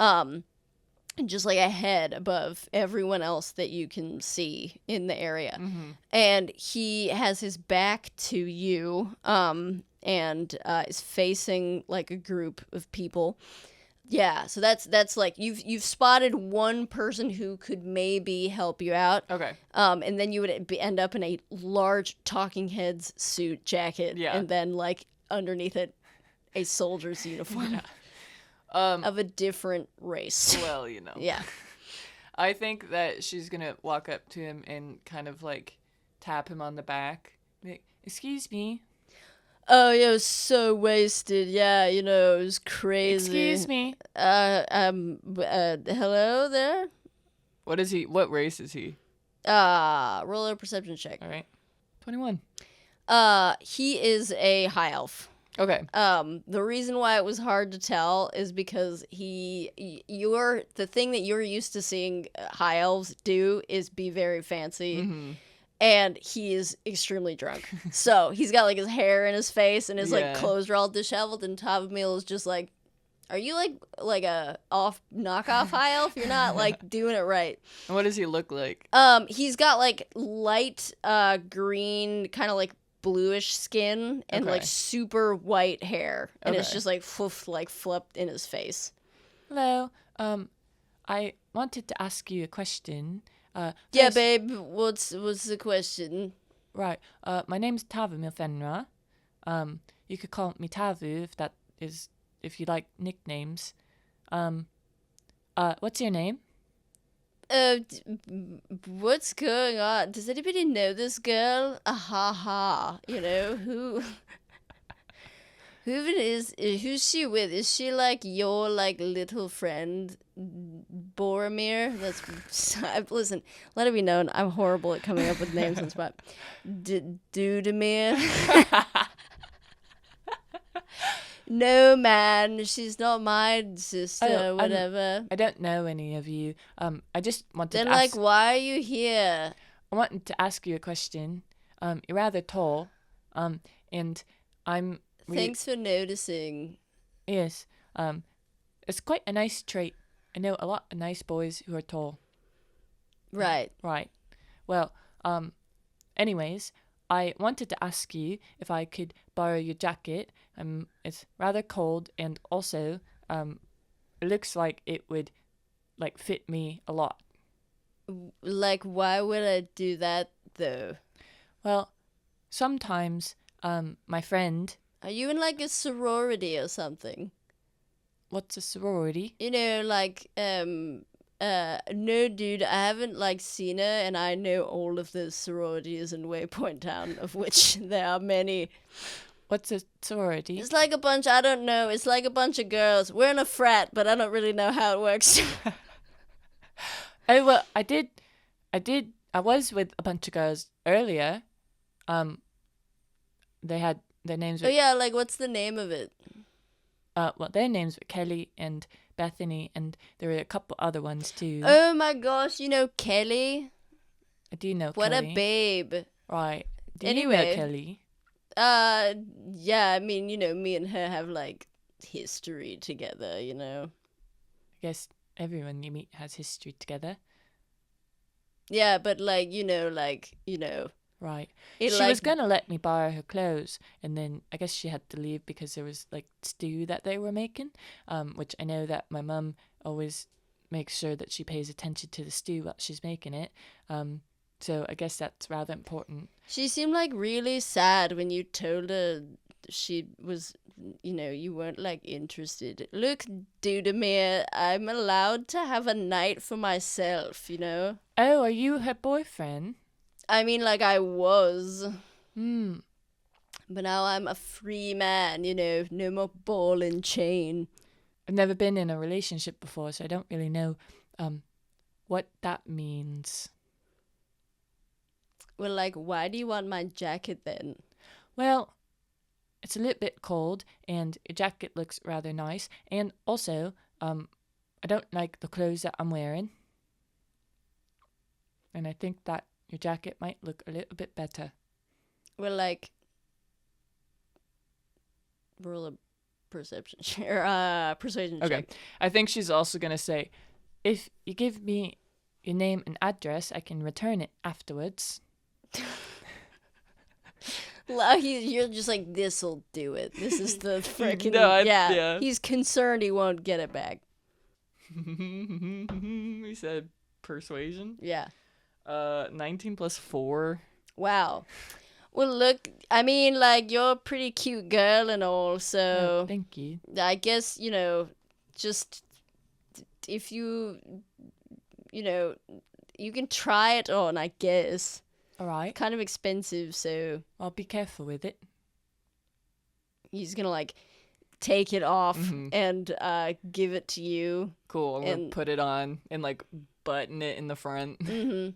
[SPEAKER 1] Just like a head above everyone else that you can see in the area. Mm-hmm. And he has his back to you, and is facing like a group of people. Yeah, so that's like you've spotted one person who could maybe help you out.
[SPEAKER 2] Okay.
[SPEAKER 1] And then you would end up in a large talking heads suit jacket.
[SPEAKER 2] Yeah.
[SPEAKER 1] And then like underneath it, a soldier's uniform of a different race.
[SPEAKER 2] Well,
[SPEAKER 1] Yeah.
[SPEAKER 2] I think that she's gonna walk up to him and kind of like tap him on the back. Like, excuse me.
[SPEAKER 1] Oh, yeah, I was so wasted. Yeah, it was crazy.
[SPEAKER 2] Excuse me.
[SPEAKER 1] Hello there?
[SPEAKER 2] What is he? What race is he?
[SPEAKER 1] Roll a perception check.
[SPEAKER 2] All right. 21.
[SPEAKER 1] He is a high elf.
[SPEAKER 2] Okay.
[SPEAKER 1] The reason why it was hard to tell is because the thing that you're used to seeing high elves do is be very fancy. Mm-hmm. And he is extremely drunk. So he's got like his hair in his face and his like clothes are all disheveled, and Tavumile is just like, are you like a knockoff high elf? You're not like doing it right.
[SPEAKER 2] And what does he look like?
[SPEAKER 1] He's got like light green, kind of like bluish skin and like super white hair, and it's just like flipped in his face.
[SPEAKER 3] Hello. I wanted to ask you a question.
[SPEAKER 1] Yeah, babe. What's the question?
[SPEAKER 3] Right. My name's Fable of Fenra. You could call me Tavu if you like nicknames. What's your name?
[SPEAKER 1] What's going on? Does anybody know this girl? Ha. Who's she with? Is she like your like little friend Boromir? Listen, let it be known I'm horrible at coming up with names on the spot. Dudemir. No, man, she's not my sister. Whatever.
[SPEAKER 3] I don't know any of you. I just wanted
[SPEAKER 1] then
[SPEAKER 3] to ask.
[SPEAKER 1] Then why are you here?
[SPEAKER 3] I wanted to ask you a question. You're rather tall. And I'm.
[SPEAKER 1] Thanks for noticing.
[SPEAKER 3] Yes. It's quite a nice trait. I know a lot of nice boys who are tall.
[SPEAKER 1] Right.
[SPEAKER 3] Right. Well, anyways, I wanted to ask you if I could borrow your jacket. It's rather cold, and also, it looks like it would, like, fit me a lot.
[SPEAKER 1] Like, why would I do that, though?
[SPEAKER 3] Well, sometimes, my friend...
[SPEAKER 1] Are you in, like, a sorority or something?
[SPEAKER 3] What's a sorority?
[SPEAKER 1] Like, no, dude, I haven't, like, seen her, and I know all of the sororities in Waypoint Town, of which there are many.
[SPEAKER 3] What's a sorority?
[SPEAKER 1] It's like a bunch, I don't know, it's like a bunch of girls. We're in a frat, but I don't really know how it works.
[SPEAKER 3] Oh, well, I was with a bunch of girls earlier. They had their names
[SPEAKER 1] Oh
[SPEAKER 3] were,
[SPEAKER 1] yeah, like what's the name of it?
[SPEAKER 3] well, their names were Kelly and Bethany, and there were a couple other ones too.
[SPEAKER 1] Oh my gosh, you know Kelly?
[SPEAKER 3] I do know
[SPEAKER 1] What
[SPEAKER 3] Kelly.
[SPEAKER 1] a babe.
[SPEAKER 3] Right. Do you
[SPEAKER 1] Anyway.
[SPEAKER 3] know Kelly?
[SPEAKER 1] Yeah, I mean, you know, me and her have like history together, you know.
[SPEAKER 3] I guess everyone you meet has history together.
[SPEAKER 1] Yeah, but like,
[SPEAKER 3] Right.
[SPEAKER 1] it
[SPEAKER 3] She
[SPEAKER 1] like
[SPEAKER 3] was going to let me borrow her clothes, and then I guess she had to leave because there was like stew that they were making, which I know that my mum always makes sure that she pays attention to the stew while she's making it. So I guess that's rather important.
[SPEAKER 1] she seemed like really sad when you told her she was, you know, you weren't like interested. Look, Dudamere, I'm allowed to have a night for myself, you know?
[SPEAKER 3] Oh, are you her boyfriend?
[SPEAKER 1] I mean, like I was,
[SPEAKER 3] Hmm.
[SPEAKER 1] but now I'm a free man, you know, no more ball and chain.
[SPEAKER 3] I've never been in a relationship before, so I don't really know what that means.
[SPEAKER 1] Well, like, why do you want my jacket then?
[SPEAKER 3] Well, it's a little bit cold, and your jacket looks rather nice, and also, I don't like the clothes that I'm wearing, and I think that your jacket might look a little bit better.
[SPEAKER 1] Well, like, roll a perception persuasion check.
[SPEAKER 3] Okay. I think she's also gonna say, if you give me your name and address, I can return it afterwards.
[SPEAKER 1] Well, you're just like, this'll do it. This is the freaking
[SPEAKER 2] No,
[SPEAKER 1] yeah. He's concerned he won't get it back.
[SPEAKER 2] We said persuasion.
[SPEAKER 1] Yeah.
[SPEAKER 2] 19 plus 4.
[SPEAKER 1] Wow. Well, look, I mean, like, you're a pretty cute girl and all,
[SPEAKER 3] Oh,
[SPEAKER 1] so
[SPEAKER 3] thank you.
[SPEAKER 1] I guess, you know, just if you know, you can try it on, I guess.
[SPEAKER 3] All right.
[SPEAKER 1] Kind of expensive, so
[SPEAKER 3] I'll be careful with it.
[SPEAKER 1] he's gonna like take it off
[SPEAKER 2] Mhm.
[SPEAKER 1] and give it to you.
[SPEAKER 2] Cool. I'm gonna
[SPEAKER 1] And-
[SPEAKER 2] put it on and like button it in the front.
[SPEAKER 1] hmm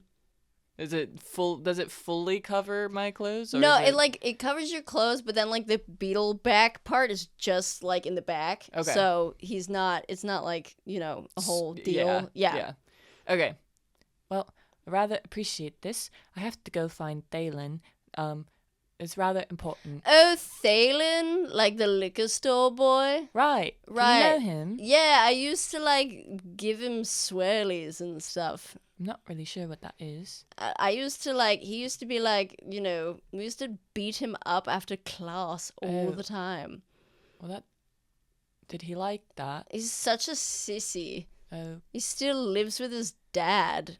[SPEAKER 2] Is it full? Does it fully cover my clothes? Or
[SPEAKER 1] No,
[SPEAKER 2] is
[SPEAKER 1] it covers your clothes, but then like the beetle back part is just like in the back.
[SPEAKER 2] Okay.
[SPEAKER 1] So it's not like, you know, a whole deal.
[SPEAKER 2] Yeah. Okay.
[SPEAKER 3] Well, I rather appreciate this. I have to go find Thalen. It's rather important.
[SPEAKER 1] Oh, Thalen, like the liquor store boy.
[SPEAKER 3] Right. Do
[SPEAKER 1] Right.
[SPEAKER 3] you know him?
[SPEAKER 1] Yeah, I used to like give him swirlies and stuff.
[SPEAKER 3] I'm not really sure what that is.
[SPEAKER 1] I used to like, he used to be like, you know, we used to beat him up after class all
[SPEAKER 3] Oh.
[SPEAKER 1] the time.
[SPEAKER 3] Well, did he like that?
[SPEAKER 1] He's such a sissy.
[SPEAKER 3] Oh,
[SPEAKER 1] He still lives with his dad.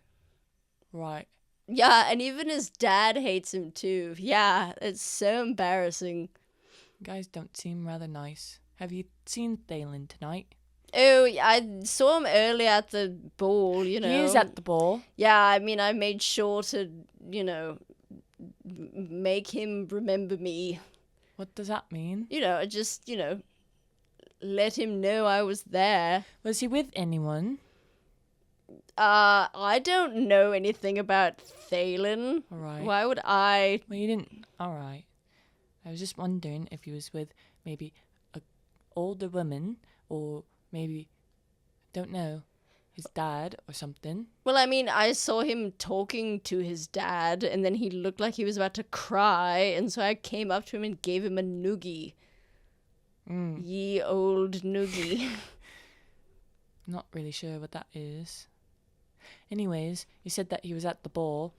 [SPEAKER 3] right.
[SPEAKER 1] Yeah, and even his dad hates him too. Yeah, it's so embarrassing.
[SPEAKER 3] Guys don't seem rather nice. Have you seen Thalen tonight?
[SPEAKER 1] Oh, I saw him earlier at the ball, you know.
[SPEAKER 3] He is at the ball.
[SPEAKER 1] Yeah, I mean, I made sure to, you know, make him remember me.
[SPEAKER 3] What does that mean?
[SPEAKER 1] You know, just, you know, let him know I was there.
[SPEAKER 3] Was he with anyone?
[SPEAKER 1] I don't know anything about Thalen.
[SPEAKER 3] All right.
[SPEAKER 1] Why would I?
[SPEAKER 3] Well, you didn't. All right. I was just wondering if he was with maybe a older woman or maybe, don't know, his dad or something.
[SPEAKER 1] Well, I mean, I saw him talking to his dad, and then he looked like he was about to cry, and so I came up to him and gave him a noogie.
[SPEAKER 3] Mm,
[SPEAKER 1] Ye old noogie.
[SPEAKER 3] I'm not really sure what that is. Anyways, you said that he was at the ball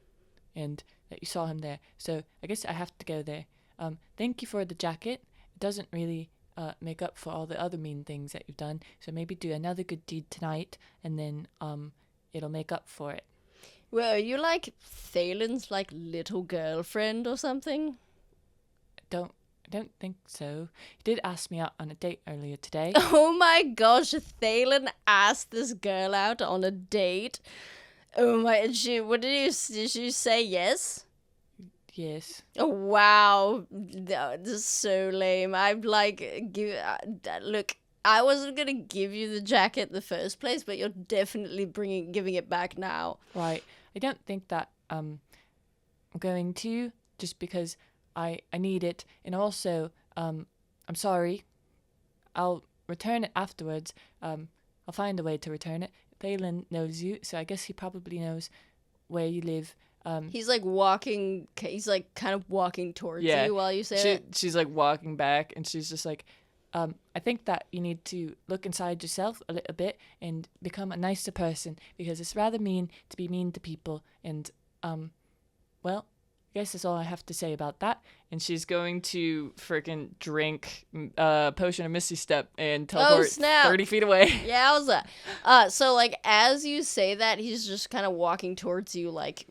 [SPEAKER 3] and that you saw him there. So I guess I have to go there. Thank you for the jacket. It doesn't really make up for all the other mean things that you've done. So maybe do another good deed tonight, and then it'll make up for it.
[SPEAKER 1] Well, are you like Thalen's like little girlfriend or something?
[SPEAKER 3] I don't think so. He did ask me out on a date earlier today.
[SPEAKER 1] Oh my gosh, Thalen asked this girl out on a date. Oh my, did she say yes?
[SPEAKER 3] Yes.
[SPEAKER 1] Oh wow, this is so lame. I'm like, look, I wasn't gonna give you the jacket in the first place, but you're definitely giving it back now.
[SPEAKER 3] Right. I don't think that I'm going to, just because I need it, and also I'm sorry. I'll return it afterwards. I'll find a way to return it. Thalen knows you, so I guess he probably knows where you live.
[SPEAKER 1] He's like walking. He's like kind of walking towards
[SPEAKER 2] Yeah.
[SPEAKER 1] you while you say it.
[SPEAKER 2] She's like walking back, and she's just like,
[SPEAKER 3] I think that you need to look inside yourself a little bit and become a nicer person, because it's rather mean to be mean to people. And well, I guess that's all I have to say about that.
[SPEAKER 2] and she's going to freaking drink potion of Misty Step and teleport
[SPEAKER 1] snap.
[SPEAKER 2] 30 feet away.
[SPEAKER 1] Yowza. So like as you say that, he's just kind of walking towards you, like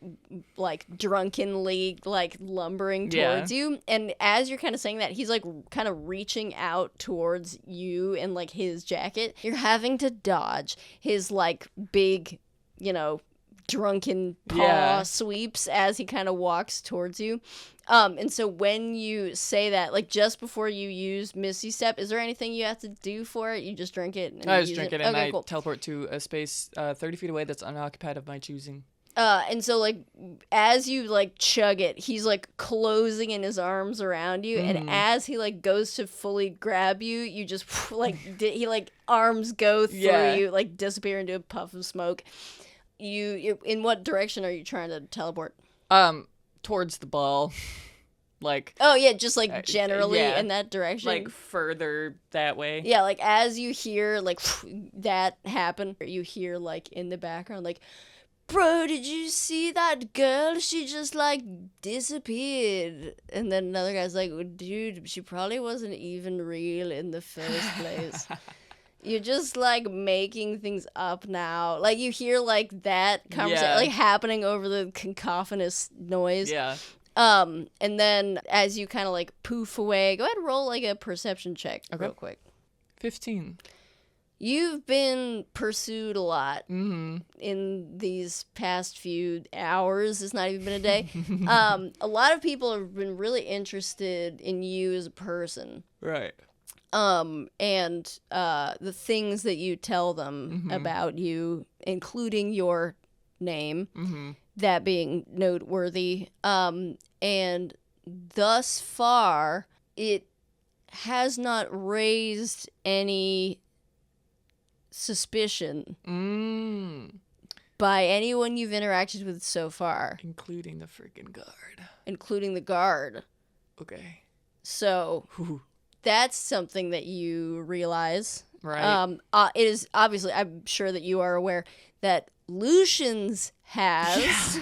[SPEAKER 1] drunkenly, like lumbering towards you. And as you're kind of saying that, he's like kind of reaching out towards you and like his jacket. You're having to dodge his like big, drunken paw sweeps as he kind of walks towards you. And so when you say that, like just before you use Misty Step, is there anything you have to do for it? You just drink it? And
[SPEAKER 2] I just drink it, and
[SPEAKER 1] okay,
[SPEAKER 2] I
[SPEAKER 1] cool.
[SPEAKER 2] teleport to a space 30 feet away that's unoccupied of my choosing.
[SPEAKER 1] And so like as you like chug it, he's like closing in his arms around you, and as he like goes to fully grab you, you just like he like arms go through you, like disappear into a puff of smoke. You in what direction are you trying to teleport?
[SPEAKER 2] Towards the ball. Like,
[SPEAKER 1] oh yeah, just like generally
[SPEAKER 2] yeah.
[SPEAKER 1] in that direction,
[SPEAKER 2] like further that way.
[SPEAKER 1] Yeah, like as you hear like that happen, you hear like in the background like, bro, did you see that girl? She just like disappeared. And then another guy's like, dude, she probably wasn't even real in the first place. You're just like making things up now. Like you hear like that conversation like happening over the cacophonous noise.
[SPEAKER 2] Yeah.
[SPEAKER 1] And then as you kind of like poof away, go ahead and roll like a perception check real quick.
[SPEAKER 2] 15.
[SPEAKER 1] You've been pursued a lot in these past few hours. It's not even been a day. A lot of people have been really interested in you as a person.
[SPEAKER 2] Right.
[SPEAKER 1] And the things that you tell them about you, including your name, that being noteworthy. And thus far, it has not raised any suspicion by anyone you've interacted with so far.
[SPEAKER 2] Including the freaking guard.
[SPEAKER 1] Including the guard.
[SPEAKER 2] Okay.
[SPEAKER 1] So... that's something that you realize.
[SPEAKER 2] Right.
[SPEAKER 1] It is obviously, I'm sure that you are aware that Lucian's has,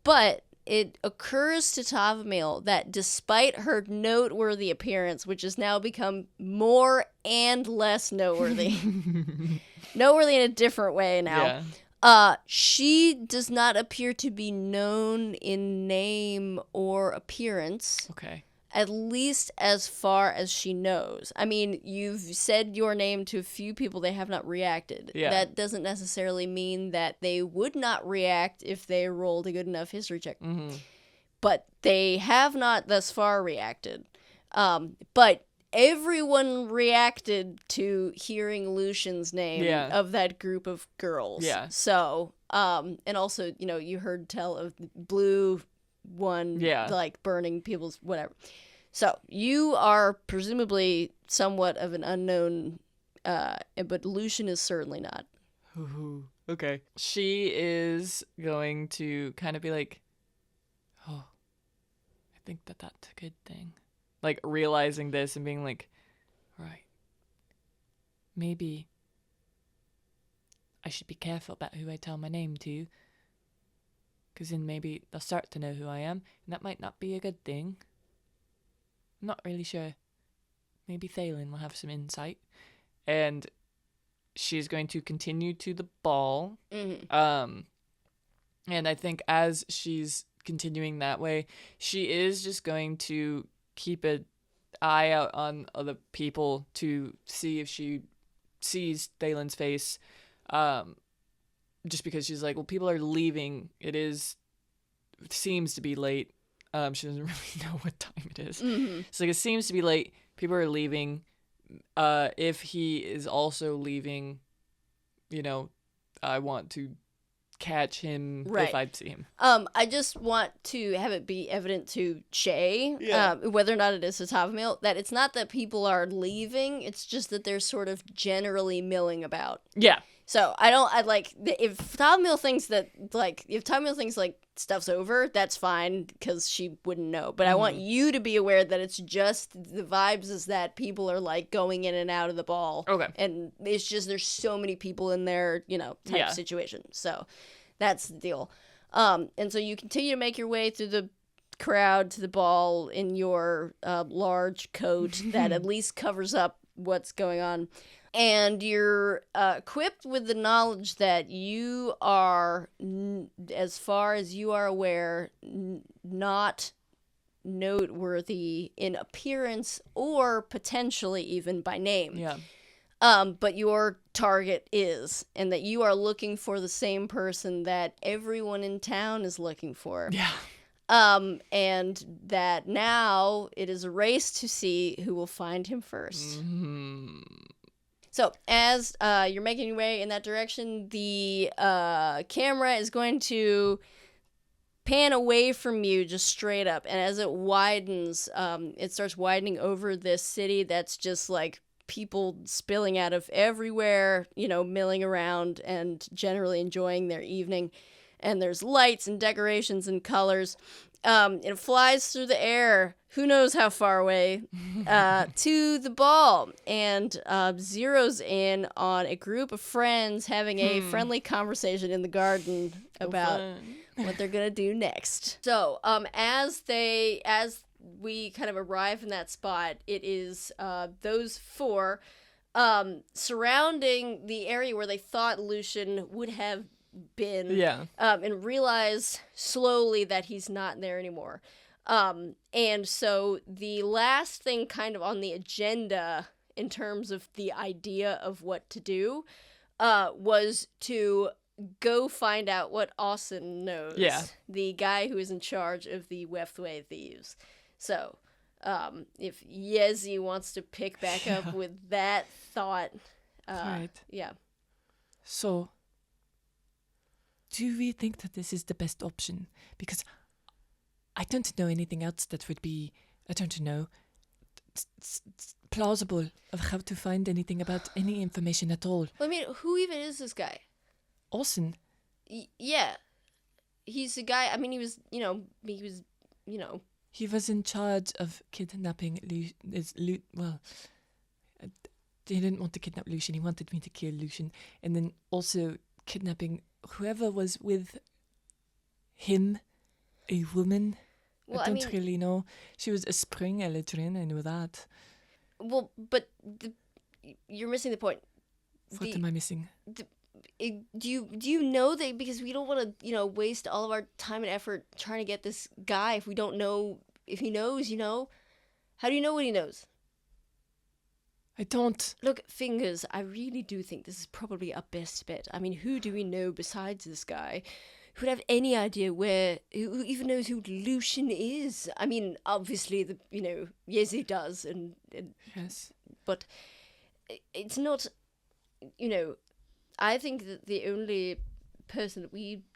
[SPEAKER 1] but it occurs to Tavumile that despite her noteworthy appearance, which has now become more and less noteworthy, noteworthy in a different way now, she does not appear to be known in name or appearance.
[SPEAKER 2] Okay.
[SPEAKER 1] At least as far as she knows. I mean, you've said your name to a few people, they have not reacted.
[SPEAKER 2] Yeah.
[SPEAKER 1] That doesn't necessarily mean that they would not react if they rolled a good enough history check. But they have not thus far reacted. But everyone reacted to hearing Lucian's name of that group of girls.
[SPEAKER 2] Yeah.
[SPEAKER 1] So, and also, you heard tell of the blue one, like burning people's whatever. So you are presumably somewhat of an unknown, but Lucien is certainly not.
[SPEAKER 2] Okay. She is going to kind of be like, oh, I think that that's a good thing. Like realizing this and being like, right,
[SPEAKER 3] maybe I should be careful about who I tell my name to. Because then maybe they'll start to know who I am, and that might not be a good thing. I'm not really sure. Maybe Thalen will have some insight.
[SPEAKER 2] And she's going to continue to the ball. And I think as she's continuing that way, she is just going to keep an eye out on other people to see if she sees Thalen's face. Just because she's like, well, people are leaving. It is seems to be late. She doesn't really know what time it is.
[SPEAKER 1] Mm-hmm.
[SPEAKER 2] So it seems to be late. People are leaving. If he is also leaving, I want to catch him
[SPEAKER 1] Right.
[SPEAKER 2] if I see him.
[SPEAKER 1] I just want to have it be evident to Shay,
[SPEAKER 2] Yeah.
[SPEAKER 1] whether or not it is to Tavumile, that it's not that people are leaving, it's just that they're sort of generally milling about.
[SPEAKER 2] Yeah.
[SPEAKER 1] So if Tavumile thinks like stuff's over, that's fine because she wouldn't know. But I want you to be aware that it's just the vibes is that people are like going in and out of the ball.
[SPEAKER 2] Okay.
[SPEAKER 1] And it's just there's so many people in there, type situation. So that's the deal. And so you continue to make your way through the crowd to the ball in your large coat that at least covers up what's going on. And you're equipped with the knowledge that you are, as far as you are aware, not noteworthy in appearance or potentially even by name.
[SPEAKER 2] Yeah.
[SPEAKER 1] But your target is, and that you are looking for the same person that everyone in town is looking for.
[SPEAKER 2] Yeah.
[SPEAKER 1] And that now it is a race to see who will find him first.
[SPEAKER 2] Mm-hmm.
[SPEAKER 1] So, as you're making your way in that direction, the camera is going to pan away from you just straight up. And as it widens, it starts widening over this city that's just like people spilling out of everywhere, milling around and generally enjoying their evening. And there's lights and decorations and colors. It flies through the air, who knows how far away, to the ball, and zeroes in on a group of friends having a friendly conversation in the garden about what they're gonna do next. So, as we kind of arrive in that spot, it is those four surrounding the area where they thought Lucien would have been, and realize slowly that he's not there anymore. And so the last thing kind of on the agenda in terms of the idea of what to do was to go find out what Austin knows.
[SPEAKER 2] Yeah.
[SPEAKER 1] The guy who is in charge of the Weftway Thieves. So, if Yezi wants to pick back up with that thought,
[SPEAKER 3] Right.
[SPEAKER 1] yeah.
[SPEAKER 3] So, do we think that this is the best option? Because I don't know anything else that would be, plausible of how to find anything about any information at all.
[SPEAKER 1] Well, I mean, who even is this guy?
[SPEAKER 3] Austin.
[SPEAKER 1] Yeah. He's the guy, I mean, he was,
[SPEAKER 3] He was in charge of kidnapping he didn't want to kidnap Lucien. He wanted me to kill Lucien. And then also kidnapping whoever was with him, a woman.
[SPEAKER 1] Well,
[SPEAKER 3] I don't really know. She was a spring electrin, I know that.
[SPEAKER 1] Well, but you're missing the point.
[SPEAKER 3] What am I missing?
[SPEAKER 1] Do you know that, because we don't want to, waste all of our time and effort trying to get this guy if we don't know if he knows, How do you know what he knows?
[SPEAKER 3] I don't.
[SPEAKER 1] Look, Fingers, I really do think this is probably our best bet. I mean, who do we know besides this guy who would have any idea who even knows who Lucien is? I mean, obviously, Yezi does, and
[SPEAKER 3] Yes.
[SPEAKER 1] but it's not, I think that the only person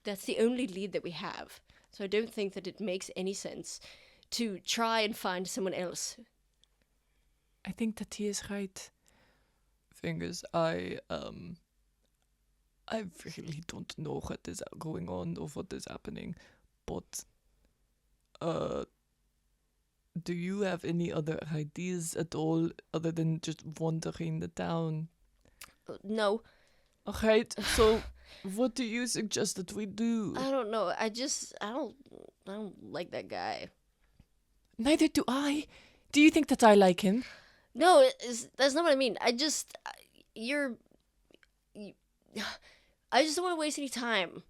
[SPEAKER 1] that's the only lead that we have. So I don't think that it makes any sense to try and find someone else.
[SPEAKER 3] I think that he is right.
[SPEAKER 2] Fingers, I really don't know what is going on or what is happening, but do you have any other ideas at all other than just wandering the town?
[SPEAKER 1] No.
[SPEAKER 2] Alright, so what do you suggest that we do?
[SPEAKER 1] I don't know. I don't like that guy.
[SPEAKER 3] Neither do I. Do you think that I like him?
[SPEAKER 1] No, that's not what I mean. I just don't want to waste any time.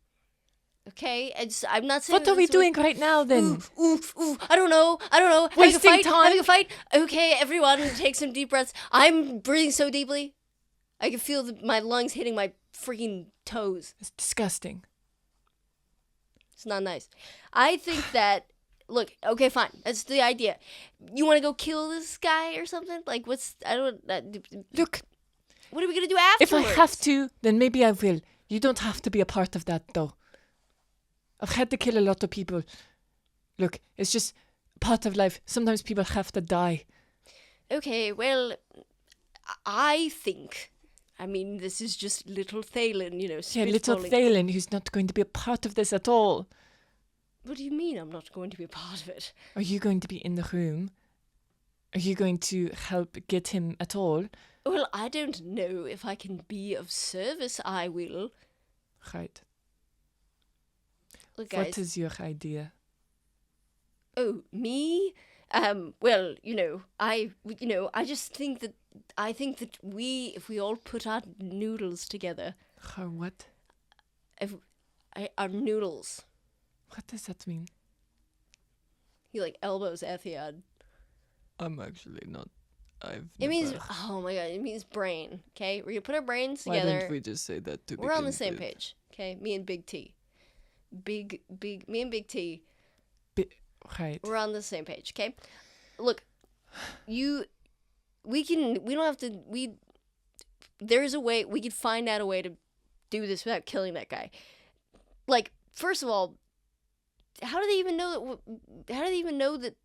[SPEAKER 1] Okay? I'm not saying.
[SPEAKER 3] What are we doing right now then?
[SPEAKER 1] Ooh, I don't know.
[SPEAKER 3] Wasting
[SPEAKER 1] Having a fight. Okay, everyone, take some deep breaths. I'm breathing so deeply. I can feel my lungs hitting my freaking toes.
[SPEAKER 3] It's disgusting.
[SPEAKER 1] It's not nice. I think that. Look, okay, fine. That's the idea. You want to go kill this guy or something? Like, what's I don't.
[SPEAKER 3] Look,
[SPEAKER 1] What are we gonna do
[SPEAKER 3] if I
[SPEAKER 1] afterwards?
[SPEAKER 3] have to, then maybe I will. You don't have to be a part of that, though. I've had to kill a lot of people. Look, it's just part of life. Sometimes people have to die.
[SPEAKER 1] Okay, well, I think. I mean, this is just little Thalen,
[SPEAKER 3] Yeah, little
[SPEAKER 1] spitballing.
[SPEAKER 3] Thalen, who's not going to be a part of this at all.
[SPEAKER 1] What do you mean I'm not going to be a part of it?
[SPEAKER 3] Are you going to be in the room? Are you going to help get him at all?
[SPEAKER 1] Well, I don't know if I can be of service. I will.
[SPEAKER 3] Right.
[SPEAKER 1] Look, guys.
[SPEAKER 3] What is your idea?
[SPEAKER 1] Oh, me? Well, I just think that if we all put our noodles together,
[SPEAKER 3] Or what?
[SPEAKER 1] our noodles.
[SPEAKER 3] What does that mean?
[SPEAKER 1] He like elbows Ethiad.
[SPEAKER 2] I'm actually not.
[SPEAKER 1] It means, oh my god, it means brain. Okay, we're gonna put our brains together.
[SPEAKER 2] Why don't we just say that to
[SPEAKER 1] We're on the
[SPEAKER 2] begin
[SPEAKER 1] same
[SPEAKER 2] with?
[SPEAKER 1] page. Okay, me and Big T. Me and Big T.
[SPEAKER 3] Right.
[SPEAKER 1] We're on the same page. Okay, look, we don't have to. There's a way we could find out a way to do this without killing that guy. Like, first of all, how do they even know that? How do they even know that?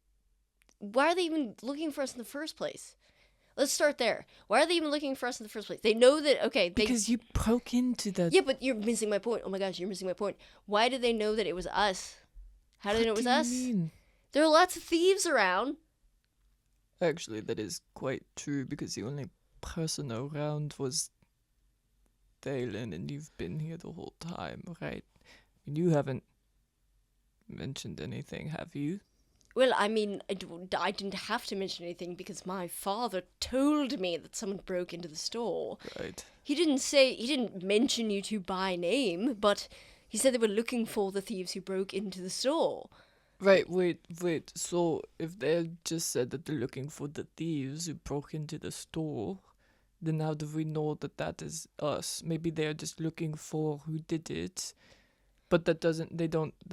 [SPEAKER 1] Why are they even looking for us in the first place? Let's start there. Why are they even looking for us in the first place? They know that, okay.
[SPEAKER 3] Because you broke into the...
[SPEAKER 1] Yeah, but you're missing my point. Oh my gosh, you're missing my point. Why did they know that it was us? How did they know it was us?
[SPEAKER 3] Mean?
[SPEAKER 1] There are lots of thieves around.
[SPEAKER 2] Actually, that is quite true because the only person around was Thalen, and you've been here the whole time, right? You haven't mentioned anything, have you?
[SPEAKER 1] Well, I mean, I didn't have to mention anything because my father told me that someone broke into the store.
[SPEAKER 2] Right.
[SPEAKER 1] He didn't mention you two by name, but he said they were looking for the thieves who broke into the store.
[SPEAKER 2] Right, wait. So, if they just said that they're looking for the thieves who broke into the store, then how do we know that that is us? Maybe they're just looking for who did it, but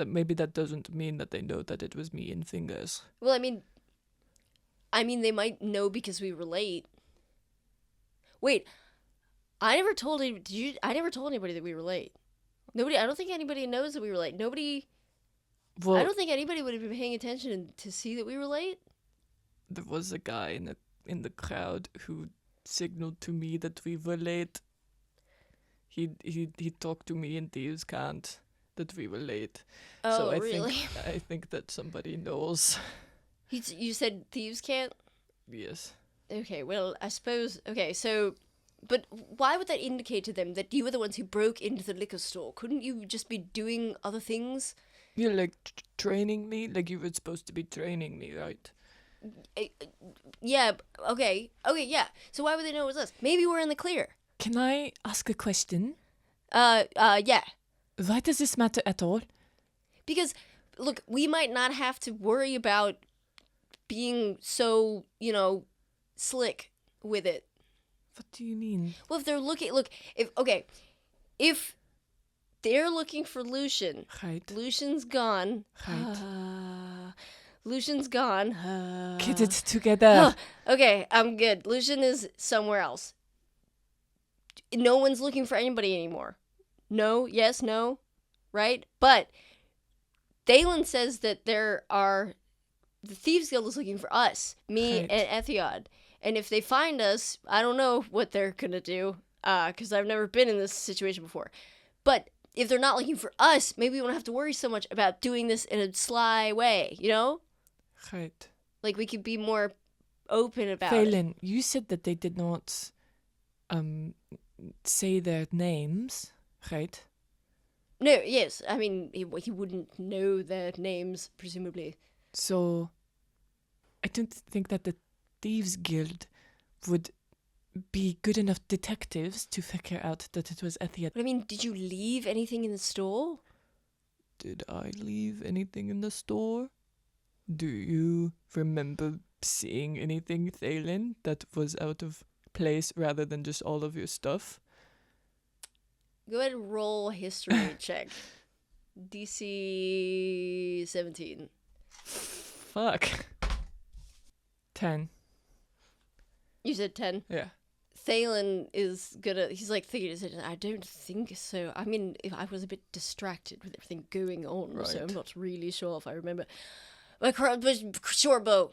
[SPEAKER 2] maybe that doesn't mean that they know that it was me and Fingers.
[SPEAKER 1] Well, I mean, they might know because we relate. Wait, I never told anybody that we relate. I don't think anybody knows that we relate.
[SPEAKER 2] Well,
[SPEAKER 1] I don't think anybody would have been paying attention to see that we relate.
[SPEAKER 2] there was a guy in the crowd who signaled to me that we were late. He talked to me and thieves can't that we were late.
[SPEAKER 1] Oh,
[SPEAKER 2] So
[SPEAKER 1] really?
[SPEAKER 2] I think that somebody knows.
[SPEAKER 1] You said thieves can't?
[SPEAKER 2] Yes.
[SPEAKER 1] Okay, well, I suppose... Okay, so... But why would that indicate to them that you were the ones who broke into the liquor store? Couldn't you just be doing other things?
[SPEAKER 2] You're like training me? Like you were supposed to be training me, right?
[SPEAKER 1] Yeah, okay, yeah. So why would they know it was us? Maybe we're in the clear.
[SPEAKER 3] Can I ask a question?
[SPEAKER 1] Yeah.
[SPEAKER 3] Why does this matter at all?
[SPEAKER 1] Because, look, we might not have to worry about being so, slick with it.
[SPEAKER 3] What do you mean?
[SPEAKER 1] Well, if they're looking... Look, if they're looking for Lucien...
[SPEAKER 3] Right.
[SPEAKER 1] Lucian's gone.
[SPEAKER 3] Right.
[SPEAKER 1] Lucian's gone.
[SPEAKER 3] Get it together.
[SPEAKER 1] Okay, I'm good. Lucien is somewhere else. No one's looking for anybody anymore. No, yes, no, right? But Thalen says that the Thieves Guild is looking for us, me
[SPEAKER 3] Right.
[SPEAKER 1] and Ethiod. And if they find us, I don't know what they're gonna do, because I've never been in this situation before. But if they're not looking for us, maybe we won't have to worry so much about doing this in a sly way,
[SPEAKER 3] Right.
[SPEAKER 1] Like, we could be more open about it.
[SPEAKER 3] Phelan, you said that they did not say their names, right?
[SPEAKER 1] No, yes. I mean, he wouldn't know their names, presumably.
[SPEAKER 3] So, I don't think that the Thieves Guild would be good enough detectives to figure out that it was Ethiad.
[SPEAKER 1] But I mean, did you leave anything in the store?
[SPEAKER 2] Did I leave anything in the store? Do you remember seeing anything, Thalen, that was out of place rather than just all of your stuff?
[SPEAKER 1] Go ahead and roll a history check. DC 17.
[SPEAKER 2] Fuck.
[SPEAKER 3] 10.
[SPEAKER 1] You said 10.
[SPEAKER 2] Yeah.
[SPEAKER 1] Thalen is gonna. He's like thinking. I don't think so. I mean, if I was a bit distracted with everything going on, so I'm not really sure if I remember. My short bow.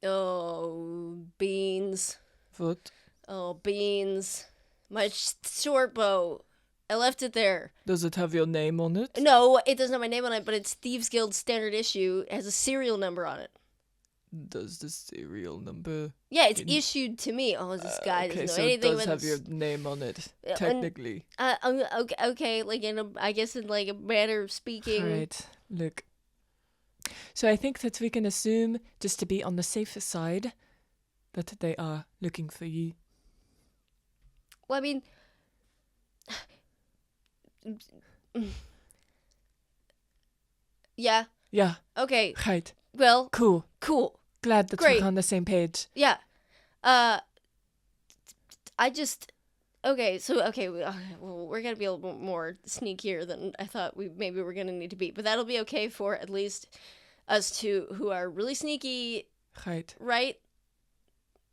[SPEAKER 1] Oh, beans.
[SPEAKER 2] What?
[SPEAKER 1] Oh, beans. My short bow. I left it there.
[SPEAKER 2] Does it have your name on it?
[SPEAKER 1] No, it doesn't have my name on it, but it's Thieves Guild standard issue. It has a serial number on it.
[SPEAKER 2] Does the serial number?
[SPEAKER 1] Yeah, it's issued to me. Oh, this guy doesn't know
[SPEAKER 2] so
[SPEAKER 1] anything
[SPEAKER 2] it does
[SPEAKER 1] about
[SPEAKER 2] have
[SPEAKER 1] this.
[SPEAKER 2] your name on it, technically.
[SPEAKER 1] Okay, like I guess in like a manner of speaking.
[SPEAKER 3] Right. Look. So I think that we can assume, just to be on the safer side, that they are looking for you.
[SPEAKER 1] Well, I mean, yeah.
[SPEAKER 3] Yeah.
[SPEAKER 1] Okay.
[SPEAKER 3] Right.
[SPEAKER 1] Well,
[SPEAKER 3] Cool.
[SPEAKER 1] cool.
[SPEAKER 3] Glad that
[SPEAKER 1] Great.
[SPEAKER 3] we're on the same page.
[SPEAKER 1] Yeah. I just. Okay, so well, we're gonna be a little bit more sneakier than I thought we were gonna need to be, but that'll be okay for at least us two who are really sneaky,
[SPEAKER 3] Right.
[SPEAKER 1] right,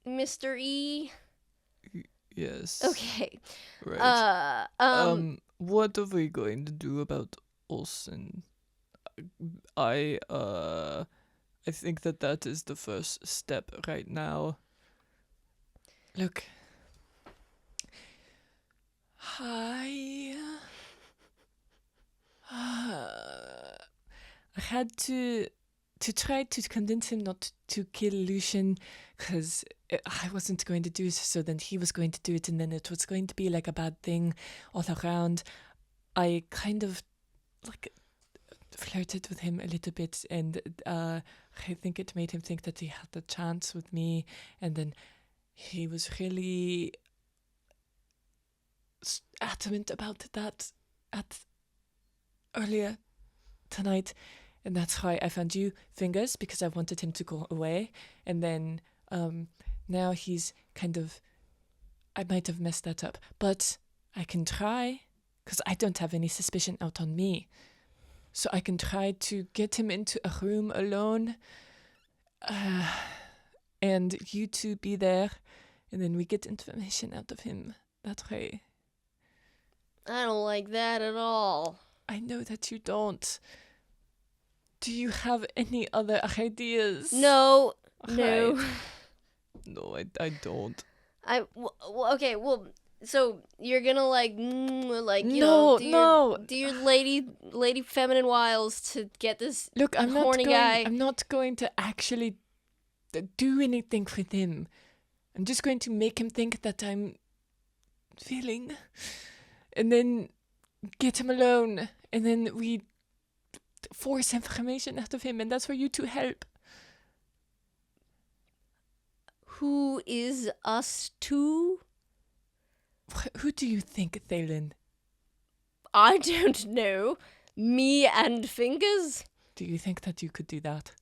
[SPEAKER 1] Mr. E?
[SPEAKER 2] Yes.
[SPEAKER 1] Okay.
[SPEAKER 2] Right. What are we going to do about Olsen? I think that is the first step right now.
[SPEAKER 3] Look. I had to try to convince him not to kill Lucien, because I wasn't going to do it, so then he was going to do it, and then it was going to be like a bad thing all around. I kind of like flirted with him a little bit, and I think it made him think that he had the chance with me, and then he was really adamant about that earlier tonight, and that's why I found you, Fingers, because I wanted him to go away, and then now he's kind of, I might have messed that up, but I can try, because I don't have any suspicion out on me, so I can try to get him into a room alone, and you two be there, and then we get information out of him that way.
[SPEAKER 1] I don't like that at all.
[SPEAKER 3] I know that you don't. Do you have any other ideas?
[SPEAKER 1] No.
[SPEAKER 3] Right.
[SPEAKER 2] No, I don't.
[SPEAKER 1] Okay, well, so you're gonna like you
[SPEAKER 3] No,
[SPEAKER 1] know, do your lady feminine wiles to get this
[SPEAKER 3] Look,
[SPEAKER 1] horny guy.
[SPEAKER 3] I'm not going to actually do anything with him. I'm just going to make him think that I'm feeling, and then get him alone, and then we force information out of him, and that's where you two help.
[SPEAKER 1] Who is us two?
[SPEAKER 3] Who do you think, Thalen?
[SPEAKER 1] I don't know. Me and Fingers?
[SPEAKER 3] Do you think that you could do that?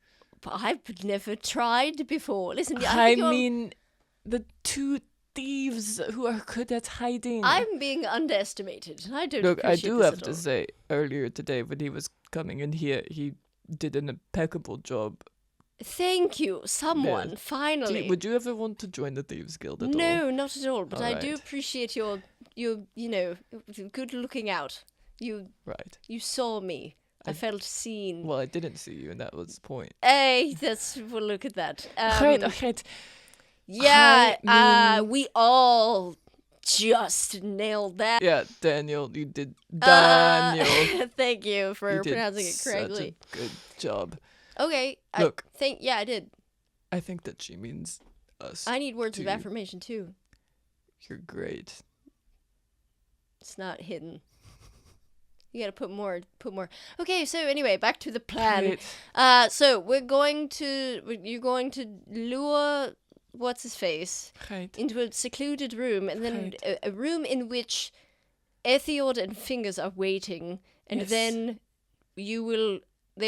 [SPEAKER 1] I've never tried before. Listen,
[SPEAKER 3] I mean, the two thieves who are good at hiding.
[SPEAKER 1] I'm being underestimated. I don't
[SPEAKER 2] Look, I
[SPEAKER 1] appreciate
[SPEAKER 2] do
[SPEAKER 1] this
[SPEAKER 2] have
[SPEAKER 1] at
[SPEAKER 2] to
[SPEAKER 1] all.
[SPEAKER 2] say, earlier today when he was coming in here, he did an impeccable job.
[SPEAKER 1] Thank you, someone,
[SPEAKER 2] Yes.
[SPEAKER 1] finally.
[SPEAKER 2] Would you ever want to join the Thieves Guild at all?
[SPEAKER 1] No, not at all. But I do
[SPEAKER 2] Alright.
[SPEAKER 1] appreciate your good looking out.
[SPEAKER 2] Right.
[SPEAKER 1] You saw me. I felt seen.
[SPEAKER 2] Well, I didn't see you, and that was the point.
[SPEAKER 1] Hey, well, look at that.
[SPEAKER 3] Right.
[SPEAKER 1] Yeah,
[SPEAKER 3] I mean-
[SPEAKER 1] we all just nailed that.
[SPEAKER 2] Yeah, Daniel, you did. Daniel,
[SPEAKER 1] Thank you for
[SPEAKER 2] you did
[SPEAKER 1] pronouncing it correctly.
[SPEAKER 2] Such a good job.
[SPEAKER 1] Okay.
[SPEAKER 2] Look.
[SPEAKER 1] I did.
[SPEAKER 2] I think that she means us.
[SPEAKER 1] I need words of
[SPEAKER 2] to you.
[SPEAKER 1] affirmation too.
[SPEAKER 2] You're great.
[SPEAKER 1] It's not hidden. You gotta put more. Okay, so anyway, back to the plan.
[SPEAKER 3] Right.
[SPEAKER 1] So you're going to lure what's his face
[SPEAKER 3] Right.
[SPEAKER 1] into a secluded room, and then
[SPEAKER 3] Right.
[SPEAKER 1] a room in which Ethiod and Fingers are waiting, and
[SPEAKER 3] Yes.
[SPEAKER 1] then they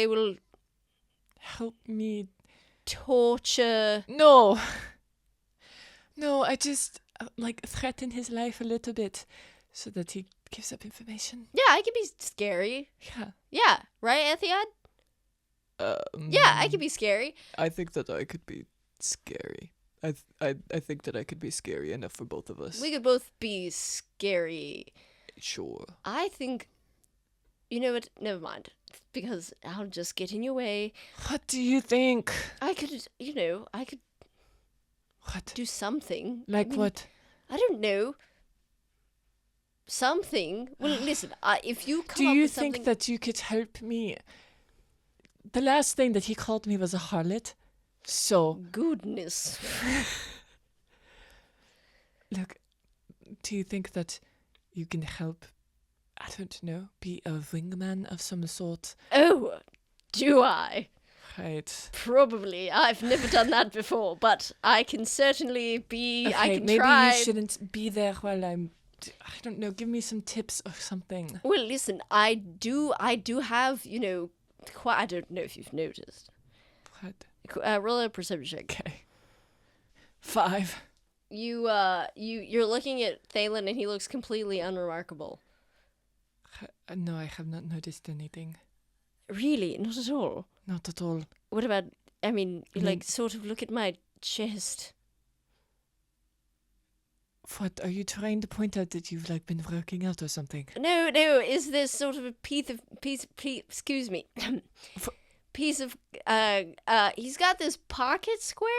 [SPEAKER 1] will
[SPEAKER 3] Help me.
[SPEAKER 1] torture.
[SPEAKER 3] No, I just threaten his life a little bit so that he
[SPEAKER 2] gives up information.
[SPEAKER 1] Yeah, I could be scary.
[SPEAKER 2] Yeah.
[SPEAKER 1] Yeah, right, Ethiad? Yeah, I could be scary.
[SPEAKER 2] I think that I could be scary. I think that I could be scary enough for both of us.
[SPEAKER 1] We could both be scary.
[SPEAKER 2] Sure.
[SPEAKER 1] I think, you know what? Never mind. Because I'll just get in your way.
[SPEAKER 2] What do you think?
[SPEAKER 1] I could, I could
[SPEAKER 2] What?
[SPEAKER 1] do something.
[SPEAKER 2] Like
[SPEAKER 1] I mean,
[SPEAKER 2] what?
[SPEAKER 1] I don't know. Something. Well, listen, if you come
[SPEAKER 2] Do
[SPEAKER 1] up
[SPEAKER 2] you
[SPEAKER 1] with
[SPEAKER 2] think
[SPEAKER 1] something...
[SPEAKER 2] that you could help me? The last thing that he called me was a harlot. So,
[SPEAKER 1] Goodness.
[SPEAKER 2] look, do you think that you can help, I don't know, be a wingman of some sort?
[SPEAKER 1] Oh, do I?
[SPEAKER 2] Right.
[SPEAKER 1] Probably. I've never done that before, but I can certainly be... I
[SPEAKER 2] Okay,
[SPEAKER 1] can
[SPEAKER 2] maybe
[SPEAKER 1] try...
[SPEAKER 2] you shouldn't be there while I don't know, give me some tips or something.
[SPEAKER 1] Well, listen, I do have, quite... I don't know if you've noticed.
[SPEAKER 2] What?
[SPEAKER 1] Roll a perception check.
[SPEAKER 2] Okay. 5.
[SPEAKER 1] You're looking at Thalen and he looks completely unremarkable.
[SPEAKER 2] No, I have not noticed anything.
[SPEAKER 1] Really? Not at all?
[SPEAKER 2] Not at all.
[SPEAKER 1] What about, sort of look at my chest.
[SPEAKER 2] What, are you trying to point out that you've, been working out or something?
[SPEAKER 1] No, is there sort of a piece of, excuse me, piece of, he's got this pocket square?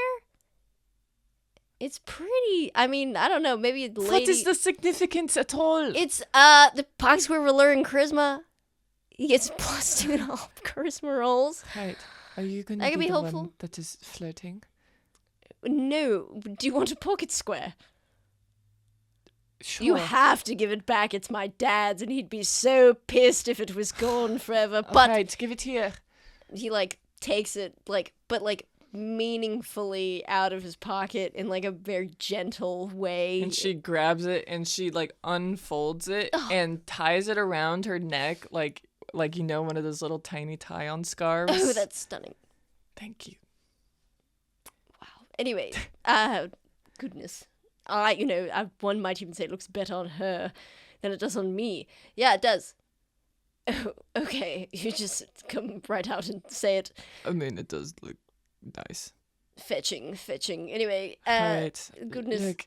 [SPEAKER 1] It's pretty, I don't know, maybe a lady...
[SPEAKER 2] What is the significance at all?
[SPEAKER 1] It's, the pocket square of alluring charisma. He gets +2 in all charisma rolls.
[SPEAKER 2] Right. Are you going
[SPEAKER 1] That
[SPEAKER 2] to
[SPEAKER 1] could
[SPEAKER 2] be
[SPEAKER 1] be
[SPEAKER 2] the
[SPEAKER 1] helpful.
[SPEAKER 2] one that is flirting?
[SPEAKER 1] No, do you want a pocket square?
[SPEAKER 2] Sure.
[SPEAKER 1] You have to give it back. It's my dad's, and he'd be so pissed if it was gone forever. But
[SPEAKER 2] Alright, give it here.
[SPEAKER 1] he takes it meaningfully out of his pocket in a very gentle way.
[SPEAKER 2] And she grabs it and she unfolds it and ties it around her neck like one of those little tiny tie-on scarves.
[SPEAKER 1] Oh, that's stunning.
[SPEAKER 2] Thank you.
[SPEAKER 1] Wow. Anyway, goodness. One might even say it looks better on her than it does on me. Yeah, it does. Oh, okay. You just come right out and say it.
[SPEAKER 2] I mean, it does look nice.
[SPEAKER 1] Fetching. Anyway,
[SPEAKER 2] Alright.
[SPEAKER 1] goodness.
[SPEAKER 2] Look,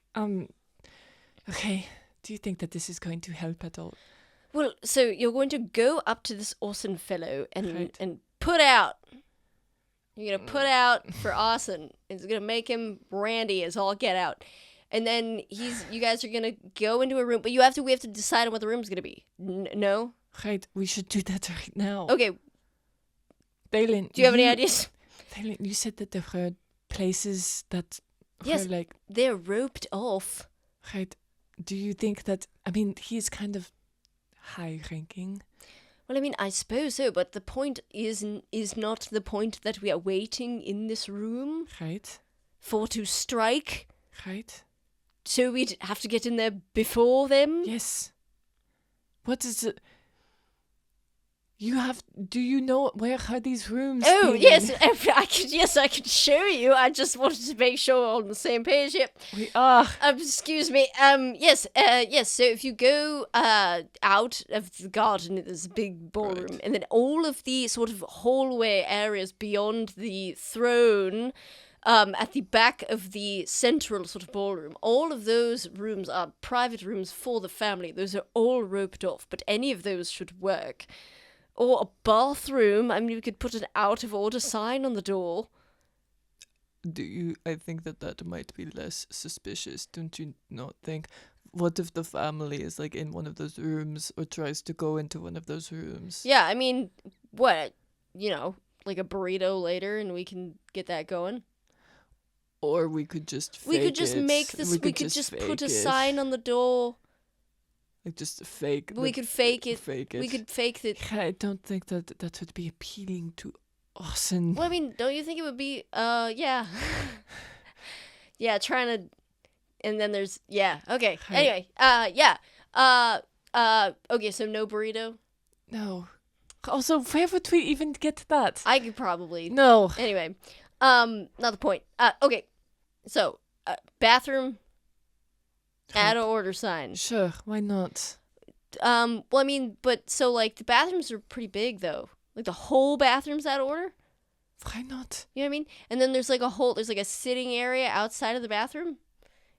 [SPEAKER 2] okay. Do you think that this is going to help at all?
[SPEAKER 1] Well, so you're going to go up to this awesome fellow and
[SPEAKER 2] Right.
[SPEAKER 1] and put out. You're gonna put out for Austin. It's gonna make him randy as all get out. And then you guys are gonna go into a room, but we have to decide on what the room's gonna be. No?
[SPEAKER 2] Right, we should do that right now.
[SPEAKER 1] Okay,
[SPEAKER 2] Thalen,
[SPEAKER 1] do you have any ideas?
[SPEAKER 2] Thalen, you said that there were places that
[SPEAKER 1] Yes.
[SPEAKER 2] were
[SPEAKER 1] They're roped off.
[SPEAKER 2] right. Do you think that, he's kind of high-ranking?
[SPEAKER 1] Well, I suppose so, but the point is not the point that we are waiting in this room
[SPEAKER 2] Right,
[SPEAKER 1] for to strike.
[SPEAKER 2] right.
[SPEAKER 1] So we'd have to get in there before them?
[SPEAKER 2] Yes. What is it? Do you know where are these rooms?
[SPEAKER 1] Oh,
[SPEAKER 2] being?
[SPEAKER 1] yes, I could show you. I just wanted to make sure we're on the same page here.
[SPEAKER 2] We are.
[SPEAKER 1] Excuse me. Yes, so if you go out of the garden, there's a big ballroom,
[SPEAKER 2] Right.
[SPEAKER 1] and then all of the sort of hallway areas beyond the throne, at the back of the central sort of ballroom, all of those rooms are private rooms for the family. Those are all roped off, but any of those should work. Or a bathroom. We could put an out of order sign on the door.
[SPEAKER 2] I think that might be less suspicious, don't you not think? What if the family is in one of those rooms or tries to go into one of those rooms?
[SPEAKER 1] Yeah, what? Like a burrito later and we can get that going.
[SPEAKER 2] Or we could just fake
[SPEAKER 1] We could just
[SPEAKER 2] it.
[SPEAKER 1] make this. We could just put a sign on the door.
[SPEAKER 2] Just fake.
[SPEAKER 1] We could fake it.
[SPEAKER 2] Fake it.
[SPEAKER 1] We could fake it.
[SPEAKER 2] I don't think that would be appealing to Austin.
[SPEAKER 1] Well, don't you think it would be? Yeah. Yeah, trying to. And then there's Okay.
[SPEAKER 2] Hi.
[SPEAKER 1] Anyway. Yeah. Okay. So no burrito.
[SPEAKER 2] No. Also, where would we even get that?
[SPEAKER 1] I could probably.
[SPEAKER 2] No.
[SPEAKER 1] Anyway. Not the point. Okay. So, bathroom. Add an order sign.
[SPEAKER 2] Sure, why not?
[SPEAKER 1] Well, I mean, but so like the bathrooms are pretty big though. Like the whole bathroom's out of order.
[SPEAKER 2] Why not?
[SPEAKER 1] You know what I mean? And then there's like a sitting area outside of the bathroom,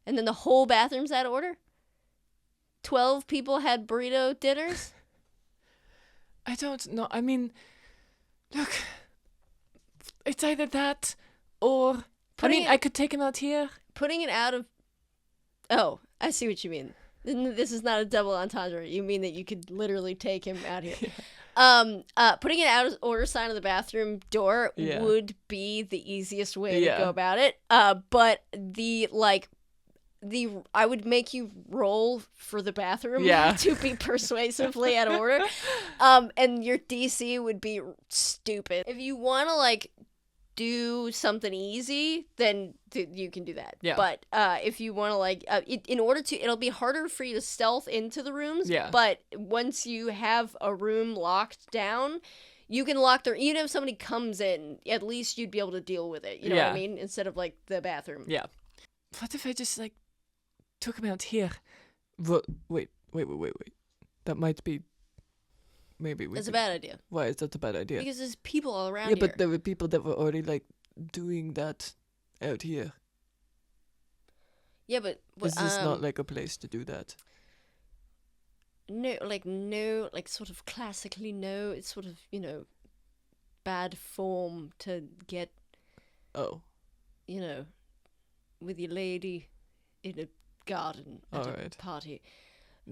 [SPEAKER 1] and then the whole bathroom's out of order. 12 people had burrito dinners.
[SPEAKER 2] I don't know. I mean, look, it's either that or I could take him out here.
[SPEAKER 1] Putting it out of. Oh, I see what you mean. This is not a double entendre. You mean that you could literally take him out here. Yeah. Putting it out of order sign of the bathroom door would be the easiest way to go about it. But I would make you roll for the bathroom to be persuasively out of order. And your DC would be stupid. If you want to like do something easy, then you can do that. Yeah. But if you want to like, it'll be harder for you to stealth into the rooms. Yeah. But once you have a room locked down, you can lock even if somebody comes in, at least you'd be able to deal with it. You know what I mean? Instead of like the bathroom.
[SPEAKER 2] Yeah. What if I just like took him out here? Wait. That might be. Maybe
[SPEAKER 1] That's a bad idea.
[SPEAKER 2] Why is that a bad idea?
[SPEAKER 1] Because there's people all around
[SPEAKER 2] here.
[SPEAKER 1] Yeah,
[SPEAKER 2] but there were people that were already like doing that out here.
[SPEAKER 1] Yeah, but
[SPEAKER 2] this is not like a place to do that.
[SPEAKER 1] No, sort of classically no. It's sort of, bad form to get.
[SPEAKER 2] Oh.
[SPEAKER 1] With your lady in a garden at a party.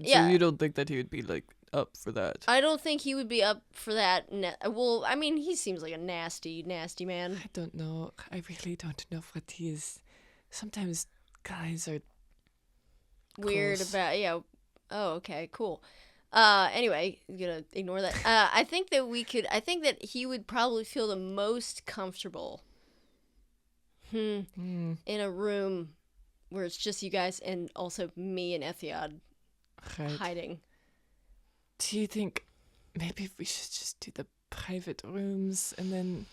[SPEAKER 2] So you don't think that he would be like up for that?
[SPEAKER 1] I don't think he would be up for that. Well, I mean, he seems like a nasty, nasty man.
[SPEAKER 2] I don't know. I really don't know what he is. Sometimes guys are
[SPEAKER 1] weird
[SPEAKER 2] close.
[SPEAKER 1] about Oh, okay, cool. Anyway, I'm gonna ignore that. I think that he would probably feel the most comfortable in a room where it's just you guys and also me and Ethiad hiding.
[SPEAKER 2] Do you think maybe we should just do the private rooms and then...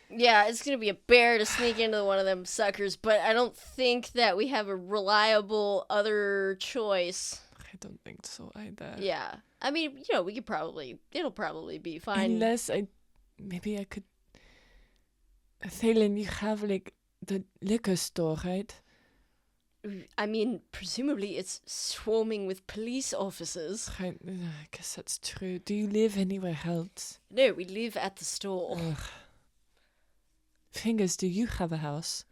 [SPEAKER 1] Yeah, it's going to be a bear to sneak into one of them suckers, but I don't think that we have a reliable other choice.
[SPEAKER 2] I don't think so either.
[SPEAKER 1] Yeah. I mean, we could it'll probably be fine.
[SPEAKER 2] Unless maybe I could... Thalen, you have like the liquor store, right?
[SPEAKER 1] I mean, presumably it's swarming with police officers.
[SPEAKER 2] I guess that's true. Do you live anywhere else?
[SPEAKER 1] No, we live at the store.
[SPEAKER 2] Ugh. Fingers, do you have a house?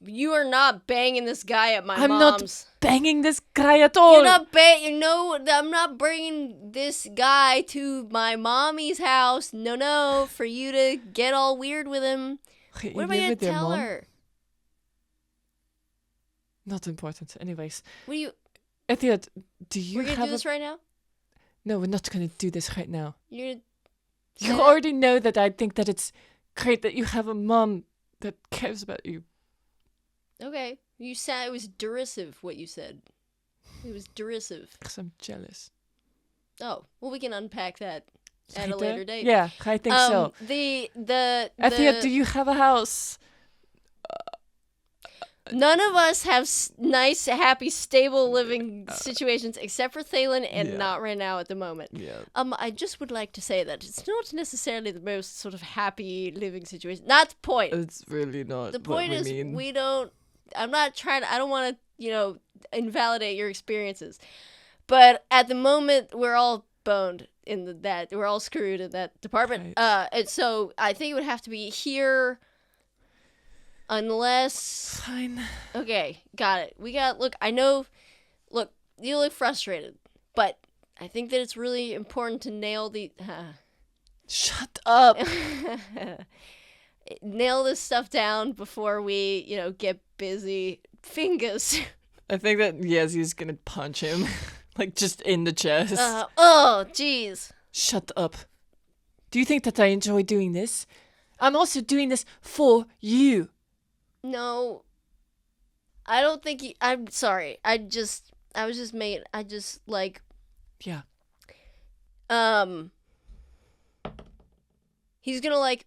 [SPEAKER 1] You are not banging this guy at my mom's.
[SPEAKER 2] I'm not banging this guy at all.
[SPEAKER 1] You're not I'm not bringing this guy to my mommy's house. No, for you to get all weird with him.
[SPEAKER 2] Okay,
[SPEAKER 1] what am I going to tell her?
[SPEAKER 2] Not important. Anyways.
[SPEAKER 1] What do you...
[SPEAKER 2] Ethiad, do you
[SPEAKER 1] We're going to do this right now?
[SPEAKER 2] No, we're not going to do this right now.
[SPEAKER 1] You
[SPEAKER 2] already know that I think that it's great that you have a mom that cares about you.
[SPEAKER 1] Okay. You said it was derisive, what you said. It was derisive.
[SPEAKER 2] Because I'm jealous.
[SPEAKER 1] Oh, well, we can unpack that at a later date.
[SPEAKER 2] Yeah, I think so.
[SPEAKER 1] Ethiad,
[SPEAKER 2] do you have a house?
[SPEAKER 1] None of us have nice, happy, stable living situations except for Thalen, and not right now at the moment.
[SPEAKER 2] Yeah.
[SPEAKER 1] I just would like to say that it's not necessarily the most sort of happy living situation. Not the point.
[SPEAKER 2] It's really not.
[SPEAKER 1] The point is
[SPEAKER 2] mean.
[SPEAKER 1] we don't. I'm not trying to. I don't want to, invalidate your experiences, but at the moment we're all boned in that. We're all screwed in that department.
[SPEAKER 2] Right.
[SPEAKER 1] And so I think it would have to be here. Unless...
[SPEAKER 2] Fine.
[SPEAKER 1] Okay, got it. Look, I know... Look, you look frustrated, but I think that it's really important to nail the...
[SPEAKER 2] Shut up!
[SPEAKER 1] Nail this stuff down before we, get busy. Fingers.
[SPEAKER 2] I think that Yezi's gonna punch him. Like, just in the chest.
[SPEAKER 1] Oh, jeez.
[SPEAKER 2] Shut up. Do you think that I enjoy doing this? I'm also doing this for you.
[SPEAKER 1] No, I don't think I'm sorry. Yeah. He's gonna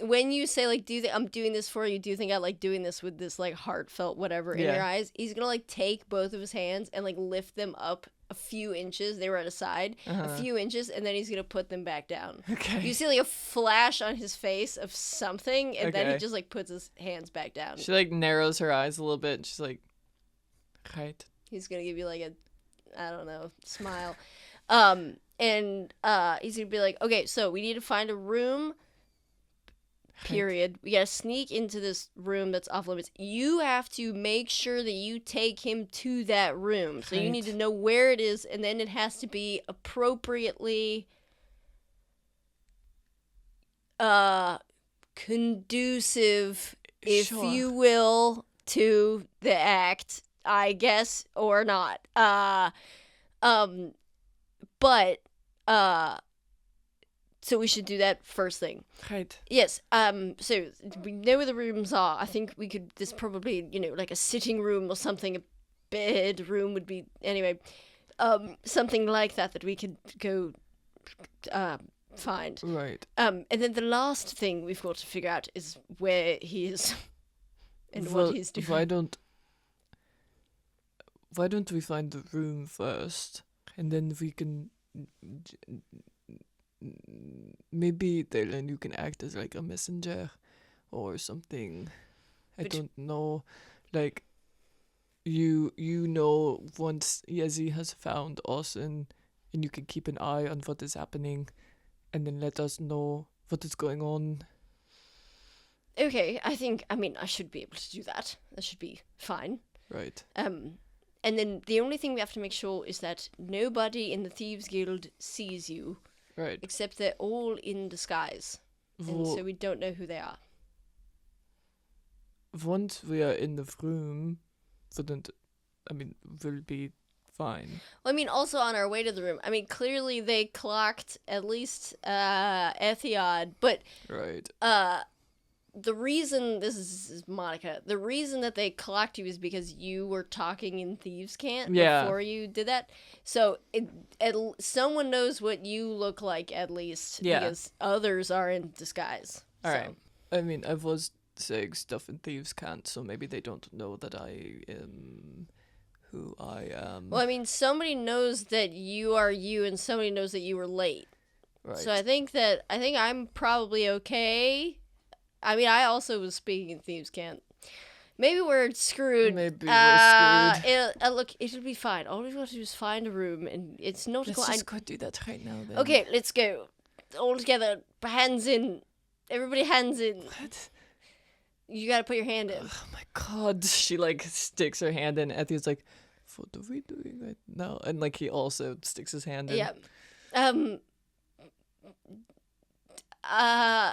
[SPEAKER 1] when you say like, I'm doing this for you, do you think I like doing this with this like heartfelt whatever in your eyes? He's gonna like take both of his hands and like lift them up a few inches. They were at a side, a few inches, and then he's gonna put them back down.
[SPEAKER 2] Okay.
[SPEAKER 1] You see like a flash on his face of something, and then he just like puts his hands back down.
[SPEAKER 2] She like narrows her eyes a little bit, and she's like, right.
[SPEAKER 1] He's gonna give you like a, I don't know, smile. And he's gonna be like, okay, so we need to find a room. Period. We gotta sneak into this room that's off limits. You have to make sure that you take him to that room. So you need to know where it is, and then it has to be appropriately conducive, if you will, to the act, I guess, or not. So we should do that first thing.
[SPEAKER 2] Right.
[SPEAKER 1] Yes. So we know where the rooms are. I think we could. There's probably like a sitting room or something. A bedroom would be anyway. Something like that we could go find.
[SPEAKER 2] Right.
[SPEAKER 1] And then the last thing we've got to figure out is where he is and what he's doing.
[SPEAKER 2] Why don't we find the room first, and then we can. Maybe then you can act as like a messenger or something. I don't know. Like you know once Yezi has found us and you can keep an eye on what is happening and then let us know what is going on.
[SPEAKER 1] Okay, I should be able to do that. That should be fine.
[SPEAKER 2] Right.
[SPEAKER 1] And then the only thing we have to make sure is that nobody in the Thieves Guild sees you.
[SPEAKER 2] Right.
[SPEAKER 1] Except they're all in disguise. And so we don't know who they are.
[SPEAKER 2] Once we are in the room, we'll be fine.
[SPEAKER 1] Well, also on our way to the room. Clearly they clocked at least Ethiod, but
[SPEAKER 2] right.
[SPEAKER 1] The reason, this is Monica, the reason that they clocked you is because you were talking in Thieves' Cant before you did that. So someone knows what you look like at least, because others are in disguise.
[SPEAKER 2] All right. I was saying stuff in Thieves' Cant, so maybe they don't know that I am who I am.
[SPEAKER 1] Well, somebody knows that you are you, and somebody knows that you were late.
[SPEAKER 2] Right.
[SPEAKER 1] So I think I'm probably okay. I also was speaking in Thieves' Cant. Maybe we're screwed.
[SPEAKER 2] Maybe we're screwed.
[SPEAKER 1] Look, it'll be fine. All we've got to do is find a room, and it's not...
[SPEAKER 2] Let's just go do that right now, then.
[SPEAKER 1] Okay, let's go. All together. Hands in. Everybody hands in.
[SPEAKER 2] What?
[SPEAKER 1] You gotta put your hand in.
[SPEAKER 2] Oh my god. She, sticks her hand in. Ethia's like, what are we doing right now? And, he also sticks his hand in.
[SPEAKER 1] Yeah.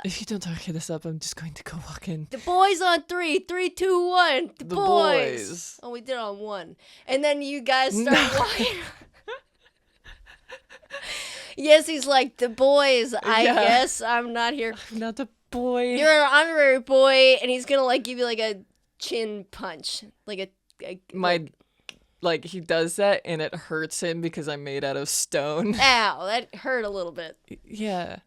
[SPEAKER 2] If you don't hurry this up, I'm just going to go walk in.
[SPEAKER 1] The boys on 3. 3, 2, 1. The boys. Oh, we did it on 1. And then you guys start walking. Yes, he's like, the boys. I guess I'm not here.
[SPEAKER 2] I'm not a boy.
[SPEAKER 1] You're an honorary boy, and he's gonna give you a chin punch,
[SPEAKER 2] he does that, and it hurts him because I'm made out of stone.
[SPEAKER 1] Ow, that hurt a little bit.
[SPEAKER 2] Yeah,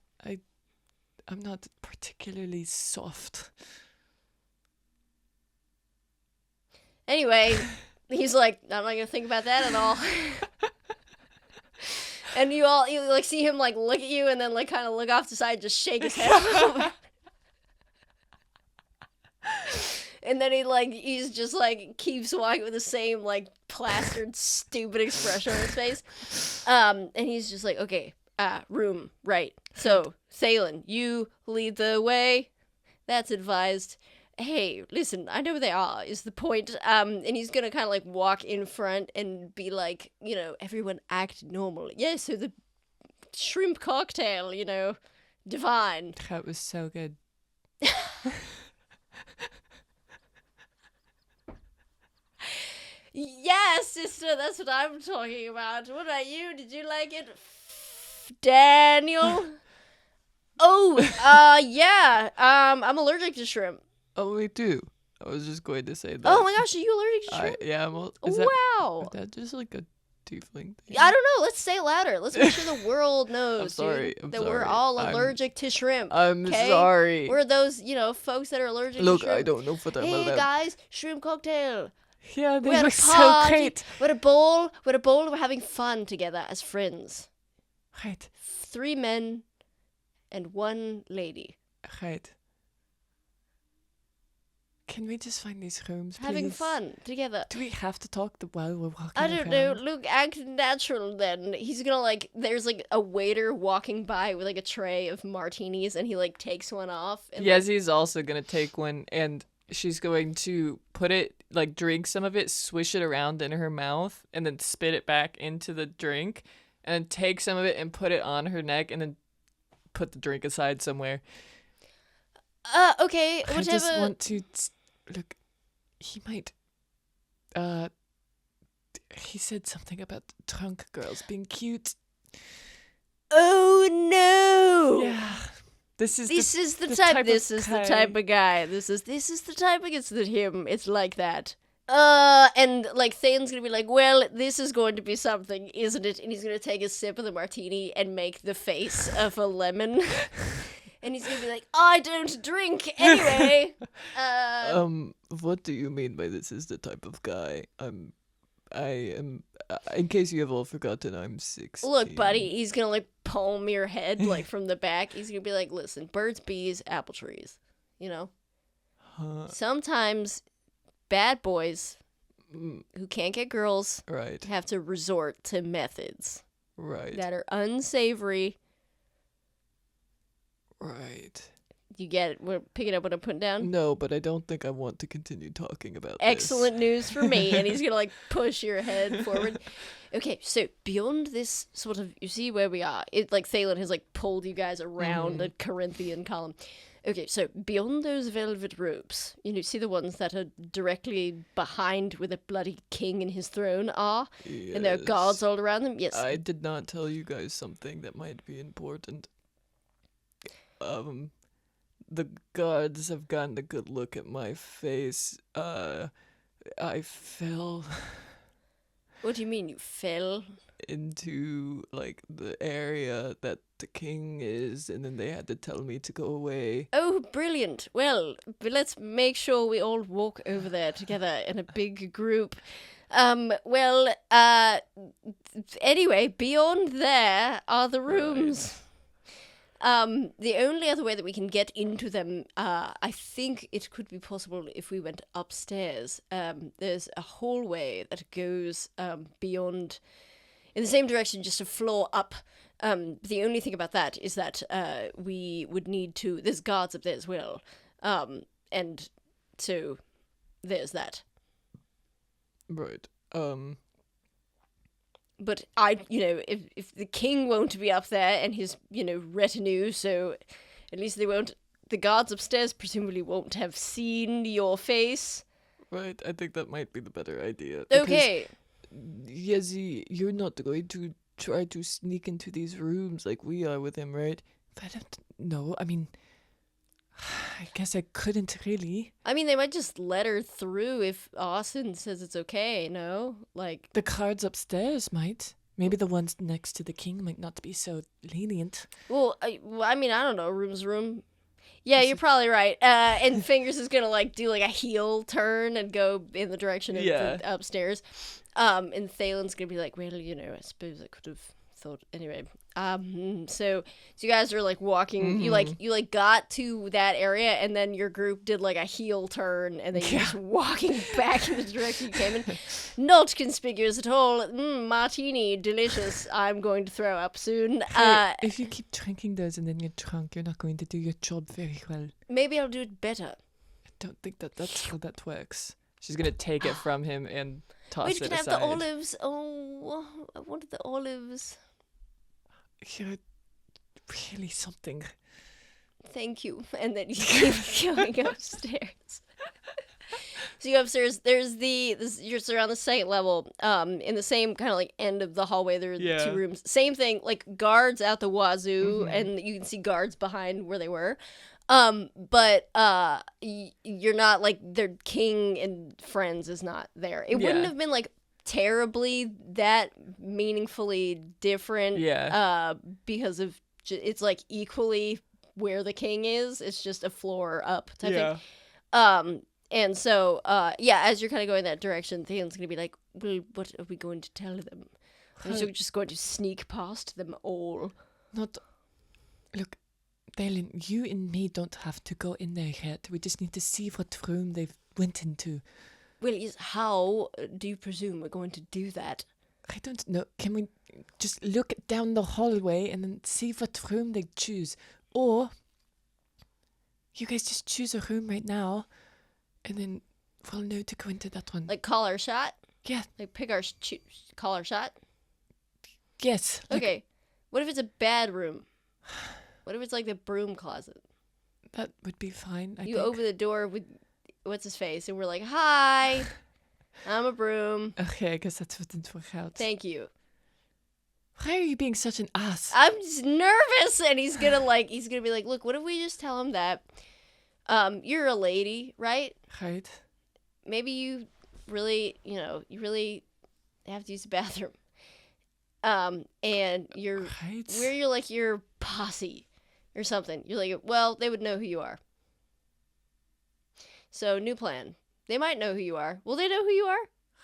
[SPEAKER 2] I'm not particularly soft.
[SPEAKER 1] Anyway, he's like, I'm not gonna think about that at all. And you see him look at you and then kind of look off to the side, just shake his head a little bit. And then he's just keeps walking with the same plastered stupid expression on his face. And he's just like, okay, room, right. So, Thalen, you lead the way. That's advised. Hey, listen, I know where they are, is the point. And he's gonna kind of walk in front and be like, everyone act normal. Yeah, so the shrimp cocktail, divine.
[SPEAKER 2] That was so good.
[SPEAKER 1] Yes, sister, that's what I'm talking about. What about you? Did you like it, Daniel? Yeah. I'm allergic to shrimp.
[SPEAKER 2] Oh, me too. I was just going to say that.
[SPEAKER 1] Oh my gosh, are you allergic to shrimp?
[SPEAKER 2] Yeah, well,
[SPEAKER 1] Wow.
[SPEAKER 2] Is that just a tiefling thing?
[SPEAKER 1] I don't know. Let's say it louder. Let's make sure the world knows,
[SPEAKER 2] sorry,
[SPEAKER 1] dude,
[SPEAKER 2] I'm
[SPEAKER 1] that we're
[SPEAKER 2] sorry.
[SPEAKER 1] all allergic to shrimp.
[SPEAKER 2] I'm
[SPEAKER 1] 'kay?
[SPEAKER 2] sorry.
[SPEAKER 1] We're those, folks that are allergic
[SPEAKER 2] Look,
[SPEAKER 1] to shrimp.
[SPEAKER 2] I don't know what I'm
[SPEAKER 1] Hey
[SPEAKER 2] allowed.
[SPEAKER 1] guys, shrimp cocktail.
[SPEAKER 3] Yeah, they
[SPEAKER 1] We're at
[SPEAKER 3] look
[SPEAKER 1] a
[SPEAKER 3] so
[SPEAKER 1] party.
[SPEAKER 3] great.
[SPEAKER 1] We're at a bowl. We're having fun together as friends.
[SPEAKER 3] Right,
[SPEAKER 1] 3 men and 1 lady.
[SPEAKER 3] right. Can we just find these rooms, please?
[SPEAKER 1] Having fun together.
[SPEAKER 3] Do we have to talk while we're walking
[SPEAKER 1] I don't know.
[SPEAKER 3] around?
[SPEAKER 1] Luke, act natural then. He's gonna, there's, a waiter walking by with, a tray of martinis, and he, takes one off. And,
[SPEAKER 2] Yezi's also gonna take one, and she's going to put it, drink some of it, swish it around in her mouth, and then spit it back into the drink, and then take some of it and put it on her neck, and then put the drink aside somewhere.
[SPEAKER 1] Okay,
[SPEAKER 3] I
[SPEAKER 1] whatever.
[SPEAKER 3] just want to look. He might. He said something about drunk girls being cute.
[SPEAKER 1] Oh, no!
[SPEAKER 3] Yeah. This is
[SPEAKER 1] the
[SPEAKER 3] the
[SPEAKER 1] type.
[SPEAKER 3] type
[SPEAKER 1] This
[SPEAKER 3] of
[SPEAKER 1] is the
[SPEAKER 3] guy.
[SPEAKER 1] type of guy. This is the type of it's him. It's like that. And Thane's gonna be like, well, this is going to be something, isn't it? And he's gonna take a sip of the martini and make the face of a lemon. And he's gonna be like, I don't drink anyway.
[SPEAKER 2] What do you mean by this is the type of guy? I am. In case you have all forgotten, I'm 16.
[SPEAKER 1] Look, buddy, he's gonna palm your head from the back. He's gonna be like, listen, birds, bees, apple trees. Sometimes bad boys who can't get girls
[SPEAKER 2] Right.
[SPEAKER 1] have to resort to methods
[SPEAKER 2] Right.
[SPEAKER 1] that are unsavory.
[SPEAKER 2] Right.
[SPEAKER 1] You get it? We're picking up what I'm putting down?
[SPEAKER 2] No, but I don't think I want to continue talking about
[SPEAKER 1] Excellent news for me. And he's gonna push your head forward. Okay, so beyond this sort of, you see where we are. It Thalen has pulled you guys around a Corinthian column. Okay, so beyond those velvet ropes, see the ones that are directly behind where the bloody king and his throne are,
[SPEAKER 2] Yes.
[SPEAKER 1] and there are guards all around them. Yes.
[SPEAKER 2] I did not tell you guys something that might be important. The guards have gotten a good look at my face. I fell
[SPEAKER 1] What do you mean you fell?
[SPEAKER 2] into the area that the king is, and then they had to tell me to go away.
[SPEAKER 1] Oh, brilliant. Well, but let's make sure we all walk over there together in a big group. Anyway, beyond there are the rooms. The only other way that we can get into them, I think it could be possible if we went upstairs. There's a hallway that goes beyond, in the same direction, just a floor up. The only thing about that is that we would need to. There's guards up there as well, and so there's that.
[SPEAKER 2] Right.
[SPEAKER 1] But if the king won't be up there and his, retinue, so at least they won't. The guards upstairs presumably won't have seen your face.
[SPEAKER 2] Right. I think that might be the better idea.
[SPEAKER 1] Okay.
[SPEAKER 2] Yezi, you're not going to try to sneak into these rooms like we are with him, right?
[SPEAKER 3] I don't know. I mean, I guess I couldn't really.
[SPEAKER 1] I mean, they might just let her through if Austin says it's okay, no?
[SPEAKER 3] The guards upstairs might. Maybe the ones next to the king might not be so lenient.
[SPEAKER 1] Well, I don't know. Room's room. Yeah, you're probably right. And Fingers is gonna do a heel turn and go in the direction of the upstairs. And Thalen's gonna be like, well, I suppose I could have thought anyway. So you guys are walking.
[SPEAKER 2] Mm-hmm.
[SPEAKER 1] You got to that area, and then your group did a heel turn, and then you're just walking back in the direction you came in. Not conspicuous at all. Martini, delicious. I'm going to throw up soon.
[SPEAKER 3] Hey, if you keep drinking those and then you're drunk, you're not going to do your job very well.
[SPEAKER 1] Maybe I'll do it better.
[SPEAKER 3] I don't think that's how that works.
[SPEAKER 2] She's gonna take it from him and toss
[SPEAKER 1] Wait,
[SPEAKER 2] it
[SPEAKER 1] can I have
[SPEAKER 2] aside.
[SPEAKER 1] the olives? Oh, I wanted the olives.
[SPEAKER 3] You're really something.
[SPEAKER 1] Thank you. And then you keep going upstairs. So you go upstairs. There's you're around the second level. In the same kind of end of the hallway, there are two rooms. Same thing, guards out the wazoo, and you can see guards behind where they were. But you're not their king and friends is not there. It wouldn't have been terribly that meaningfully different.
[SPEAKER 2] Yeah.
[SPEAKER 1] Because of it's like equally where the king is. It's just a floor up type thing. And so as you're kind of going that direction, Theon's gonna be like, well, what are we going to tell them? We're just going to sneak past them all.
[SPEAKER 3] Not. Look, Dalen, you and me don't have to go in there yet. We just need to see what room they've went into.
[SPEAKER 1] Well, how do you presume we're going to do that?
[SPEAKER 3] I don't know. Can we just look down the hallway and then see what room they choose? Or you guys just choose a room right now, and then we'll know to go into that one.
[SPEAKER 1] Like call our shot?
[SPEAKER 3] Yeah.
[SPEAKER 1] Like pick our call our shot?
[SPEAKER 3] Yes.
[SPEAKER 1] Okay. What if it's a bad room? What if it's like the broom closet?
[SPEAKER 3] That would be fine. I
[SPEAKER 1] you
[SPEAKER 3] think.
[SPEAKER 1] open the door with what's his face, and we're like, "Hi, I'm a broom."
[SPEAKER 3] Okay, I guess that wouldn't work out.
[SPEAKER 1] Thank you.
[SPEAKER 3] Why are you being such an ass?
[SPEAKER 1] I'm just nervous, and he's gonna be like, "Look, what if we just tell him that you're a lady, right?
[SPEAKER 3] Right.
[SPEAKER 1] Maybe you really have to use the bathroom. And you're like your posse or something. You're like, well, they would know who you are. So, new plan. They might know who you are. Will they know who you are?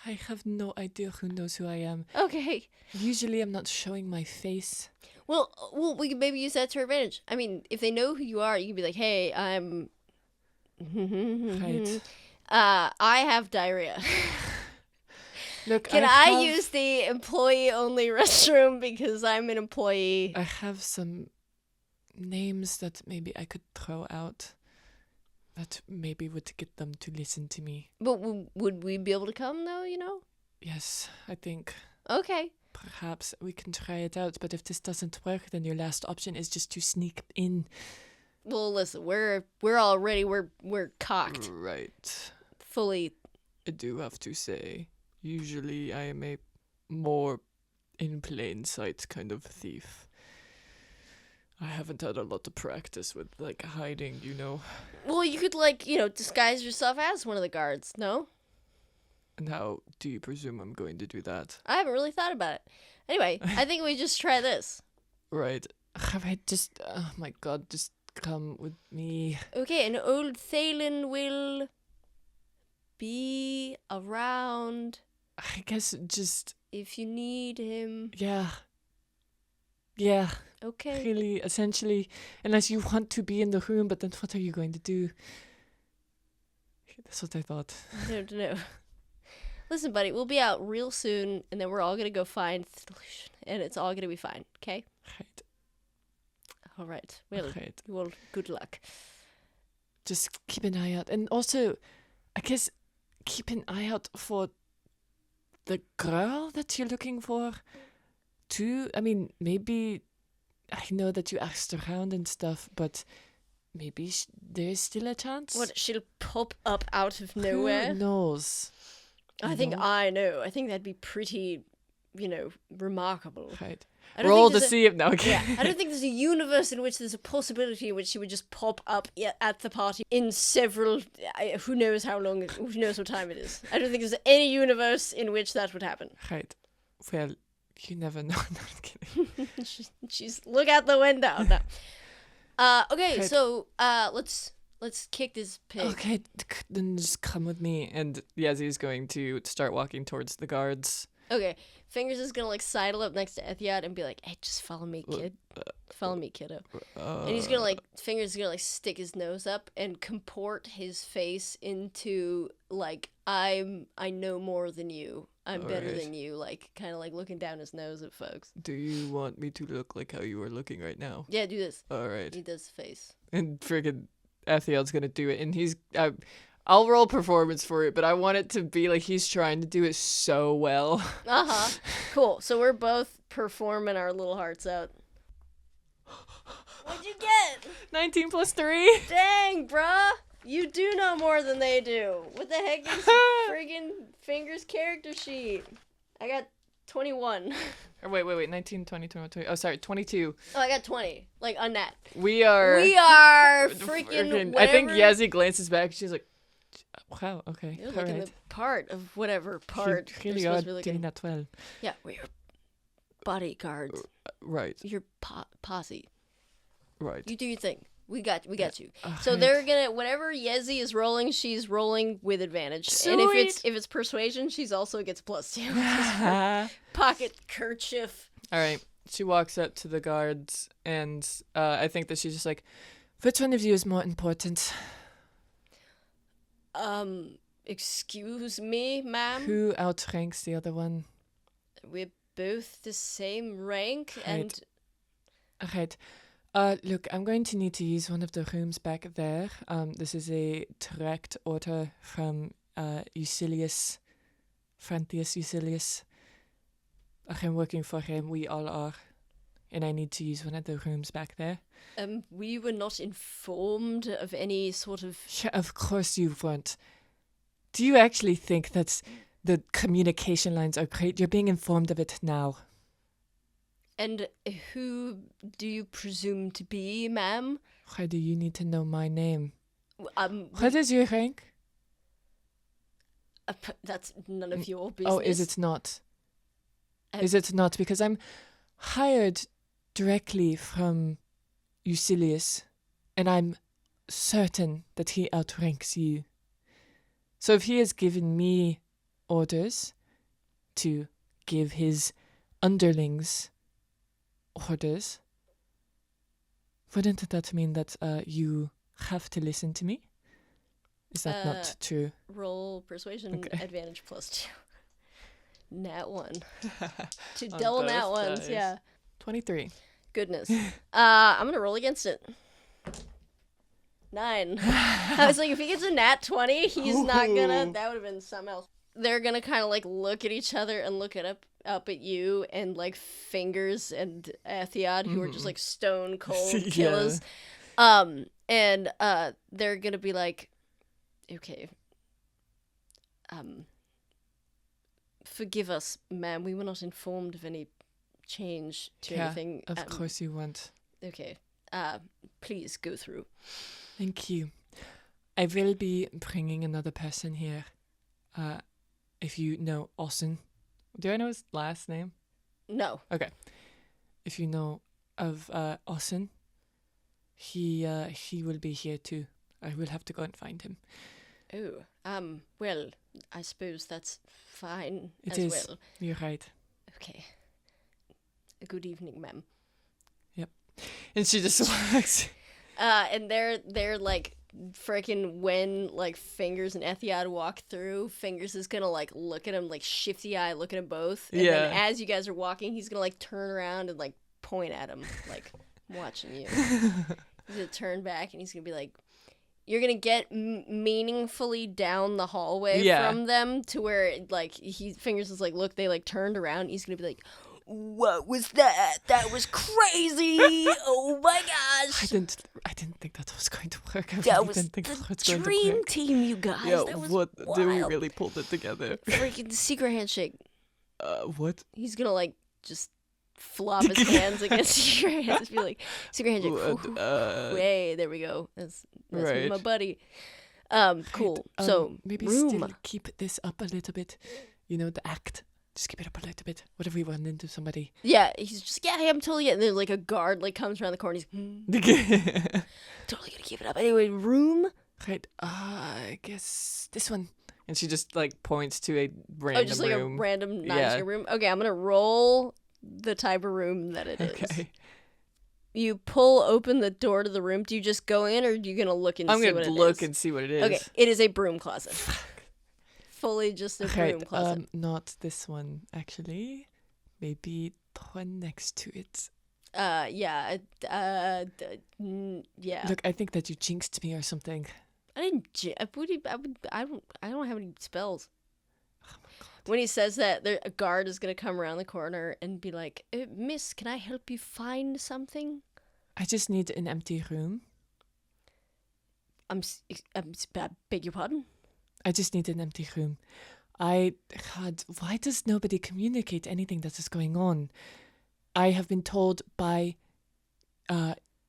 [SPEAKER 3] I have no idea who knows who I am.
[SPEAKER 1] Okay.
[SPEAKER 3] Usually I'm not showing my face.
[SPEAKER 1] Well, we could maybe use that to our advantage. I mean, if they know who you are, you can be like, hey, I'm...
[SPEAKER 3] Right.
[SPEAKER 1] I have diarrhea.
[SPEAKER 3] Look,
[SPEAKER 1] Can I use the employee-only restroom because I'm an employee?
[SPEAKER 3] I have some names that maybe I could throw out that maybe would get them to listen to me.
[SPEAKER 1] But would we be able to come, though,
[SPEAKER 3] Yes, I think.
[SPEAKER 1] Okay.
[SPEAKER 3] Perhaps we can try it out, but if this doesn't work, then your last option is just to sneak in.
[SPEAKER 1] Well, listen, we're already we're cocked.
[SPEAKER 2] Right.
[SPEAKER 1] Fully.
[SPEAKER 2] I do have to say, usually I am a more in plain sight kind of thief. I haven't had a lot of practice with, hiding,
[SPEAKER 1] Well, you could, disguise yourself as one of the guards, no?
[SPEAKER 2] And how do you presume I'm going to do that?
[SPEAKER 1] I haven't really thought about it. Anyway, I think we just try this.
[SPEAKER 2] Right.
[SPEAKER 3] Oh my god, just come with me.
[SPEAKER 1] Okay, and old Thalen will be around
[SPEAKER 3] I guess just...
[SPEAKER 1] if you need him.
[SPEAKER 3] Yeah. Yeah.
[SPEAKER 1] Okay.
[SPEAKER 3] Really, essentially, unless you want to be in the room, but then what are you going to do? That's what I thought.
[SPEAKER 1] I don't know. Listen, buddy, we'll be out real soon, and then we're all going to go find Lucien, and it's all going to be fine, okay?
[SPEAKER 3] Right.
[SPEAKER 1] All right. Well,
[SPEAKER 3] Right.
[SPEAKER 1] well, good luck.
[SPEAKER 3] Just keep an eye out. And also, I guess, keep an eye out for the girl that you're looking for, too. I mean, maybe... I know that you asked around and stuff, but maybe there's still a chance.
[SPEAKER 1] What, she'll pop up out of nowhere?
[SPEAKER 3] Who knows?
[SPEAKER 1] I think I know. I think that'd be pretty, remarkable.
[SPEAKER 3] Right.
[SPEAKER 2] Roll to see if now.
[SPEAKER 1] Yeah, I don't think there's a universe in which there's a possibility in which she would just pop up at the party in several, who knows how long, who knows what time it is. I don't think there's any universe in which that would happen.
[SPEAKER 3] Right. Well, you never know. No, I'm kidding.
[SPEAKER 1] she's look out the window. No. Okay,
[SPEAKER 3] Right.
[SPEAKER 1] so let's kick this pig.
[SPEAKER 3] Okay, then just come with me.
[SPEAKER 2] And Yezi is going to start walking towards the guards.
[SPEAKER 1] Okay, Fingers is gonna sidle up next to Ethiad and be like, "Hey, just follow me, kid. Follow me, kiddo." And he's gonna Fingers is gonna stick his nose up and comport his face into I know more than you. I'm better than you. Kind of looking down his nose at folks.
[SPEAKER 2] Do you want me to look like how you are looking right now?
[SPEAKER 1] Yeah, do this.
[SPEAKER 2] All right.
[SPEAKER 1] He does the face.
[SPEAKER 2] And friggin' Ethiad's gonna do it, and he's. I'll roll performance for it, but I want it to be like he's trying to do it so well.
[SPEAKER 1] Cool. So we're both performing our little hearts out. What'd you get?
[SPEAKER 2] 19 plus 3.
[SPEAKER 1] Dang, bruh. You do know more than they do. What the heck is friggin' Fingers character sheet? I got 21.
[SPEAKER 2] Or wait. 19, 20, 21, 20. Oh, sorry, 22.
[SPEAKER 1] Oh, I got 20. On that.
[SPEAKER 2] We are
[SPEAKER 1] We are freaking
[SPEAKER 2] I think Yezi glances back. She's like,
[SPEAKER 3] Wow, okay.
[SPEAKER 1] You're
[SPEAKER 3] All
[SPEAKER 1] like in
[SPEAKER 3] right.
[SPEAKER 1] the part of whatever part
[SPEAKER 3] You really
[SPEAKER 1] you're
[SPEAKER 3] are
[SPEAKER 1] supposed to be
[SPEAKER 3] doing
[SPEAKER 1] looking.
[SPEAKER 3] that well.
[SPEAKER 1] Yeah, we're your bodyguards.
[SPEAKER 2] Right.
[SPEAKER 1] Your posse.
[SPEAKER 2] Right.
[SPEAKER 1] You do your thing. We got you.
[SPEAKER 3] All
[SPEAKER 1] So
[SPEAKER 3] right.
[SPEAKER 1] they're gonna whatever Yezi is rolling, she's rolling with advantage. And if it's persuasion, she's also gets +2. Pocket kerchief.
[SPEAKER 2] All right. She walks up to the guards, and I think that she's just like, which one of you is more important?
[SPEAKER 1] Excuse me, ma'am.
[SPEAKER 2] Who outranks the other one?
[SPEAKER 1] We're both the same rank, and
[SPEAKER 2] All right. Look, I'm going to need to use one of the rooms back there. This is a direct order from Eucilius, Frantius Eucilius. I'm working for him. We all are. And I need to use one of the rooms back there.
[SPEAKER 1] we were not informed of any sort of.
[SPEAKER 2] Yeah, of course you weren't. Do you actually think that the communication lines are great? You're being informed of it now.
[SPEAKER 1] And who do you presume to be, ma'am?
[SPEAKER 2] Why do you need to know my name?
[SPEAKER 1] Um,
[SPEAKER 2] What is your rank?
[SPEAKER 1] that's none of your business.
[SPEAKER 2] Oh, is it not? Is it not? Because I'm hired directly from Eucilius, and I'm certain that he outranks you. So if he has given me orders to give his underlings orders, wouldn't that mean that you have to listen to me? Is that not true?
[SPEAKER 1] Roll persuasion
[SPEAKER 2] Okay.
[SPEAKER 1] advantage +2. Nat 1. To
[SPEAKER 2] On
[SPEAKER 1] double nat
[SPEAKER 2] both
[SPEAKER 1] ones,
[SPEAKER 2] dice.
[SPEAKER 1] yeah.
[SPEAKER 2] 23.
[SPEAKER 1] Goodness. I'm gonna roll against it. 9. I was like, if he gets a nat 20, he's not gonna. That would have been something else. They're gonna kind of like look at each other and look up at you, and like Fingers and Ethiad, who are just like stone cold
[SPEAKER 2] Yeah.
[SPEAKER 1] killers. And they're gonna be like, okay. Forgive us, ma'am. We were not informed of any change to anything.
[SPEAKER 2] Of course you weren't.
[SPEAKER 1] Okay. Please go through.
[SPEAKER 2] Thank you. I will be bringing another person here. If you know Austin. Do I know his last name?
[SPEAKER 1] No.
[SPEAKER 2] Okay. If you know of Austin, he will be here too. I will have to go and find him.
[SPEAKER 1] Oh. Well, I suppose that's fine
[SPEAKER 2] It
[SPEAKER 1] as
[SPEAKER 2] is.
[SPEAKER 1] well.
[SPEAKER 2] You're right.
[SPEAKER 1] Okay. Good evening, ma'am.
[SPEAKER 2] And she just walks.
[SPEAKER 1] And they're like freaking when like Fingers and Ethiad walk through, Fingers is gonna like look at him like shifty eye, look at them both. And then
[SPEAKER 2] Yeah.
[SPEAKER 1] as you guys are walking, he's gonna like turn around and like point at him, like I'm watching you. He's gonna turn back and he's gonna be like, you're gonna get meaningfully down the hallway
[SPEAKER 2] Yeah.
[SPEAKER 1] from them to where like Fingers is like, look, they like turned around. And he's gonna be like, what was that? That was crazy! Oh my gosh!
[SPEAKER 2] I didn't think that was going to work. I
[SPEAKER 1] That
[SPEAKER 2] really
[SPEAKER 1] was
[SPEAKER 2] didn't think
[SPEAKER 1] the
[SPEAKER 2] that was going to
[SPEAKER 1] dream
[SPEAKER 2] work.
[SPEAKER 1] team, you guys.
[SPEAKER 2] Yeah,
[SPEAKER 1] That was
[SPEAKER 2] what
[SPEAKER 1] wild.
[SPEAKER 2] did we really pulled it together?
[SPEAKER 1] Freaking secret handshake.
[SPEAKER 2] What?
[SPEAKER 1] He's gonna like just flop his hands against secret hands. Be like secret handshake. Way there we go. That's
[SPEAKER 2] Right.
[SPEAKER 1] my buddy. Cool. So
[SPEAKER 2] maybe
[SPEAKER 1] room.
[SPEAKER 2] still keep this up a little bit. You know, the act. Just keep it up a little bit. What if we run into somebody?
[SPEAKER 1] Yeah, he's just hey, I'm totally. And then like a guard like comes around the corner. He's totally gonna keep it up. Anyway, room.
[SPEAKER 2] Right. I guess this one. And she just like points to a random
[SPEAKER 1] just like
[SPEAKER 2] room.
[SPEAKER 1] a random
[SPEAKER 2] Yeah.
[SPEAKER 1] nice room. Okay, I'm gonna roll the type of room that it is.
[SPEAKER 2] Okay.
[SPEAKER 1] You pull open the door to the room. Do you just go in, or are you gonna look and
[SPEAKER 2] I'm
[SPEAKER 1] see
[SPEAKER 2] gonna
[SPEAKER 1] what it
[SPEAKER 2] look
[SPEAKER 1] is?
[SPEAKER 2] and see what it is.
[SPEAKER 1] Okay, it is a broom closet. Fully just a broom
[SPEAKER 2] Right.
[SPEAKER 1] closet.
[SPEAKER 2] Not this one actually. Maybe the one next to it.
[SPEAKER 1] Yeah.
[SPEAKER 2] Look, I think that you jinxed me or something.
[SPEAKER 1] I didn't. I don't have any spells. When he says that, a guard is gonna come around the corner and be like, "Miss, can I help you find something?"
[SPEAKER 2] I just need an empty room.
[SPEAKER 1] I beg your pardon.
[SPEAKER 2] I just need an empty room. Why does nobody communicate anything that is going on? I have been told by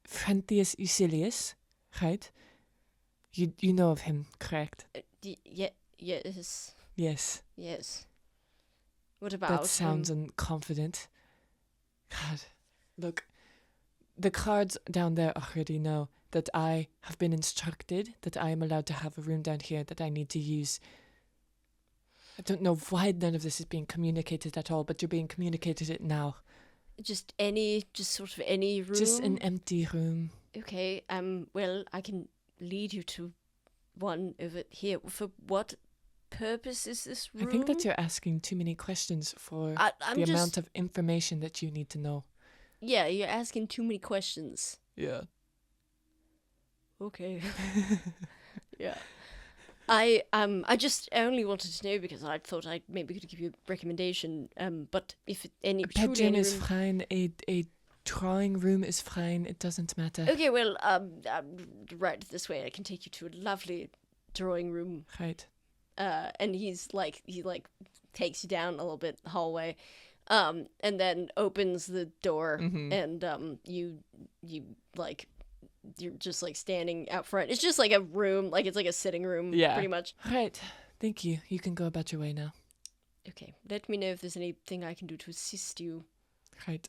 [SPEAKER 2] Frantius Eucilius, right? You know of him, correct?
[SPEAKER 1] Yes.
[SPEAKER 3] Yes.
[SPEAKER 1] Yes. What about
[SPEAKER 3] That sounds unconfident. God, look, the cards down there already know that I have been instructed that I am allowed to have a room down here that I need to use. I don't know why none of this is being communicated at all, but you're being communicated it now.
[SPEAKER 1] just sort of any room?
[SPEAKER 3] Just an empty room.
[SPEAKER 1] Okay, well, I can lead you to one over here. For what purpose is this room?
[SPEAKER 3] I think that you're asking too many questions for
[SPEAKER 1] I'm
[SPEAKER 3] the
[SPEAKER 1] just,
[SPEAKER 3] amount of information that you need to know.
[SPEAKER 1] Yeah, you're asking too many questions.
[SPEAKER 2] Yeah.
[SPEAKER 1] Okay. Yeah. I only wanted to know because I thought I maybe could give you a recommendation. But if any
[SPEAKER 3] A
[SPEAKER 1] truly
[SPEAKER 3] bedroom
[SPEAKER 1] any
[SPEAKER 3] is
[SPEAKER 1] room...
[SPEAKER 3] fine. A drawing room is fine. It doesn't matter.
[SPEAKER 1] Okay, well, right this way. I can take you to a lovely drawing room.
[SPEAKER 3] Right.
[SPEAKER 1] And he takes you down a little bit the hallway, and then opens the door, and you you're just like standing out front. It's just like a room, like it's like a sitting room, pretty much.
[SPEAKER 3] Right. Thank you. You can go about your way now.
[SPEAKER 1] Okay, let me know if there's anything I can do to assist you.
[SPEAKER 3] Right.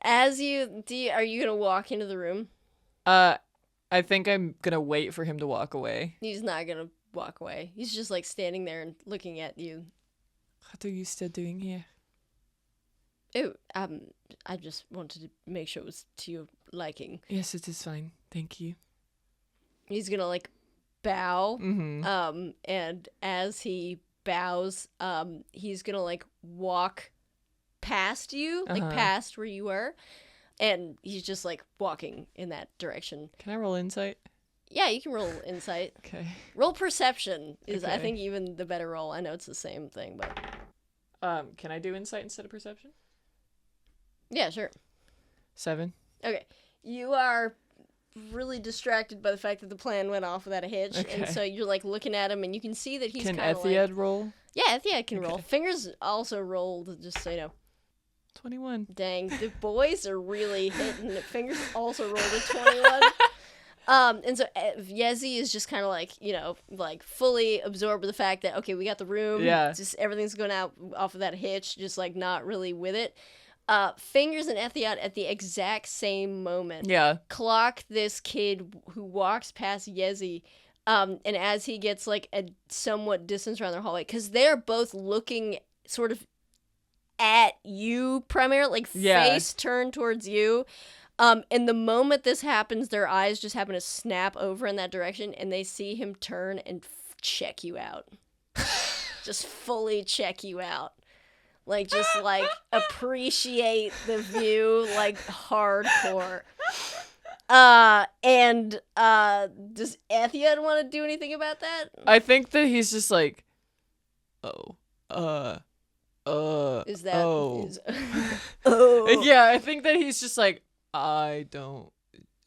[SPEAKER 1] Are you gonna walk into the room?
[SPEAKER 2] I think I'm gonna wait for him to walk away.
[SPEAKER 1] He's not gonna walk away. He's just like standing there and looking at you.
[SPEAKER 3] What are you still doing here?
[SPEAKER 1] Oh, I just wanted to make sure it was to your liking.
[SPEAKER 3] Yes, it is fine. Thank you.
[SPEAKER 1] He's gonna like bow,
[SPEAKER 2] Mm-hmm.
[SPEAKER 1] and as he bows, he's gonna like walk past you, like past where you were, and he's just like walking in that direction.
[SPEAKER 2] Can I roll insight?
[SPEAKER 1] Yeah, you can roll insight.
[SPEAKER 2] Okay.
[SPEAKER 1] Roll perception is, I
[SPEAKER 2] Okay.
[SPEAKER 1] think, even the better roll. I know it's the same thing, but
[SPEAKER 2] Can I do insight instead of perception?
[SPEAKER 1] yeah, sure.
[SPEAKER 3] 7.
[SPEAKER 1] Okay, you are really distracted by the fact that the plan went off without a hitch, and
[SPEAKER 2] Okay.
[SPEAKER 1] so you're like looking at him, and you can see that he's
[SPEAKER 2] Can
[SPEAKER 1] kind of
[SPEAKER 2] Ethiad
[SPEAKER 1] like...
[SPEAKER 2] roll?
[SPEAKER 1] Yeah, Ethiad can roll.
[SPEAKER 2] Okay.
[SPEAKER 1] Fingers also rolled, just so you know.
[SPEAKER 2] 21.
[SPEAKER 1] Dang, the boys are really hitting it. Fingers also rolled a 21. And so Yezi is just kind of like, like fully absorbed with the fact that, okay, we got the room.
[SPEAKER 2] Yeah.
[SPEAKER 1] Just everything's going out off of that hitch, just like not really with it. Fingers and Ethiad at the exact same moment
[SPEAKER 2] Yeah.
[SPEAKER 1] clock this kid who walks past Yezi. And as he gets like a somewhat distance around their hallway, because they're both looking sort of at you primarily, like face turned towards you. And the moment this happens, their eyes just happen to snap over in that direction, and they see him turn and check you out. Just fully check you out. Like, just, like, appreciate the view, like, hardcore. And does Ethiad want to do anything about that?
[SPEAKER 2] I think that he's just like,
[SPEAKER 1] Is that...
[SPEAKER 2] oh.
[SPEAKER 1] Oh.
[SPEAKER 2] Yeah, I think that he's just like, I don't,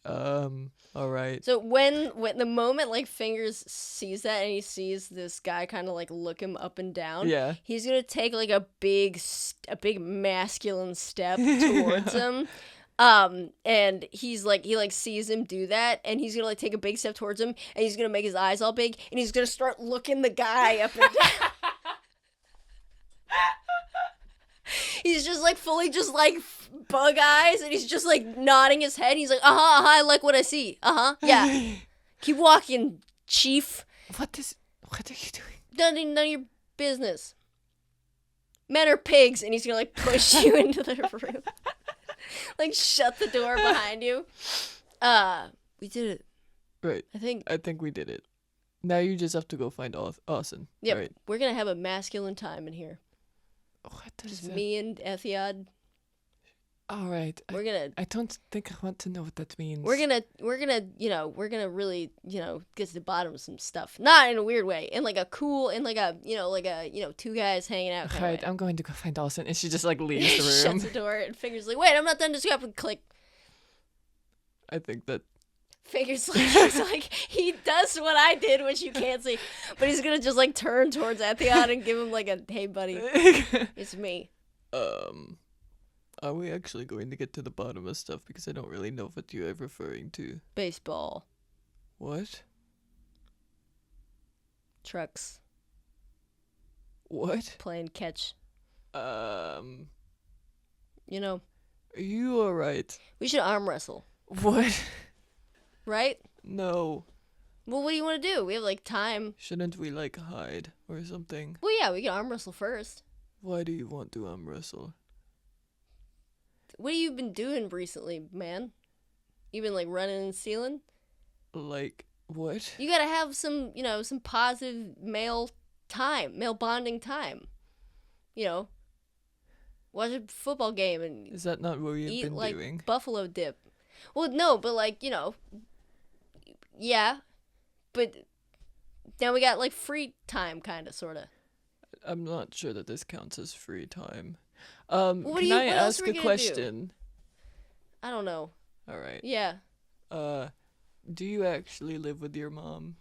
[SPEAKER 2] all right.
[SPEAKER 1] So when the moment like Fingers sees that and he sees this guy kind of like look him up and down,
[SPEAKER 2] Yeah.
[SPEAKER 1] he's gonna take like a big masculine step towards him, and he sees him do that, and he's gonna like take a big step towards him, and he's gonna make his eyes all big, and he's gonna start looking the guy up and down. He's just like fully just like bug eyes, and he's just like nodding his head. He's like, I like what I see. Yeah. Keep walking, chief.
[SPEAKER 3] What are you doing?
[SPEAKER 1] None of your business. Men are pigs, and he's gonna like push you into the room. Like shut the door behind you. We did it.
[SPEAKER 2] Right.
[SPEAKER 1] I think
[SPEAKER 2] we did it. Now you just have to go find Austin.
[SPEAKER 1] Yep.
[SPEAKER 2] Right.
[SPEAKER 1] We're gonna have a masculine time in here.
[SPEAKER 3] What is
[SPEAKER 1] Just
[SPEAKER 3] that?
[SPEAKER 1] me and Ethiad.
[SPEAKER 3] All right.
[SPEAKER 1] We're gonna
[SPEAKER 3] I don't think I want to know what that means.
[SPEAKER 1] We're gonna really, get to the bottom of some stuff. Not in a weird way. In like a cool, in like a, two guys hanging out kind
[SPEAKER 3] Right,
[SPEAKER 1] of way.
[SPEAKER 3] I'm going to go find Austin.
[SPEAKER 2] And she just like leaves the room.
[SPEAKER 1] Shuts the door, and Fingers like, wait, I'm not done. Just go up and click.
[SPEAKER 2] I think that.
[SPEAKER 1] Fingers like, he's like, he does what I did, which you can't see. But he's gonna just like turn towards Ethiad and give him like a, hey buddy, it's me.
[SPEAKER 2] Are we actually going to get to the bottom of stuff? Because I don't really know what you're referring to.
[SPEAKER 1] Baseball.
[SPEAKER 2] What?
[SPEAKER 1] Trucks
[SPEAKER 2] What?
[SPEAKER 1] playing catch.
[SPEAKER 2] Are
[SPEAKER 1] You know,
[SPEAKER 2] you alright?
[SPEAKER 1] we should arm wrestle,
[SPEAKER 2] What?
[SPEAKER 1] right?
[SPEAKER 2] No.
[SPEAKER 1] Well, what do you want to do? We have like time.
[SPEAKER 2] Shouldn't we like hide or something?
[SPEAKER 1] Well, yeah, we can arm wrestle first.
[SPEAKER 2] Why do you want to wrestle?
[SPEAKER 1] What have you been doing recently, man? You been like running and stealing?
[SPEAKER 2] Like what?
[SPEAKER 1] You gotta have some, some positive male bonding time. You know, watch a football game and
[SPEAKER 2] Is that not what you've
[SPEAKER 1] eat
[SPEAKER 2] been
[SPEAKER 1] like
[SPEAKER 2] doing?
[SPEAKER 1] buffalo dip. Well, no, but like, yeah, but now we got like free time, kind of, sort of.
[SPEAKER 2] I'm not sure that this counts as free time.
[SPEAKER 1] What
[SPEAKER 2] Can I
[SPEAKER 1] else
[SPEAKER 2] ask
[SPEAKER 1] are we
[SPEAKER 2] a
[SPEAKER 1] gonna
[SPEAKER 2] question?
[SPEAKER 1] do? I don't know.
[SPEAKER 2] All right.
[SPEAKER 1] Yeah,
[SPEAKER 2] Do you actually live with your mom?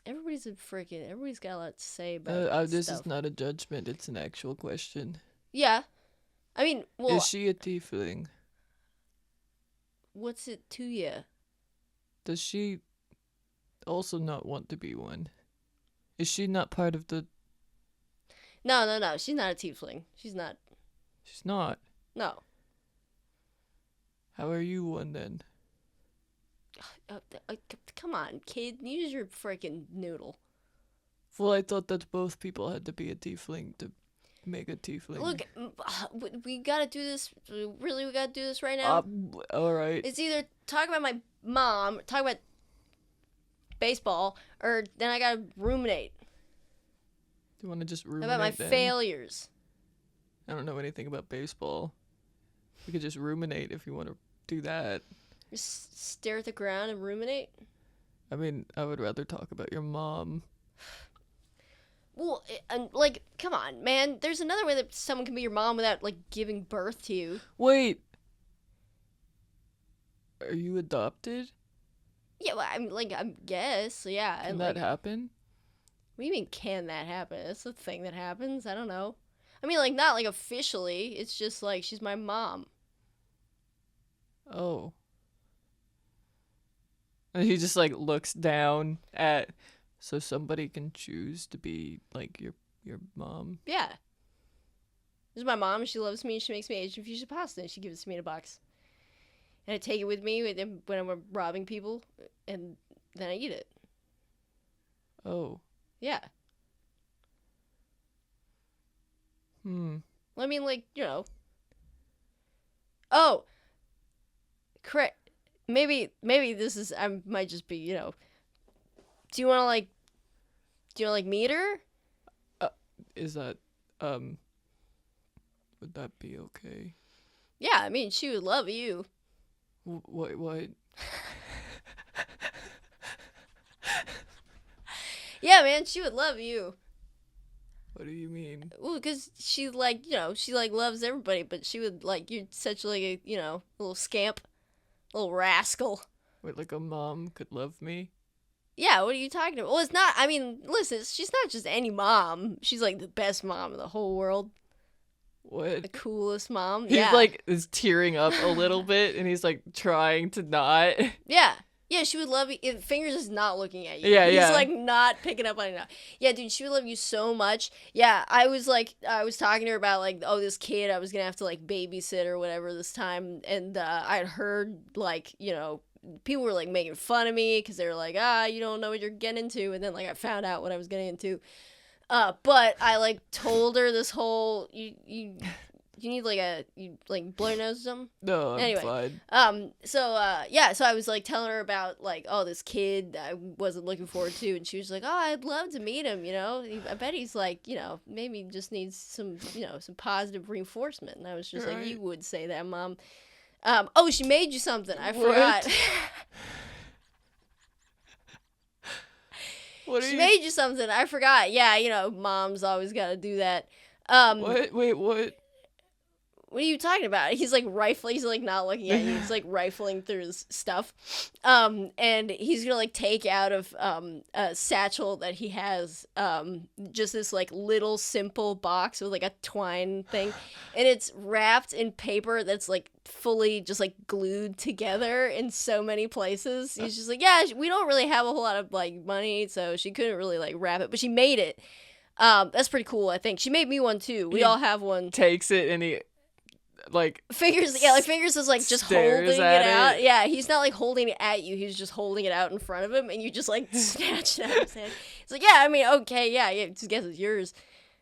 [SPEAKER 1] everybody's got a lot to say about
[SPEAKER 2] This
[SPEAKER 1] stuff.
[SPEAKER 2] is not a judgment. It's an actual question.
[SPEAKER 1] Yeah, I mean, well,
[SPEAKER 2] Is she a tiefling?
[SPEAKER 1] what's it to you?
[SPEAKER 2] Does she also not want to be one? Is she not part of the...
[SPEAKER 1] No. She's not a tiefling. She's not.
[SPEAKER 2] She's not.
[SPEAKER 1] No.
[SPEAKER 2] How are you one then?
[SPEAKER 1] Come on, kid. Use your freaking noodle.
[SPEAKER 2] Well, I thought that both people had to be a tiefling to make a tiefling.
[SPEAKER 1] Look, we gotta do this. Really, we gotta do this right now.
[SPEAKER 2] Alright.
[SPEAKER 1] It's either talk about my mom, talk about baseball, or then I gotta ruminate
[SPEAKER 2] Do you want to just ruminate
[SPEAKER 1] about my
[SPEAKER 2] then?
[SPEAKER 1] failures.
[SPEAKER 2] I don't know anything about baseball. We could just ruminate if you want to do that.
[SPEAKER 1] Just stare at the ground and ruminate.
[SPEAKER 2] I mean, I would rather talk about your mom.
[SPEAKER 1] Well, and like, come on, man. There's another way that someone can be your mom without like giving birth to you.
[SPEAKER 2] Wait! Are you adopted?
[SPEAKER 1] Yeah, well, I guess, yeah.
[SPEAKER 2] Can
[SPEAKER 1] And
[SPEAKER 2] that
[SPEAKER 1] like,
[SPEAKER 2] happen?
[SPEAKER 1] what do you mean? Can that happen? It's a thing that happens. I don't know. I mean, like, not like officially. It's just like she's my mom.
[SPEAKER 2] Oh. And he just like looks down at... So somebody can choose to be like your mom?
[SPEAKER 1] Yeah. This is my mom. She loves me. She makes me Asian fusion pasta, and she gives it to me in a box. And I take it with me when I'm robbing people, and then I eat it.
[SPEAKER 2] Oh.
[SPEAKER 1] Yeah. Well, I mean, like, Oh. Correct. Maybe this is... I might just be, Do you want to meet her?
[SPEAKER 2] Is that, would that be okay?
[SPEAKER 1] Yeah, I mean, she would love you.
[SPEAKER 2] What?
[SPEAKER 1] Yeah, man, she would love you.
[SPEAKER 2] What do you mean?
[SPEAKER 1] Well, because she, she loves everybody, but she would, you're such, a, little scamp, little rascal.
[SPEAKER 2] Wait, like a mom could love me?
[SPEAKER 1] Yeah, what are you talking about? Well, it's not, I mean, listen, she's not just any mom. She's, the best mom in the whole world.
[SPEAKER 2] What?
[SPEAKER 1] The coolest mom.
[SPEAKER 2] He's,
[SPEAKER 1] Yeah.
[SPEAKER 2] is tearing up a little bit, and he's, trying to not.
[SPEAKER 1] Yeah. Yeah, she would love you. Fingers is not looking at you.
[SPEAKER 2] Yeah,
[SPEAKER 1] He's,
[SPEAKER 2] yeah.
[SPEAKER 1] Not picking up on it now. Yeah, dude, she would love you so much. Yeah, I was talking to her about, this kid I was going to have to, babysit or whatever this time. And I had heard, people were, making fun of me because they were like, you don't know what you're getting into. And then, I found out what I was getting into. But I, told her this whole, you need, blow your nose or something?
[SPEAKER 2] No, I'm
[SPEAKER 1] Anyway,
[SPEAKER 2] fine.
[SPEAKER 1] so I was, telling her about, this kid I wasn't looking forward to, and she was like, oh, I'd love to meet him, I bet he's, maybe just needs some, some positive reinforcement. And I was just like,
[SPEAKER 2] Right.
[SPEAKER 1] you would say that, Mom. Oh, she made you something. I forgot.
[SPEAKER 2] What are
[SPEAKER 1] She
[SPEAKER 2] you...
[SPEAKER 1] made you something. I forgot. Yeah, Mom's always got to do that.
[SPEAKER 2] What? Wait, what?
[SPEAKER 1] what are you talking about? He's like rifling, he's like not looking at you, he's like rifling through his stuff. And he's gonna like take out of a satchel that he has just this like little simple box with like a twine thing, and it's wrapped in paper that's like fully just like glued together in so many places. He's just like, yeah, we don't really have a whole lot of like money, so she couldn't really like wrap it, but she made it. That's pretty cool. I think she made me one too. We all have one.
[SPEAKER 2] Takes it and he like
[SPEAKER 1] Fingers is like just holding it out. Yeah, he's not like holding it at you. He's just holding it out in front of him, and you just like snatch it out of his hand. He's like, yeah, I mean, okay, yeah, just guess it's yours.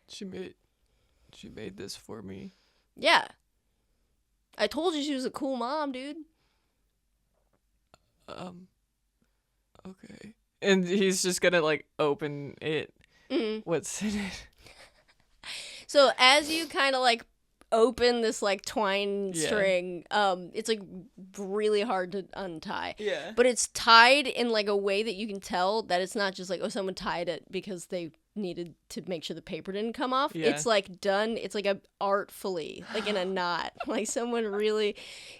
[SPEAKER 2] She made this for me.
[SPEAKER 1] Yeah, I told you she was a cool mom, dude.
[SPEAKER 2] Okay. And he's just gonna like open it. Mm-hmm. What's in it?
[SPEAKER 1] So as you kind of like open this like twine string, it's like really hard to untie.
[SPEAKER 2] Yeah.
[SPEAKER 1] But it's tied in like a way that you can tell that it's not just like, oh, someone tied it because they needed to make sure the paper didn't come off.
[SPEAKER 2] Yeah.
[SPEAKER 1] It's like done, it's like a artfully, like in a knot. Like someone really,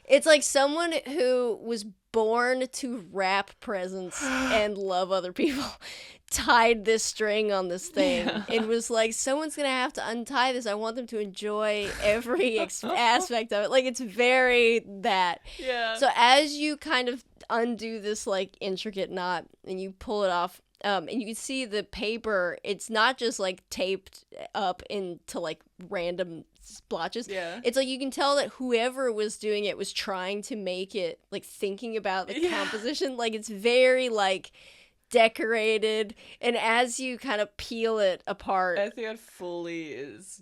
[SPEAKER 1] it's like someone who was born to wrap presents and love other people tied this string on this thing. It was like, someone's gonna have to untie this. I want them to enjoy every aspect of it. Like, it's very that.
[SPEAKER 2] Yeah.
[SPEAKER 1] So as you kind of undo this like intricate knot and you pull it off, and you can see the paper, it's not just like taped up into like random splotches.
[SPEAKER 2] Yeah.
[SPEAKER 1] It's like you can tell that whoever was doing it was trying to make it, like thinking about the composition. Like, it's very like decorated, and as you kind of peel it apart,
[SPEAKER 2] Ethion fully is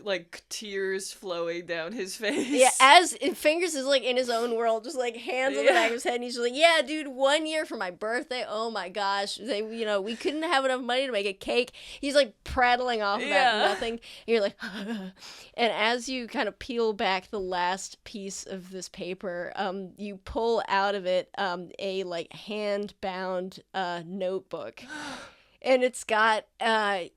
[SPEAKER 2] like tears flowing down his face.
[SPEAKER 1] yeah, as Fingers is like in his own world, just like hands on the back of his head, and he's just like, yeah, dude, 1 year for my birthday, oh my gosh, we couldn't have enough money to make a cake. He's like prattling off about nothing, and you're like and as you kind of peel back the last piece of this paper, you pull out of it a like hand bound notebook, and it's got a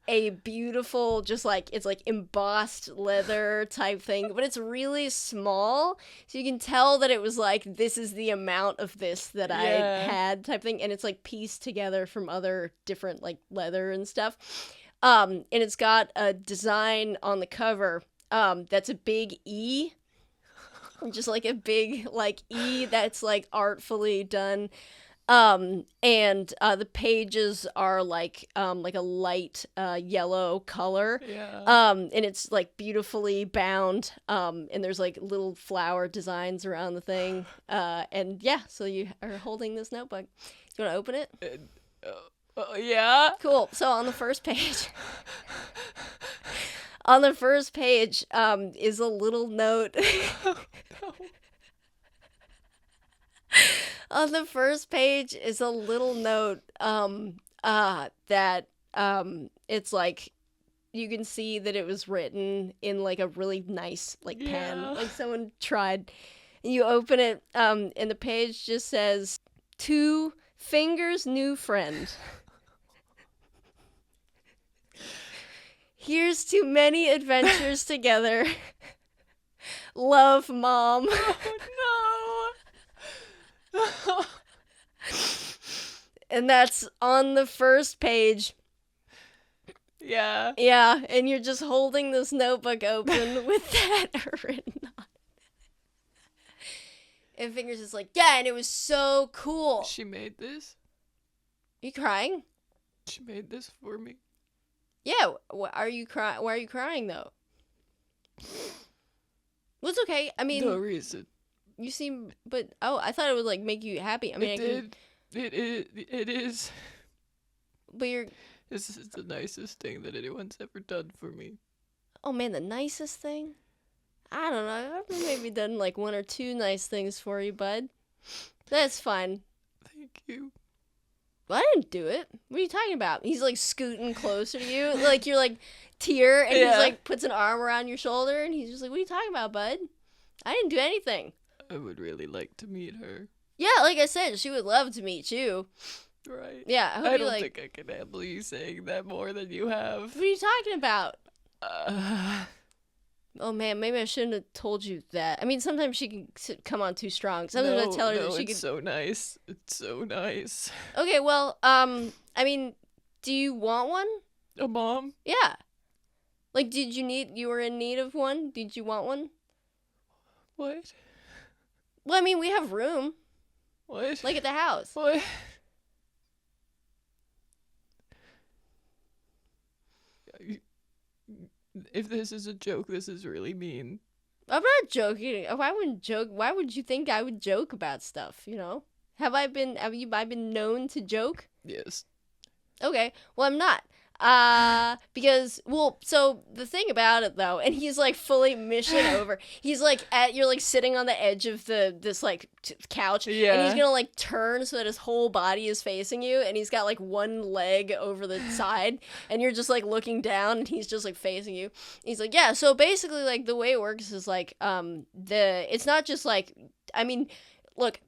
[SPEAKER 1] beautiful, just like, it's like embossed leather type thing, but it's really small, so you can tell that it was like, this is the amount of this that I had type thing, and it's like pieced together from other different like leather and stuff, and it's got a design on the cover that's a big E, just like a big like E that's like artfully done. And the pages are like a light yellow color.
[SPEAKER 2] Yeah.
[SPEAKER 1] And it's like beautifully bound. And there's like little flower designs around the thing. And yeah, so you are holding this notebook. You want to open it?
[SPEAKER 2] Yeah.
[SPEAKER 1] Cool. So on the first page, on the first page, is a little note.
[SPEAKER 2] No.
[SPEAKER 1] On the first page is a little note that it's like, you can see that it was written in like a really nice like pen, like someone tried. You open it, and the page just says, "To Fingers' new friend. Here's to many adventures together. Love, Mom."
[SPEAKER 2] Oh, no.
[SPEAKER 1] And that's on the first page.
[SPEAKER 2] Yeah.
[SPEAKER 1] Yeah, and you're just holding this notebook open with that written on it. And Fingers is like, yeah, and it was so cool.
[SPEAKER 2] She made this?
[SPEAKER 1] You crying?
[SPEAKER 2] She made this for me?
[SPEAKER 1] Yeah, are you crying? Why are you crying, though? Well, it's okay. I mean,
[SPEAKER 2] no reason.
[SPEAKER 1] You seem, but I thought it would like make you happy. I mean,
[SPEAKER 2] It is.
[SPEAKER 1] But you're.
[SPEAKER 2] This is the nicest thing that anyone's ever done for me.
[SPEAKER 1] Oh man, the nicest thing? I don't know. I've maybe done like one or two nice things for you, bud. That's fine.
[SPEAKER 2] Thank you.
[SPEAKER 1] Well, I didn't do it. What are you talking about? He's like scooting closer to you, like you're like tear, and he's like puts an arm around your shoulder, and he's just like, "What are you talking about, bud? I didn't do anything."
[SPEAKER 2] I would really like to meet her.
[SPEAKER 1] Yeah, like I said, she would love to meet you.
[SPEAKER 2] Right.
[SPEAKER 1] Yeah,
[SPEAKER 2] I don't think I can handle you saying that more than you have.
[SPEAKER 1] What are you talking about? Oh man, maybe I shouldn't have told you that. I mean, sometimes she can come on too strong. Sometimes I tell her that she
[SPEAKER 2] it's so nice. It's so nice.
[SPEAKER 1] Okay, well, I mean, do you want one?
[SPEAKER 2] A mom?
[SPEAKER 1] Yeah. Like, you were in need of one? Did you want one?
[SPEAKER 2] What?
[SPEAKER 1] Well, I mean, we have room.
[SPEAKER 2] What?
[SPEAKER 1] Like at the house.
[SPEAKER 2] What? If this is a joke, this is really mean.
[SPEAKER 1] I'm not joking. I wouldn't joke. Why would you think I would joke about stuff, you know? Have I been known to joke?
[SPEAKER 2] Yes.
[SPEAKER 1] Okay. Well, I'm not. Because, well, so the thing about it though, and he's like fully mission over. He's like you're like sitting on the edge of this like couch,
[SPEAKER 2] Yeah.
[SPEAKER 1] and he's gonna like turn so that his whole body is facing you, and he's got like one leg over the side, and you're just like looking down, and he's just like facing you. He's like, yeah. So basically, like the way it works is like it's not just like, I mean, look,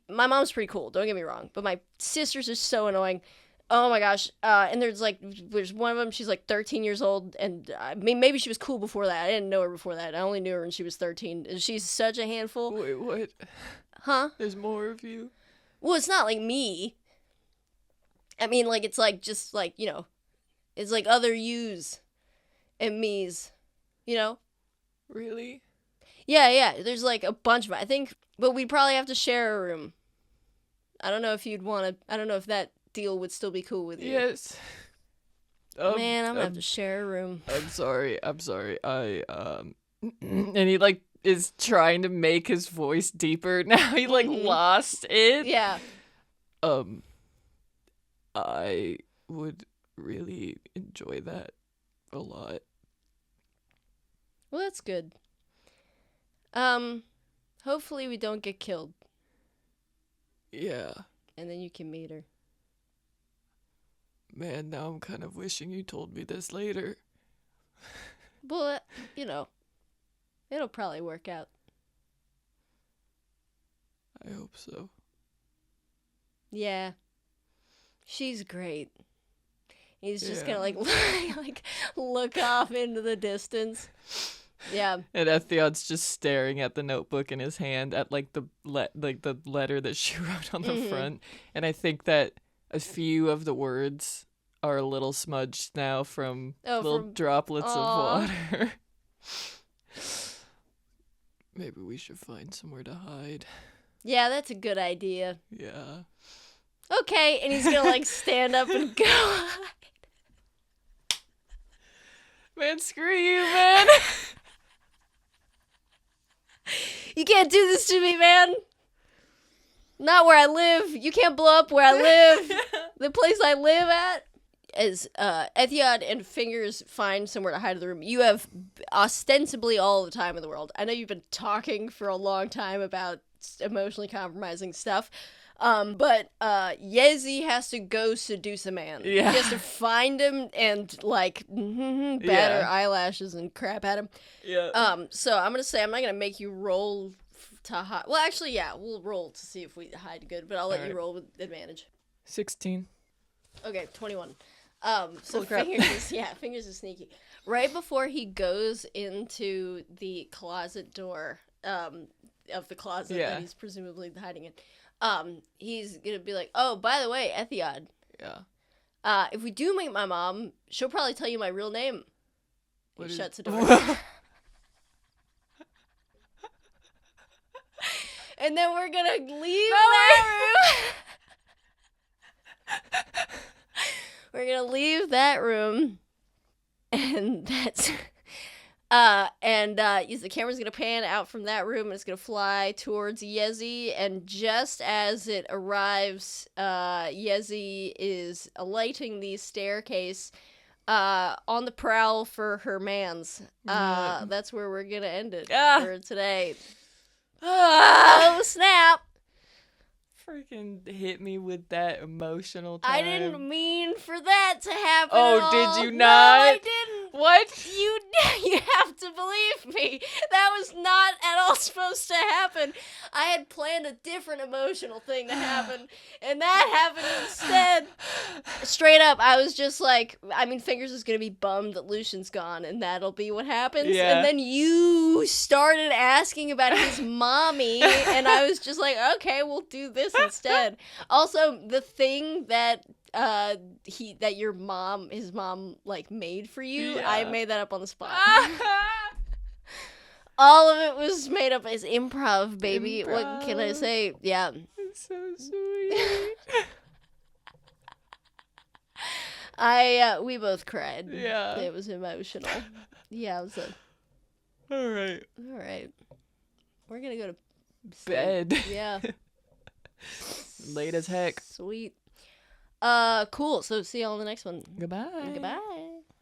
[SPEAKER 1] my mom's pretty cool. Don't get me wrong, but my sisters are so annoying. Oh my gosh. And there's one of them, she's like 13 years old, and I mean, maybe she was cool before that. I didn't know her before that. I only knew her when she was 13. She's such a handful.
[SPEAKER 2] Wait, what?
[SPEAKER 1] Huh?
[SPEAKER 2] There's more of you?
[SPEAKER 1] Well, it's not like me. I mean, like, it's like, just like, you know, it's like other yous and me's, you know?
[SPEAKER 2] Really?
[SPEAKER 1] Yeah. There's like a bunch of it, I think, but we'd probably have to share a room. I don't know if I don't know if that deal would still be cool with you.
[SPEAKER 2] Yes.
[SPEAKER 1] Man, I'm gonna have to share a room.
[SPEAKER 2] I'm sorry. I and he like is trying to make his voice deeper now. He like lost it.
[SPEAKER 1] Yeah.
[SPEAKER 2] I would really enjoy that a lot.
[SPEAKER 1] Well, that's good. Hopefully we don't get killed,
[SPEAKER 2] Yeah.
[SPEAKER 1] and then you can meet her.
[SPEAKER 2] Man, now I'm kind of wishing you told me this later.
[SPEAKER 1] But, you know, it'll probably work out.
[SPEAKER 2] I hope so.
[SPEAKER 1] Yeah. She's great. He's just
[SPEAKER 2] Yeah.
[SPEAKER 1] gonna like look off into the distance. Yeah.
[SPEAKER 2] And Ethiod's just staring at the notebook in his hand at like the letter that she wrote on the front, and I think that a few of the words are a little smudged now from little droplets of water. Maybe we should find somewhere to hide.
[SPEAKER 1] Yeah, that's a good idea.
[SPEAKER 2] Yeah.
[SPEAKER 1] Okay, and he's gonna like stand up and go.
[SPEAKER 2] Man, screw you, man.
[SPEAKER 1] You can't do this to me, man. Not where I live. You can't blow up where I live. The place I live at. As Ethiod and Fingers find somewhere to hide in the room, you have ostensibly all the time in the world. I know you've been talking for a long time about emotionally compromising stuff, but Yezi has to go seduce a man.
[SPEAKER 2] Yeah.
[SPEAKER 1] He has to find him and like batter eyelashes and crap at him.
[SPEAKER 2] Yeah.
[SPEAKER 1] So I'm gonna say I'm not gonna make you roll to hide. Well, actually, yeah, we'll roll to see if we hide good, but I'll let you roll with advantage.
[SPEAKER 2] 16.
[SPEAKER 1] Okay, 21. So
[SPEAKER 2] Holy crap.
[SPEAKER 1] Fingers is sneaky. Right before he goes into the closet door, of the closet that he's presumably hiding in, he's gonna be like, oh, by the way, Ethiod.
[SPEAKER 2] Yeah.
[SPEAKER 1] If we do meet my mom, she'll probably tell you my real name. He shuts the door. And then we're gonna leave that room. We're gonna leave that room, and that's the camera's gonna pan out from that room, and it's gonna fly towards Yezi, and just as it arrives, Yezi is alighting the staircase, on the prowl for her mans. That's where we're gonna end it for today. Oh, snap!
[SPEAKER 2] Freaking hit me with that emotional time.
[SPEAKER 1] I didn't mean for that to happen.
[SPEAKER 2] Oh,
[SPEAKER 1] at all.
[SPEAKER 2] did you
[SPEAKER 1] No,
[SPEAKER 2] not?
[SPEAKER 1] I didn't.
[SPEAKER 2] What?
[SPEAKER 1] You have to to believe me. That was not at all supposed to happen. I had planned a different emotional thing to happen, and that happened instead. Straight up, I was just like, I mean, Fingers is gonna be bummed that Lucian's gone, and that'll be what happens.
[SPEAKER 2] Yeah.
[SPEAKER 1] And then you started asking about his mommy, and I was just like, okay, we'll do this instead. Also, the thing that his mom like made for you,
[SPEAKER 2] Yeah.
[SPEAKER 1] I made that up on the spot. All of it was made up as improv, baby. What can I say? Yeah.
[SPEAKER 2] It's so sweet.
[SPEAKER 1] We both cried.
[SPEAKER 2] Yeah.
[SPEAKER 1] It was emotional. Yeah, it was
[SPEAKER 2] All right.
[SPEAKER 1] all right. We're gonna go to
[SPEAKER 2] Bed.
[SPEAKER 1] Yeah.
[SPEAKER 2] Late as heck.
[SPEAKER 1] Sweet. Cool. So see y'all on the next one.
[SPEAKER 2] Goodbye.
[SPEAKER 1] Goodbye.